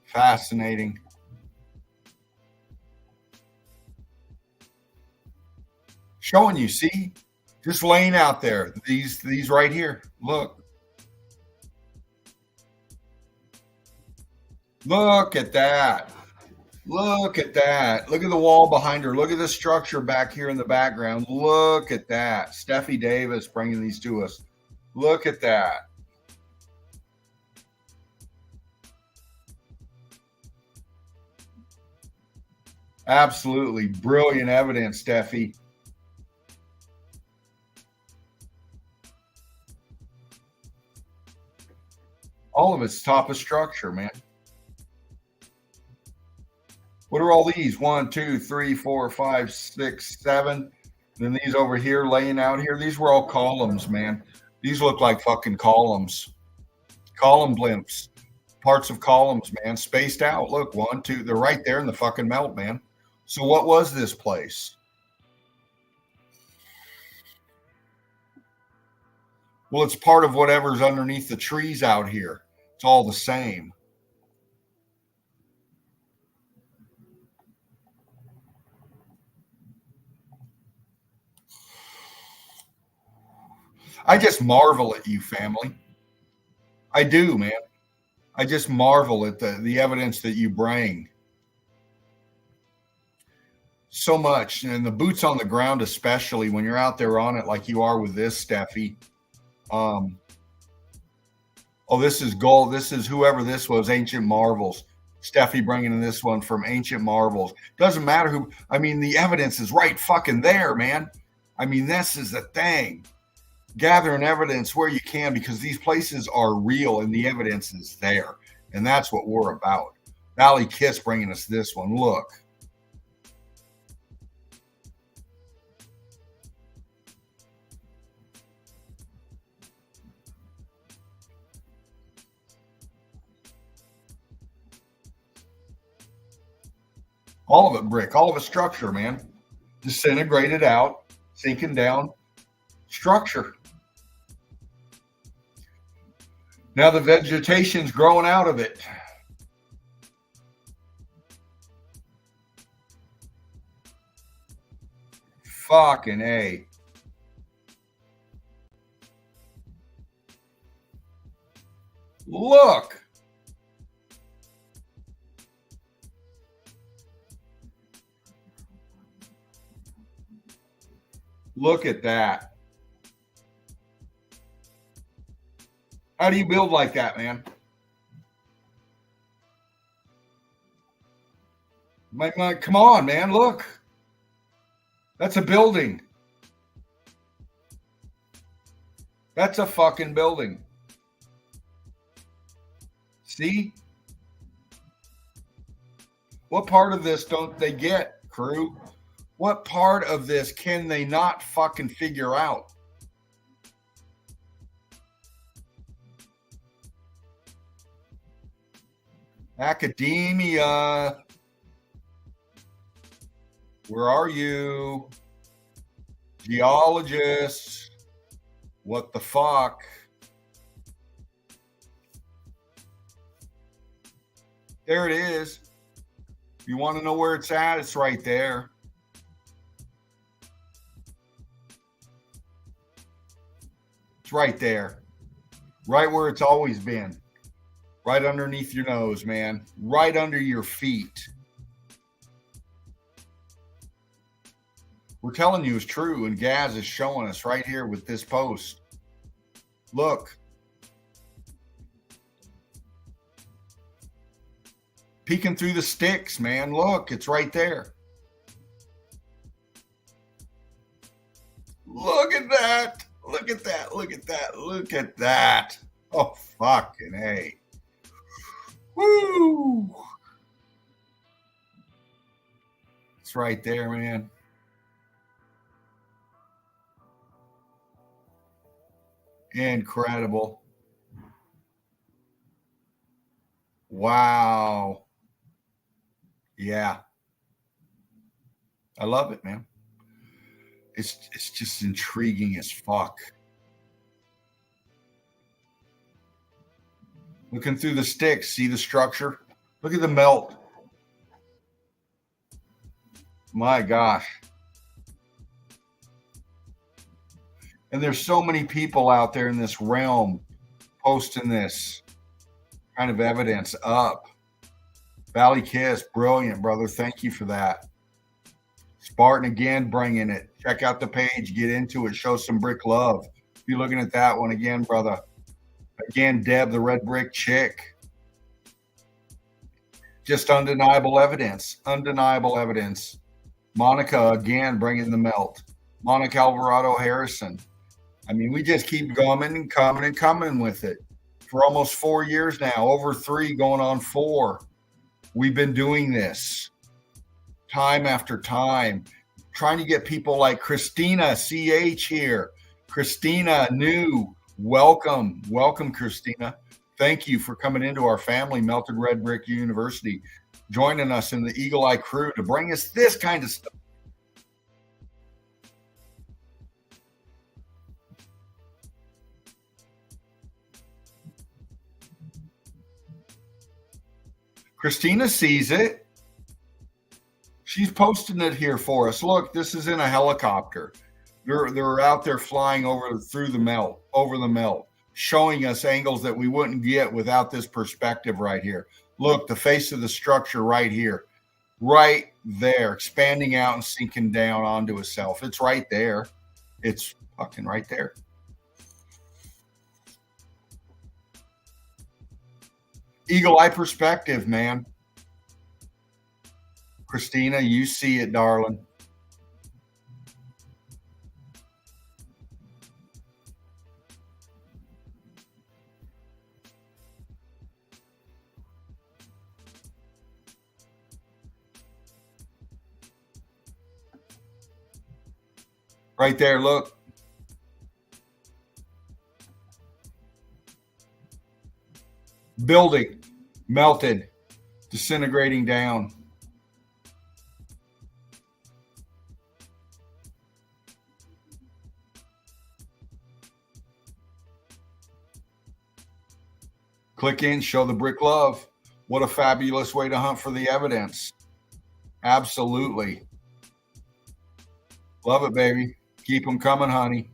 A: Fascinating. Showing you, see? Just laying out there. These right here. Look. Look at that. Look at that. Look at the wall behind her. Look at the structure back here in the background. Look at that. Steffi Davis bringing these to us. Look at that. Absolutely brilliant evidence, Steffi. All of it's top of structure, man. What are all these? 1, 2, 3, 4, 5, 6, 7. Then these over here laying out here. These were all columns, man. These look like fucking columns. Column blimps. Parts of columns, man. Spaced out. Look, 1, 2. They're right there in the fucking melt, man. So what was this place? Well, it's part of whatever's underneath the trees out here. It's all the same. I just marvel at you, family. I do, man. I just marvel at the evidence that you bring. So much. And the boots on the ground, especially when you're out there on it like you are with this, Steffi. Oh, this is gold. This is whoever this was, Ancient Marvels. Steffi bringing in this one from Ancient Marvels. Doesn't matter who. I mean, the evidence is right fucking there, man. I mean, this is the thing. Gathering evidence where you can, because these places are real and the evidence is there. And that's what we're about. Valley Kiss bringing us this one. Look. All of it brick, all of it structure, man. Disintegrated out, sinking down, structure. Now the vegetation's growing out of it. Fucking A. Look. Look at that. How do you build like that, man? Come on, man. Look. That's a building. That's a fucking building. See? What part of this don't they get, crew? What part of this can they not fucking figure out? Academia. Where are you? Geologists. What the fuck? There it is. If you want to know where it's at, it's right there. It's right there. Right where it's always been. Right underneath your nose, man. Right under your feet. We're telling you it's true, and Gaz is showing us right here with this post. Look. Peeking through the sticks, man. Look, it's right there. Look at that. Look at that. Look at that. Look at that. Oh, fucking A. Woo! It's right there, man. Incredible. Wow. Yeah. I love it, man. It's just intriguing as fuck. Looking through the sticks, see the structure? Look at the melt. My gosh. And there's so many people out there in this realm posting this kind of evidence up. Valley Kiss, brilliant, brother. Thank you for that. Spartan again, bringing it. Check out the page, get into it, show some brick love. You're looking at that one again, brother. Again, Deb, the red brick chick. Just undeniable evidence. Undeniable evidence. Monica again, bringing the melt. Monica Alvarado Harrison. I mean, we just keep coming and coming and coming with it for almost 4 years now, over 3 going on 4. We've been doing this time after time, trying to get people like Christina CH here. Christina, new, welcome. Welcome, Christina. Thank you for coming into our family, Melted Red Brick University, joining us in the Eagle Eye crew to bring us this kind of stuff. Christina sees it. She's posting it here for us. Look, this is in a helicopter. They're out there flying over the melt, showing us angles that we wouldn't get without this perspective right here. Look, the face of the structure right here, right there, expanding out and sinking down onto itself. It's right there. It's fucking right there. Eagle eye perspective, man. Christina, you see it, darling. Right there, look. Building, melted, disintegrating down. Click in, show the brick love. What a fabulous way to hunt for the evidence. Absolutely. Love it, baby. Keep them coming, honey.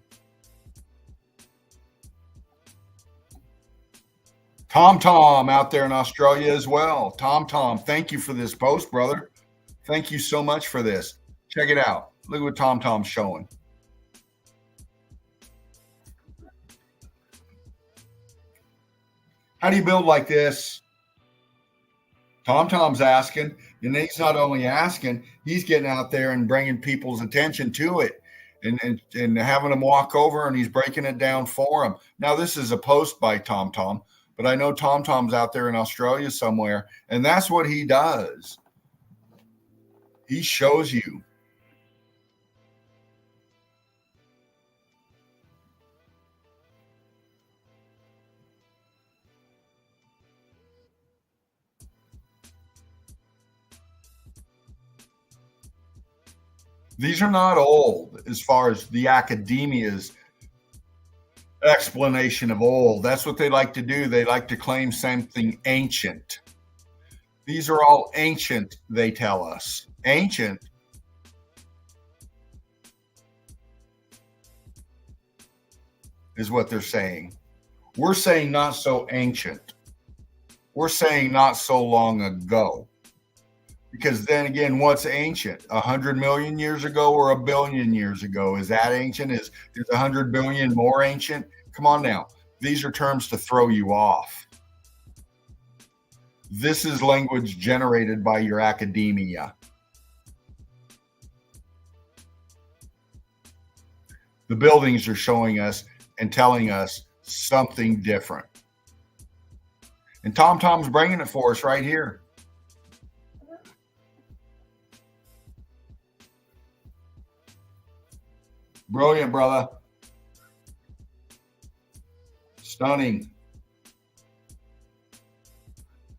A: Tom out there in Australia as well. Tom, thank you for this post, brother. Thank you so much for this. Check it out. Look what Tom's showing. How do you build like this? Tom's asking, and he's not only asking, he's getting out there and bringing people's attention to it and having them walk over, and he's breaking it down for them. Now, this is a post by Tom, but I know Tom's out there in Australia somewhere, and that's what he does. He shows you. These are not old as far as the academia's explanation of old. That's what they like to do. They like to claim something ancient. These are all ancient, they tell us. Ancient. Is what they're saying. We're saying not so ancient. We're saying not so long ago. Because then again, what's ancient? 100 million years ago or 1 billion years ago? Is that ancient? Is 100 billion more ancient? Come on now. These are terms to throw you off. This is language generated by your academia. The buildings are showing us and telling us something different. And Tom's bringing it for us right here. Brilliant, brother. Stunning.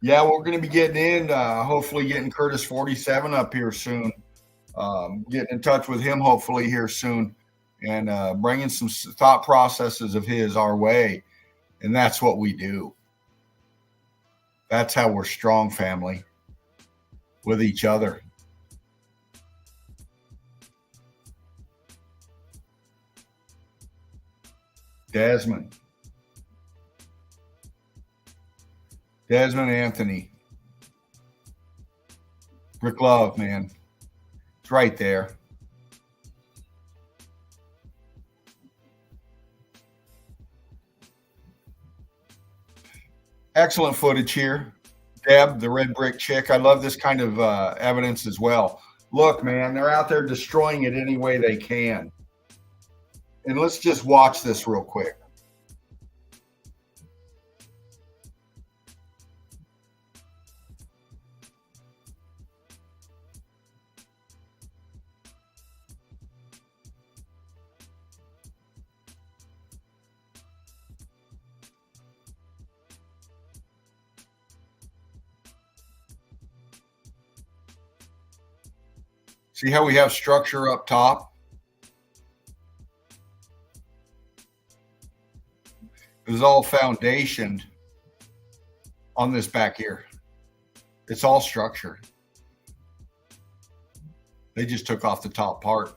A: Yeah, we're going to be getting in, hopefully getting Curtis 47 up here soon. Getting in touch with him hopefully here soon, and bringing some thought processes of his our way. And that's what we do. That's how we're strong, family, with each other. Desmond Anthony. Brick Love, man. It's right there. Excellent footage here. Deb, the red brick chick. I love this kind of evidence as well. Look, man, they're out there destroying it any way they can. And let's just watch this real quick. See how we have structure up top? It was all foundationed on this back here. It's all structure. They just took off the top part.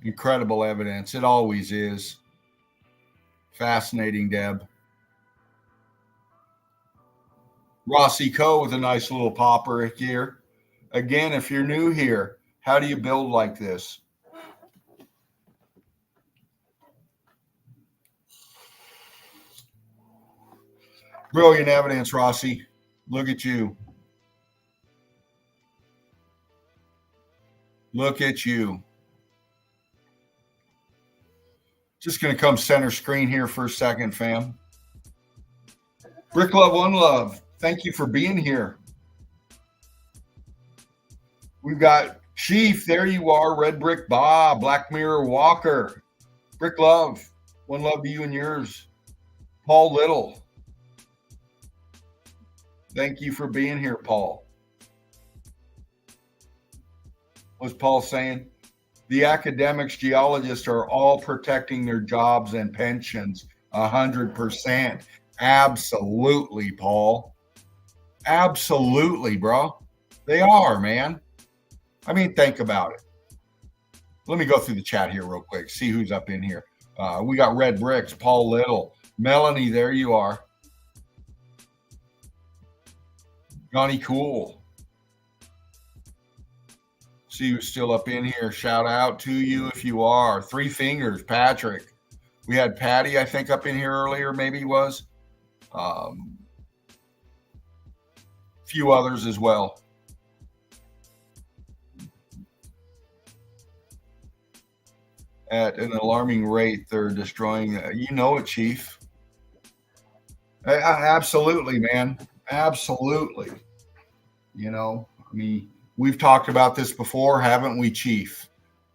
A: Incredible evidence. It always is. Fascinating, Deb. Rossi Co. with a nice little popper here. Again, if you're new here, how do you build like this? Brilliant evidence, Rossi. Look at you. Look at you. Just going to come center screen here for a second, fam. Brick Love, One Love. Thank you for being here. We've got Chief. There you are. Red Brick Bob. Black Mirror Walker. Brick Love. One love to you and yours. Paul Little. Thank you for being here, Paul. What's Paul saying? The academics, geologists are all protecting their jobs and pensions 100%. Absolutely, Paul. Absolutely, bro. They are, man. I mean, think about it. Let me go through the chat here real quick, see who's up in here. We got Red Bricks, Paul Little, Melanie, there you are. Johnny Cool. See who's still up in here. Shout out to you if you are. Three Fingers, Patrick. We had Patty, I think, up in here earlier, maybe he was. Few others as well. At an alarming rate, they're destroying. You know it, Chief. Absolutely, man. Absolutely. You know, I mean, we've talked about this before, haven't we, Chief?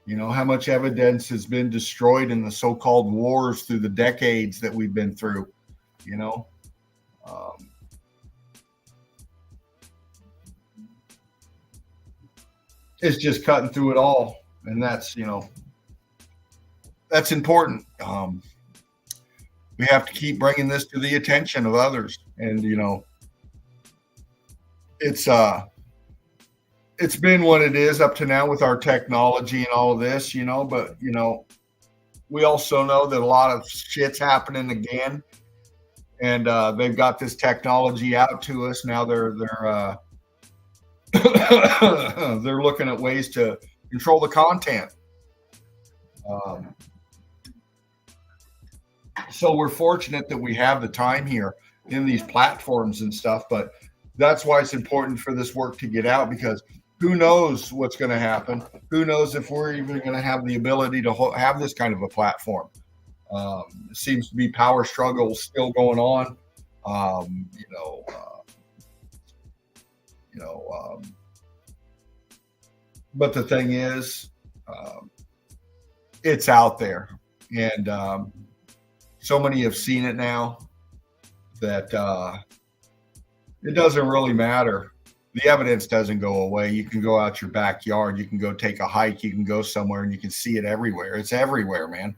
A: You know, how much evidence has been destroyed in the so-called wars through the decades that we've been through, you know? It's just cutting through it all. And that's, you know, that's important. We have to keep bringing this to the attention of others. And, you know, it's been what it is up to now with our technology and all of this, you know, but, you know, we also know that a lot of shit's happening again, and they've got this technology out to us. Now they're they're looking at ways to control the content. So we're fortunate that we have the time here in these platforms and stuff, but that's why it's important for this work to get out, because who knows what's going to happen? Who knows if we're even going to have the ability to have this kind of a platform? It seems to be power struggles still going on. But the thing is, it's out there, and so many have seen it now. that it doesn't really matter. The evidence doesn't go away. You can go out your backyard. You can go take a hike. You can go somewhere and you can see it everywhere. It's everywhere, man.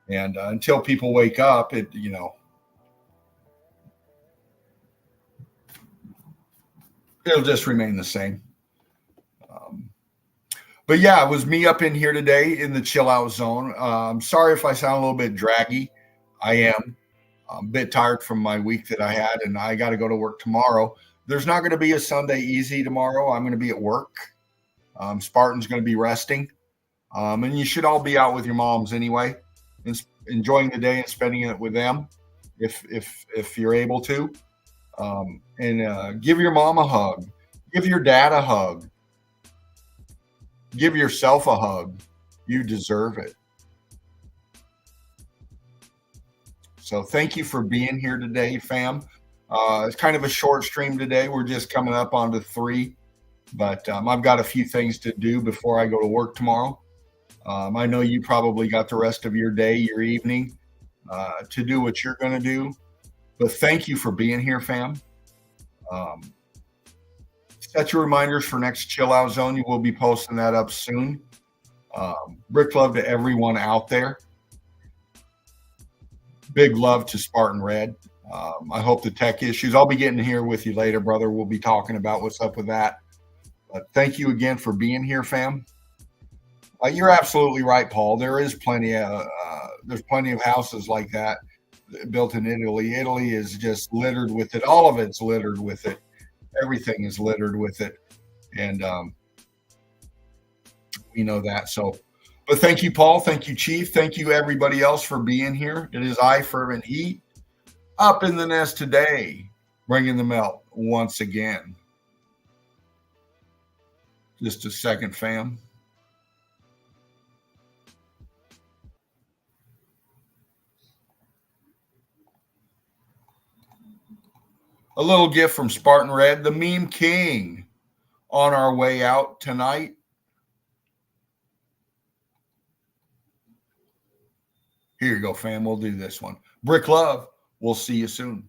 A: And until people wake up, it'll just remain the same. But yeah, it was me up in here today in the chill out zone. I'm sorry if I sound a little bit draggy. I am. I'm a bit tired from my week that I had, and I got to go to work tomorrow. There's not going to be a Sunday easy tomorrow. I'm going to be at work. Spartan's going to be resting. And you should all be out with your moms anyway, and enjoying the day and spending it with them if you're able to. And give your mom a hug. Give your dad a hug. Give yourself a hug. You deserve it. So thank you for being here today, fam. It's kind of a short stream today. We're just coming up onto 3, but I've got a few things to do before I go to work tomorrow. I know you probably got the rest of your day, your evening to do what you're going to do. But thank you for being here, fam. Set your reminders for next Chill Out Zone. You will be posting that up soon. Brick love to everyone out there. Big love to Spartan Red. I hope the tech issues. I'll be getting here with you later, brother. We'll be talking about what's up with that. But thank you again for being here, fam. You're absolutely right, Paul. There's plenty of houses like that built in Italy. Italy is just littered with it. All of it's littered with it. Everything is littered with it. And we know that. So, but thank you, Paul. Thank you, Chief. Thank you, everybody else, for being here. It is I, Fervent Heat, up in the nest today, bringing the melt once again. Just a second, fam. A little gift from Spartan Red, the Meme King, on our way out tonight. Here you go, fam. We'll do this one. Brick love. We'll see you soon.